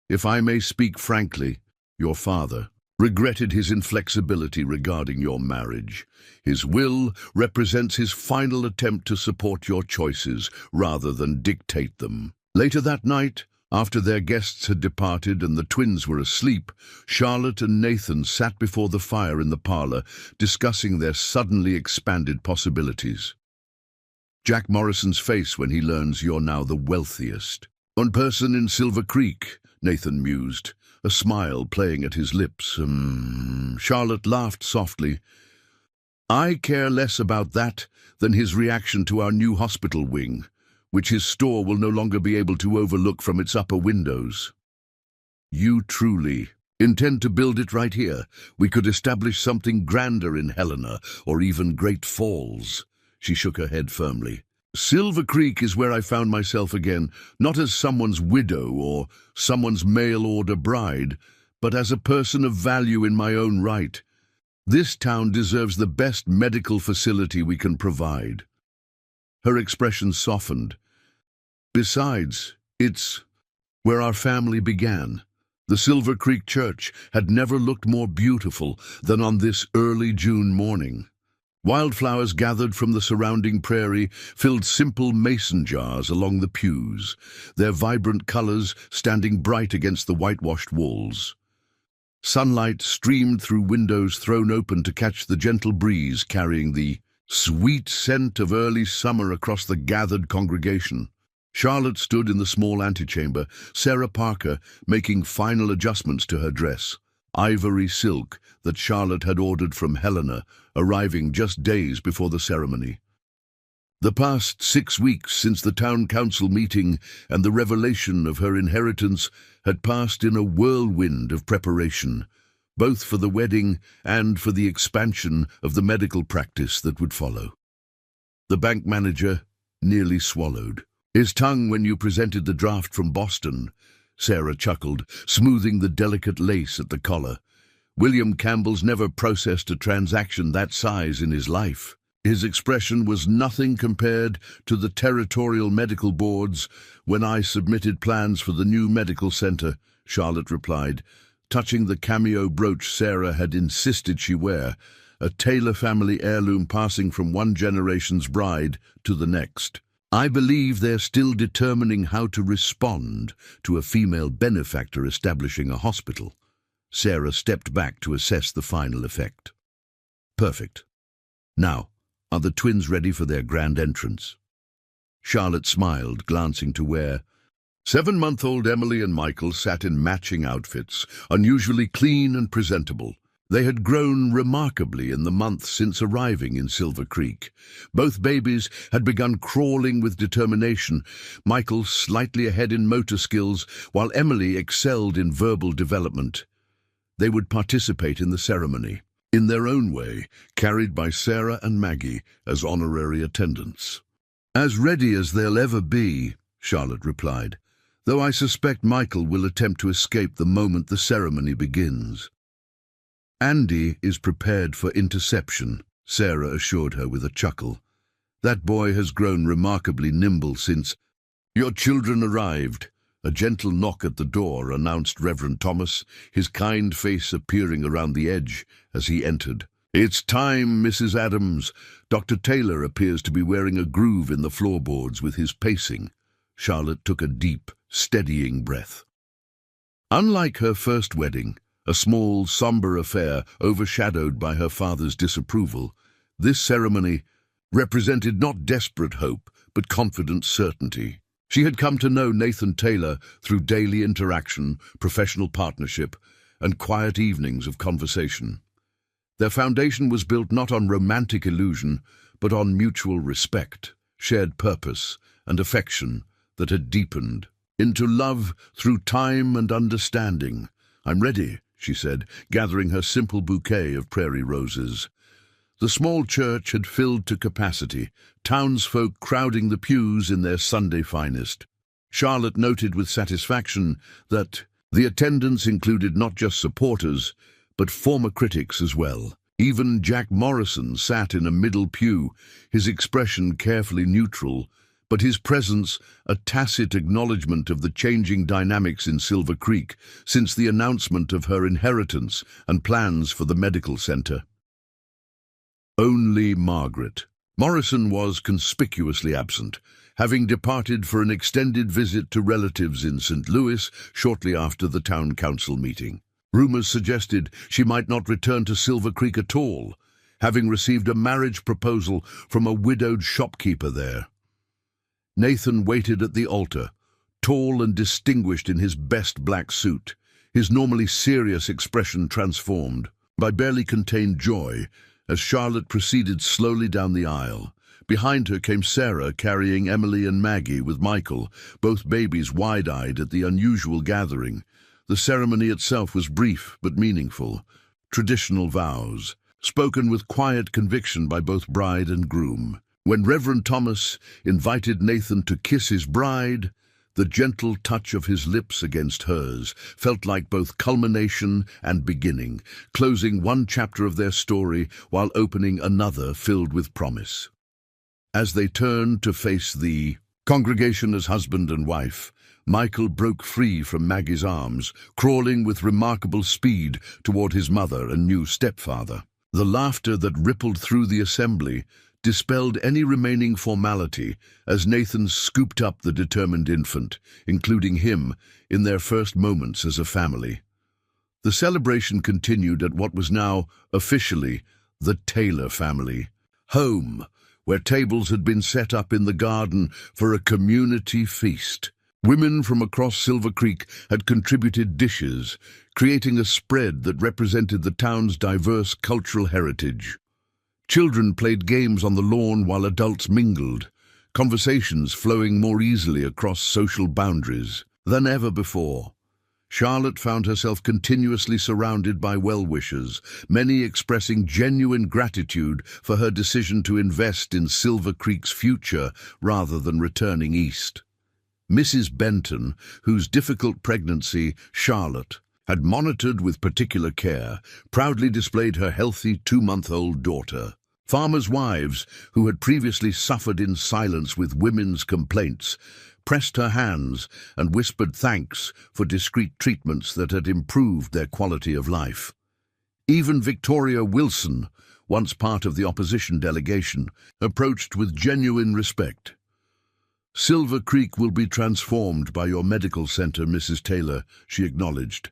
"If I may speak frankly, your father regretted his inflexibility regarding your marriage. His will represents his final attempt to support your choices rather than dictate them." Later that night, after their guests had departed and the twins were asleep, Charlotte and Nathan sat before the fire in the parlor, discussing their suddenly expanded possibilities. "Jack Morrison's face when he learns you're now the wealthiest one person in Silver Creek," Nathan mused, a smile playing at his lips. Charlotte laughed softly. "I care less about that than his reaction to our new hospital wing, which his store will no longer be able to overlook from its upper windows." "You truly intend to build it right here? We could establish something grander in Helena or even Great Falls." She shook her head firmly. "Silver Creek is where I found myself again, not as someone's widow or someone's mail-order bride, but as a person of value in my own right. This town deserves the best medical facility we can provide." Her expression softened. "Besides, it's where our family began." The Silver Creek Church had never looked more beautiful than on this early June morning. Wildflowers gathered from the surrounding prairie filled simple mason jars along the pews, their vibrant colors standing bright against the whitewashed walls. Sunlight streamed through windows thrown open to catch the gentle breeze carrying the sweet scent of early summer across the gathered congregation. Charlotte stood in the small antechamber, Sarah Parker making final adjustments to her dress. Ivory silk that Charlotte had ordered from Helena, arriving just days before the ceremony. The past 6 weeks since the town council meeting and the revelation of her inheritance had passed in a whirlwind of preparation, both for the wedding and for the expansion of the medical practice that would follow. The bank manager nearly swallowed his tongue when you presented the draft from Boston. Sarah chuckled, smoothing the delicate lace at the collar. "William Campbell's never processed a transaction that size in his life." His expression was nothing compared to the territorial medical boards when I submitted plans for the new medical center, Charlotte replied, touching the cameo brooch Sarah had insisted she wear, a Taylor family heirloom passing from one generation's bride to the next. "I believe they're still determining how to respond to a female benefactor establishing a hospital." Sarah stepped back to assess the final effect. "Perfect. Now, are the twins ready for their grand entrance?" Charlotte smiled, glancing to where 7-month-old Emily and Michael sat in matching outfits, unusually clean and presentable. They had grown remarkably in the month since arriving in Silver Creek. Both babies had begun crawling with determination, Michael slightly ahead in motor skills, while Emily excelled in verbal development. They would participate in the ceremony, in their own way, carried by Sarah and Maggie as honorary attendants. "As ready as they'll ever be," Charlotte replied. though I suspect Michael will attempt to escape the moment the ceremony begins. Andy is prepared for interception, Sarah assured her with a chuckle. That boy has grown remarkably nimble since— Your children arrived. A gentle knock at the door announced Reverend Thomas, his kind face appearing around the edge as he entered. It's time, Mrs. Adams. Dr. Taylor appears to be wearing a groove in the floorboards with his pacing. Charlotte took a deep, steadying breath. Unlike her first wedding, a small, somber affair overshadowed by her father's disapproval, this ceremony represented not desperate hope, but confident certainty. She had come to know Nathan Taylor through daily interaction, professional partnership, and quiet evenings of conversation. Their foundation was built not on romantic illusion, but on mutual respect, shared purpose, and affection that had deepened into love through time and understanding. I'm ready, she said, gathering her simple bouquet of prairie roses. The small church had filled to capacity, townsfolk crowding the pews in their Sunday finest. Charlotte noted with satisfaction that the attendance included not just supporters, but former critics as well. Even Jack Morrison sat in a middle pew, his expression carefully neutral, but his presence a tacit acknowledgement of the changing dynamics in Silver Creek since the announcement of her inheritance and plans for the medical center. Only Margaret. Morrison was conspicuously absent, having departed for an extended visit to relatives in St. Louis shortly after the town council meeting. Rumors suggested she might not return to Silver Creek at all, having received a marriage proposal from a widowed shopkeeper there. Nathan waited at the altar, tall and distinguished in his best black suit, his normally serious expression transformed by barely contained joy as Charlotte proceeded slowly down the aisle. Behind her came Sarah carrying Emily and Maggie with Michael, both babies wide-eyed at the unusual gathering. The ceremony itself was brief but meaningful. Traditional vows, spoken with quiet conviction by both bride and groom. When Reverend Thomas invited Nathan to kiss his bride, the gentle touch of his lips against hers felt like both culmination and beginning, closing one chapter of their story while opening another filled with promise. As they turned to face the congregation as husband and wife, Michael broke free from Maggie's arms, crawling with remarkable speed toward his mother and new stepfather. The laughter that rippled through the assembly dispelled any remaining formality as Nathan scooped up the determined infant, including him, in their first moments as a family. The celebration continued at what was now, officially, the Taylor family home, where tables had been set up in the garden for a community feast. Women from across Silver Creek had contributed dishes, creating a spread that represented the town's diverse cultural heritage. Children played games on the lawn while adults mingled, conversations flowing more easily across social boundaries than ever before. Charlotte found herself continuously surrounded by well-wishers, many expressing genuine gratitude for her decision to invest in Silver Creek's future rather than returning east. Mrs. Benton, whose difficult pregnancy Charlotte had monitored with particular care, proudly displayed her healthy 2-month-old daughter. Farmers' wives, who had previously suffered in silence with women's complaints, pressed her hands and whispered thanks for discreet treatments that had improved their quality of life. Even Victoria Wilson, once part of the opposition delegation, approached with genuine respect. "Silver Creek will be transformed by your medical center, Mrs. Taylor," she acknowledged.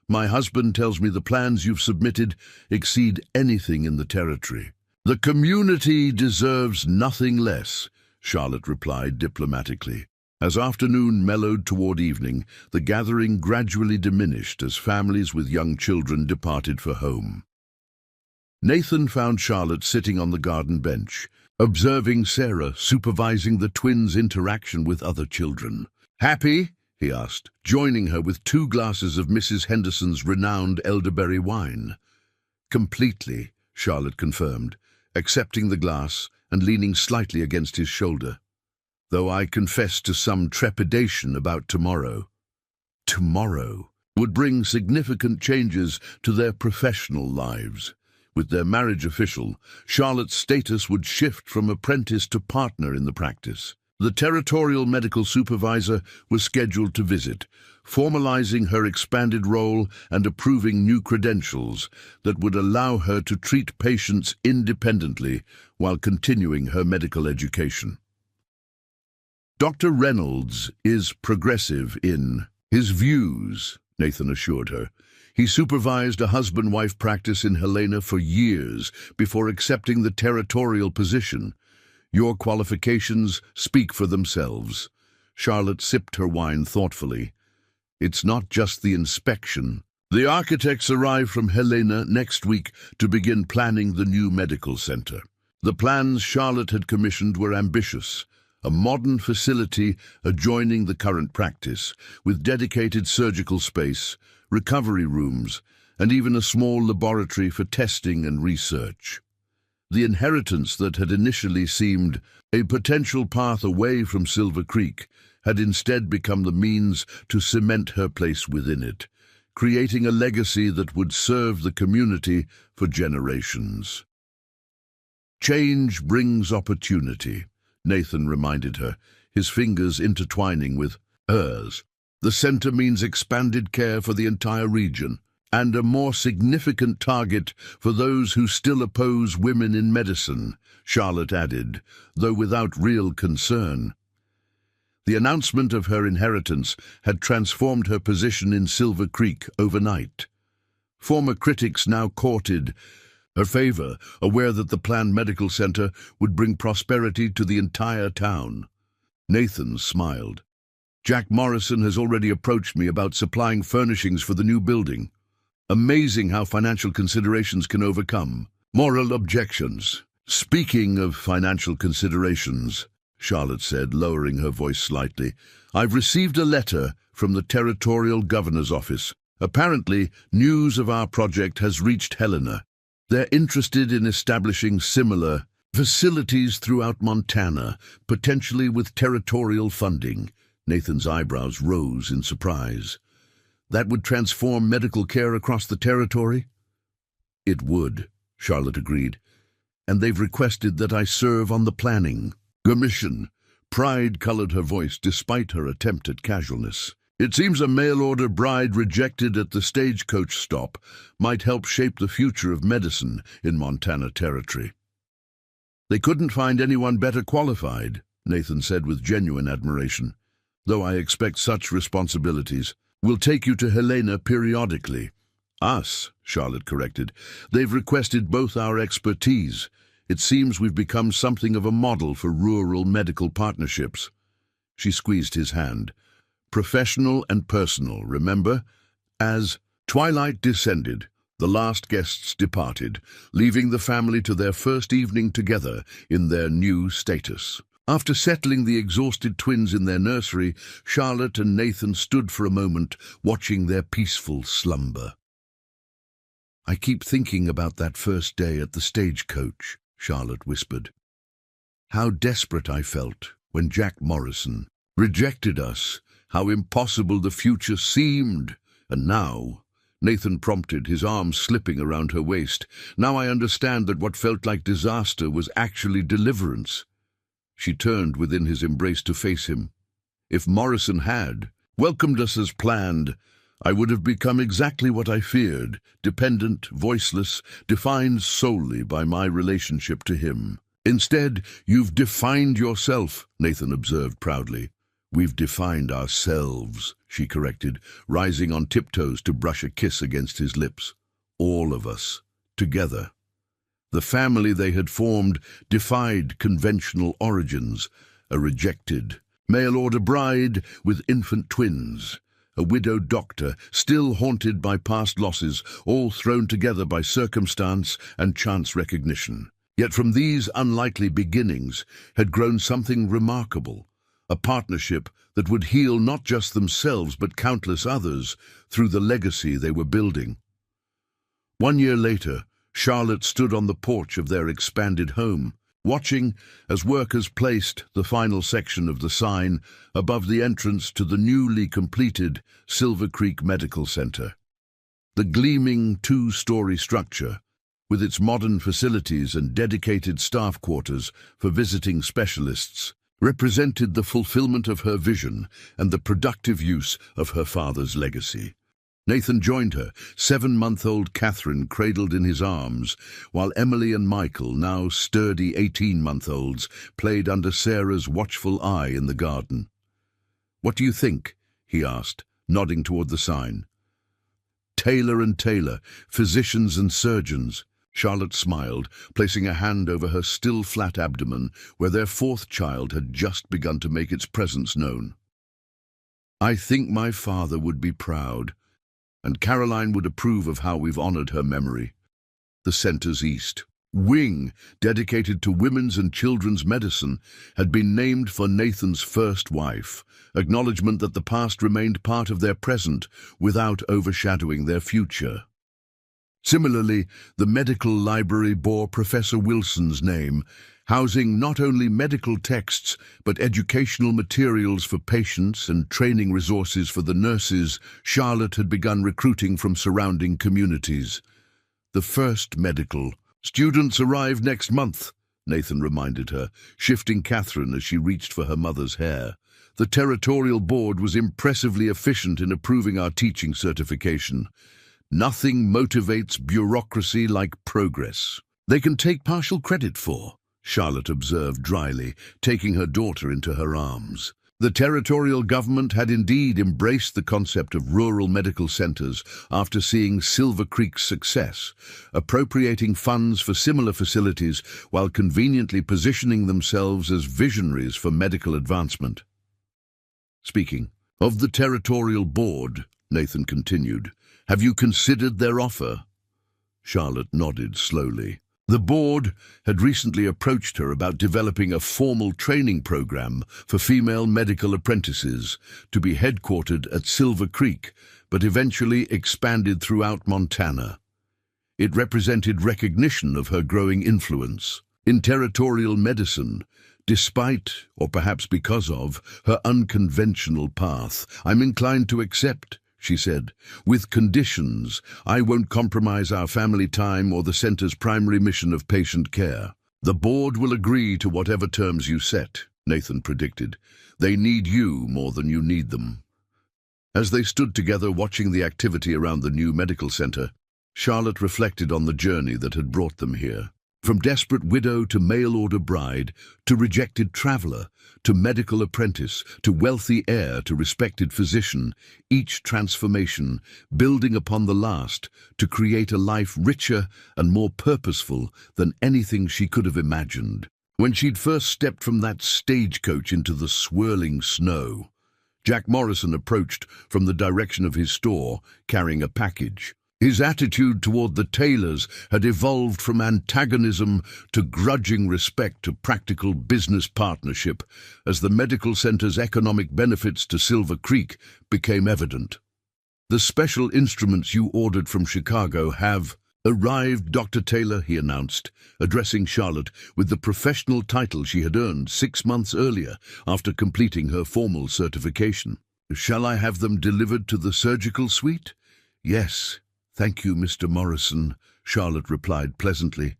"My husband tells me the plans you've submitted exceed anything in the territory." "The community deserves nothing less," Charlotte replied diplomatically. As afternoon mellowed toward evening, the gathering gradually diminished as families with young children departed for home. Nathan found Charlotte sitting on the garden bench, observing Sarah supervising the twins' interaction with other children. "Happy?" he asked, joining her with 2 glasses of Mrs. Henderson's renowned elderberry wine. "Completely," Charlotte confirmed, accepting the glass and leaning slightly against his shoulder. though I confess to some trepidation about tomorrow. Tomorrow would bring significant changes to their professional lives. With their marriage official, Charlotte's status would shift from apprentice to partner in the practice. The territorial medical supervisor was scheduled to visit, formalizing her expanded role and approving new credentials that would allow her to treat patients independently while continuing her medical education. Dr. Reynolds is progressive in his views, Nathan assured her. He supervised a husband-wife practice in Helena for years before accepting the territorial position. Your qualifications speak for themselves. Charlotte sipped her wine thoughtfully. It's not just the inspection. The architects arrive from Helena next week to begin planning the new medical center. The plans Charlotte had commissioned were ambitious. A modern facility adjoining the current practice, with dedicated surgical space, recovery rooms, and even a small laboratory for testing and research. The inheritance that had initially seemed a potential path away from Silver Creek had instead become the means to cement her place within it, creating a legacy that would serve the community for generations. Change brings opportunity, Nathan reminded her, his fingers intertwining with hers. The center means expanded care for the entire region, and a more significant target for those who still oppose women in medicine, Charlotte added, though without real concern. The announcement of her inheritance had transformed her position in Silver Creek overnight. Former critics now courted her favor, aware that the planned medical center would bring prosperity to the entire town. Nathan smiled. Jack Morrison has already approached me about supplying furnishings for the new building. Amazing how financial considerations can overcome moral objections. Speaking of financial considerations, Charlotte said, lowering her voice slightly, I've received a letter from the Territorial Governor's Office. Apparently, news of our project has reached Helena. They're interested in establishing similar facilities throughout Montana, potentially with territorial funding. Nathan's eyebrows rose in surprise. That would transform medical care across the territory? It would, Charlotte agreed. And they've requested that I serve on the planning commission. Pride colored her voice despite her attempt at casualness. It seems a mail-order bride rejected at the stagecoach stop might help shape the future of medicine in Montana Territory. They couldn't find anyone better qualified, Nathan said with genuine admiration. Though I expect such responsibilities, we'll take you to Helena periodically. Us, Charlotte corrected. They've requested both our expertise. It seems we've become something of a model for rural medical partnerships. She squeezed his hand. Professional and personal, remember? As twilight descended, the last guests departed, leaving the family to their first evening together in their new status. After settling the exhausted twins in their nursery, Charlotte and Nathan stood for a moment, watching their peaceful slumber. I keep thinking about that first day at the stagecoach, Charlotte whispered. How desperate I felt when Jack Morrison rejected us, how impossible the future seemed. And now, Nathan prompted, his arms slipping around her waist, now I understand that what felt like disaster was actually deliverance. She turned within his embrace to face him. If Morrison had welcomed us as planned, I would have become exactly what I feared, dependent, voiceless, defined solely by my relationship to him. Instead, you've defined yourself, Nathan observed proudly. We've defined ourselves, she corrected, rising on tiptoes to brush a kiss against his lips. All of us, together. The family they had formed defied conventional origins, a rejected mail-order bride with infant twins, a widowed doctor still haunted by past losses, all thrown together by circumstance and chance recognition. Yet from these unlikely beginnings had grown something remarkable, a partnership that would heal not just themselves but countless others through the legacy they were building. 1 year later, Charlotte stood on the porch of their expanded home. watching as workers placed the final section of the sign above the entrance to the newly completed Silver Creek Medical Center. The gleaming two-story structure, with its modern facilities and dedicated staff quarters for visiting specialists, represented the fulfillment of her vision and the productive use of her father's legacy. Nathan joined her, 7-month-old Catherine cradled in his arms, while Emily and Michael, now sturdy 18-month-olds, played under Sarah's watchful eye in the garden. "What do you think?" he asked, nodding toward the sign. "Taylor and Taylor, physicians and surgeons." Charlotte smiled, placing a hand over her still flat abdomen, where their fourth child had just begun to make its presence known. "I think my father would be proud, and Caroline would approve of how we've honored her memory." The center's East Wing, dedicated to women's and children's medicine, had been named for Nathan's first wife, acknowledgement that the past remained part of their present without overshadowing their future. Similarly, the medical library bore Professor Wilson's name, housing not only medical texts but educational materials for patients and training resources for the nurses Charlotte had begun recruiting from surrounding communities. "The first medical students arrive next month," Nathan reminded her, shifting Catherine as she reached for her mother's hair. "The territorial board was impressively efficient in approving our teaching certification. Nothing motivates bureaucracy like progress." "They can take partial credit for," Charlotte observed dryly, taking her daughter into her arms. The territorial government had indeed embraced the concept of rural medical centers after seeing Silver Creek's success, appropriating funds for similar facilities while conveniently positioning themselves as visionaries for medical advancement. "Speaking of the territorial board," Nathan continued, "have you considered their offer?" Charlotte nodded slowly. The board had recently approached her about developing a formal training program for female medical apprentices to be headquartered at Silver Creek, but eventually expanded throughout Montana. It represented recognition of her growing influence in territorial medicine, despite, or perhaps because of, her unconventional path. "I'm inclined to accept," she said, "with conditions. I won't compromise our family time or the center's primary mission of patient care." "The board will agree to whatever terms you set," Nathan predicted. "They need you more than you need them." As they stood together watching the activity around the new medical center, Charlotte reflected on the journey that had brought them here. From desperate widow to mail-order bride, to rejected traveler, to medical apprentice, to wealthy heir, to respected physician, each transformation, building upon the last, to create a life richer and more purposeful than anything she could have imagined. When she'd first stepped from that stagecoach into the swirling snow, Jack Morrison approached from the direction of his store, carrying a package. His attitude toward the Taylors had evolved from antagonism to grudging respect to practical business partnership as the medical center's economic benefits to Silver Creek became evident. "The special instruments you ordered from Chicago have arrived, Dr. Taylor," he announced, addressing Charlotte with the professional title she had earned 6 months earlier after completing her formal certification. "Shall I have them delivered to the surgical suite?" "Yes. Thank you, Mr. Morrison," Charlotte replied pleasantly.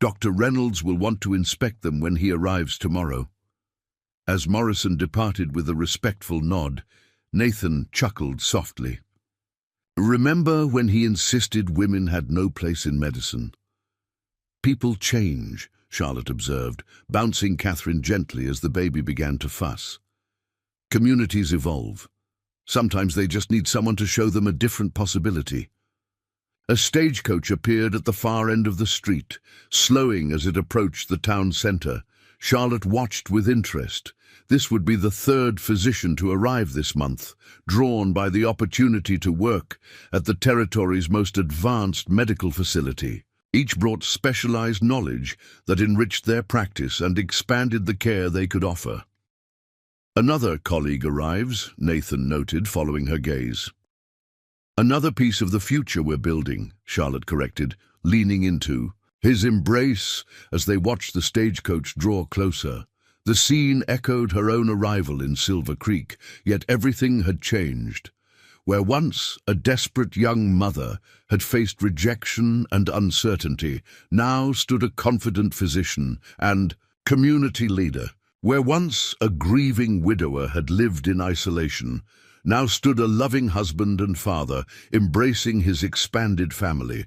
"Dr. Reynolds will want to inspect them when he arrives tomorrow." As Morrison departed with a respectful nod, Nathan chuckled softly. "Remember when he insisted women had no place in medicine?" "People change," Charlotte observed, bouncing Catherine gently as the baby began to fuss. "Communities evolve. Sometimes they just need someone to show them a different possibility." A stagecoach appeared at the far end of the street, slowing as it approached the town center. Charlotte watched with interest. This would be the 3rd physician to arrive this month, drawn by the opportunity to work at the territory's most advanced medical facility. Each brought specialized knowledge that enriched their practice and expanded the care they could offer. "Another colleague arrives," Nathan noted, following her gaze. "Another piece of the future we're building," Charlotte corrected, leaning into His embrace as they watched the stagecoach draw closer. The scene echoed her own arrival in Silver Creek, yet everything had changed. Where once a desperate young mother had faced rejection and uncertainty, now stood a confident physician and community leader. Where once a grieving widower had lived in isolation, now stood a loving husband and father, embracing his expanded family.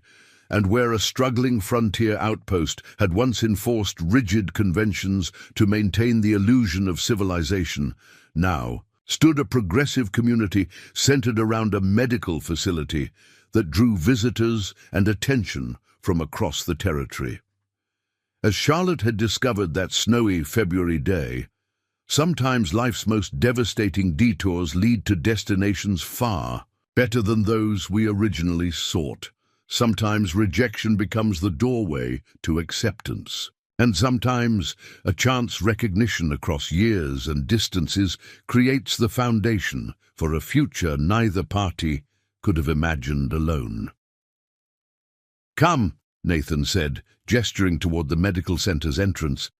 And where a struggling frontier outpost had once enforced rigid conventions to maintain the illusion of civilization, now stood a progressive community centered around a medical facility that drew visitors and attention from across the territory. As Charlotte had discovered that snowy February day, sometimes life's most devastating detours lead to destinations far better than those we originally sought. Sometimes rejection becomes the doorway to acceptance. And sometimes a chance recognition across years and distances creates the foundation for a future neither party could have imagined alone. "Come," Nathan said, gesturing toward the medical center's entrance.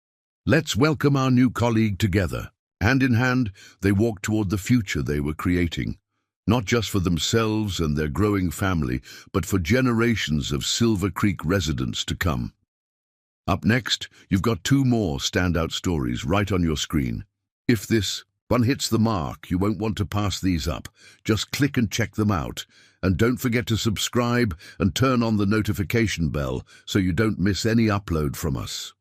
"Let's welcome our new colleague together." Hand in hand, they walked toward the future they were creating. Not just for themselves and their growing family, but for generations of Silver Creek residents to come. Up next, you've got two more standout stories right on your screen. If this one hits the mark, you won't want to pass these up. Just click and check them out. And don't forget to subscribe and turn on the notification bell so you don't miss any upload from us.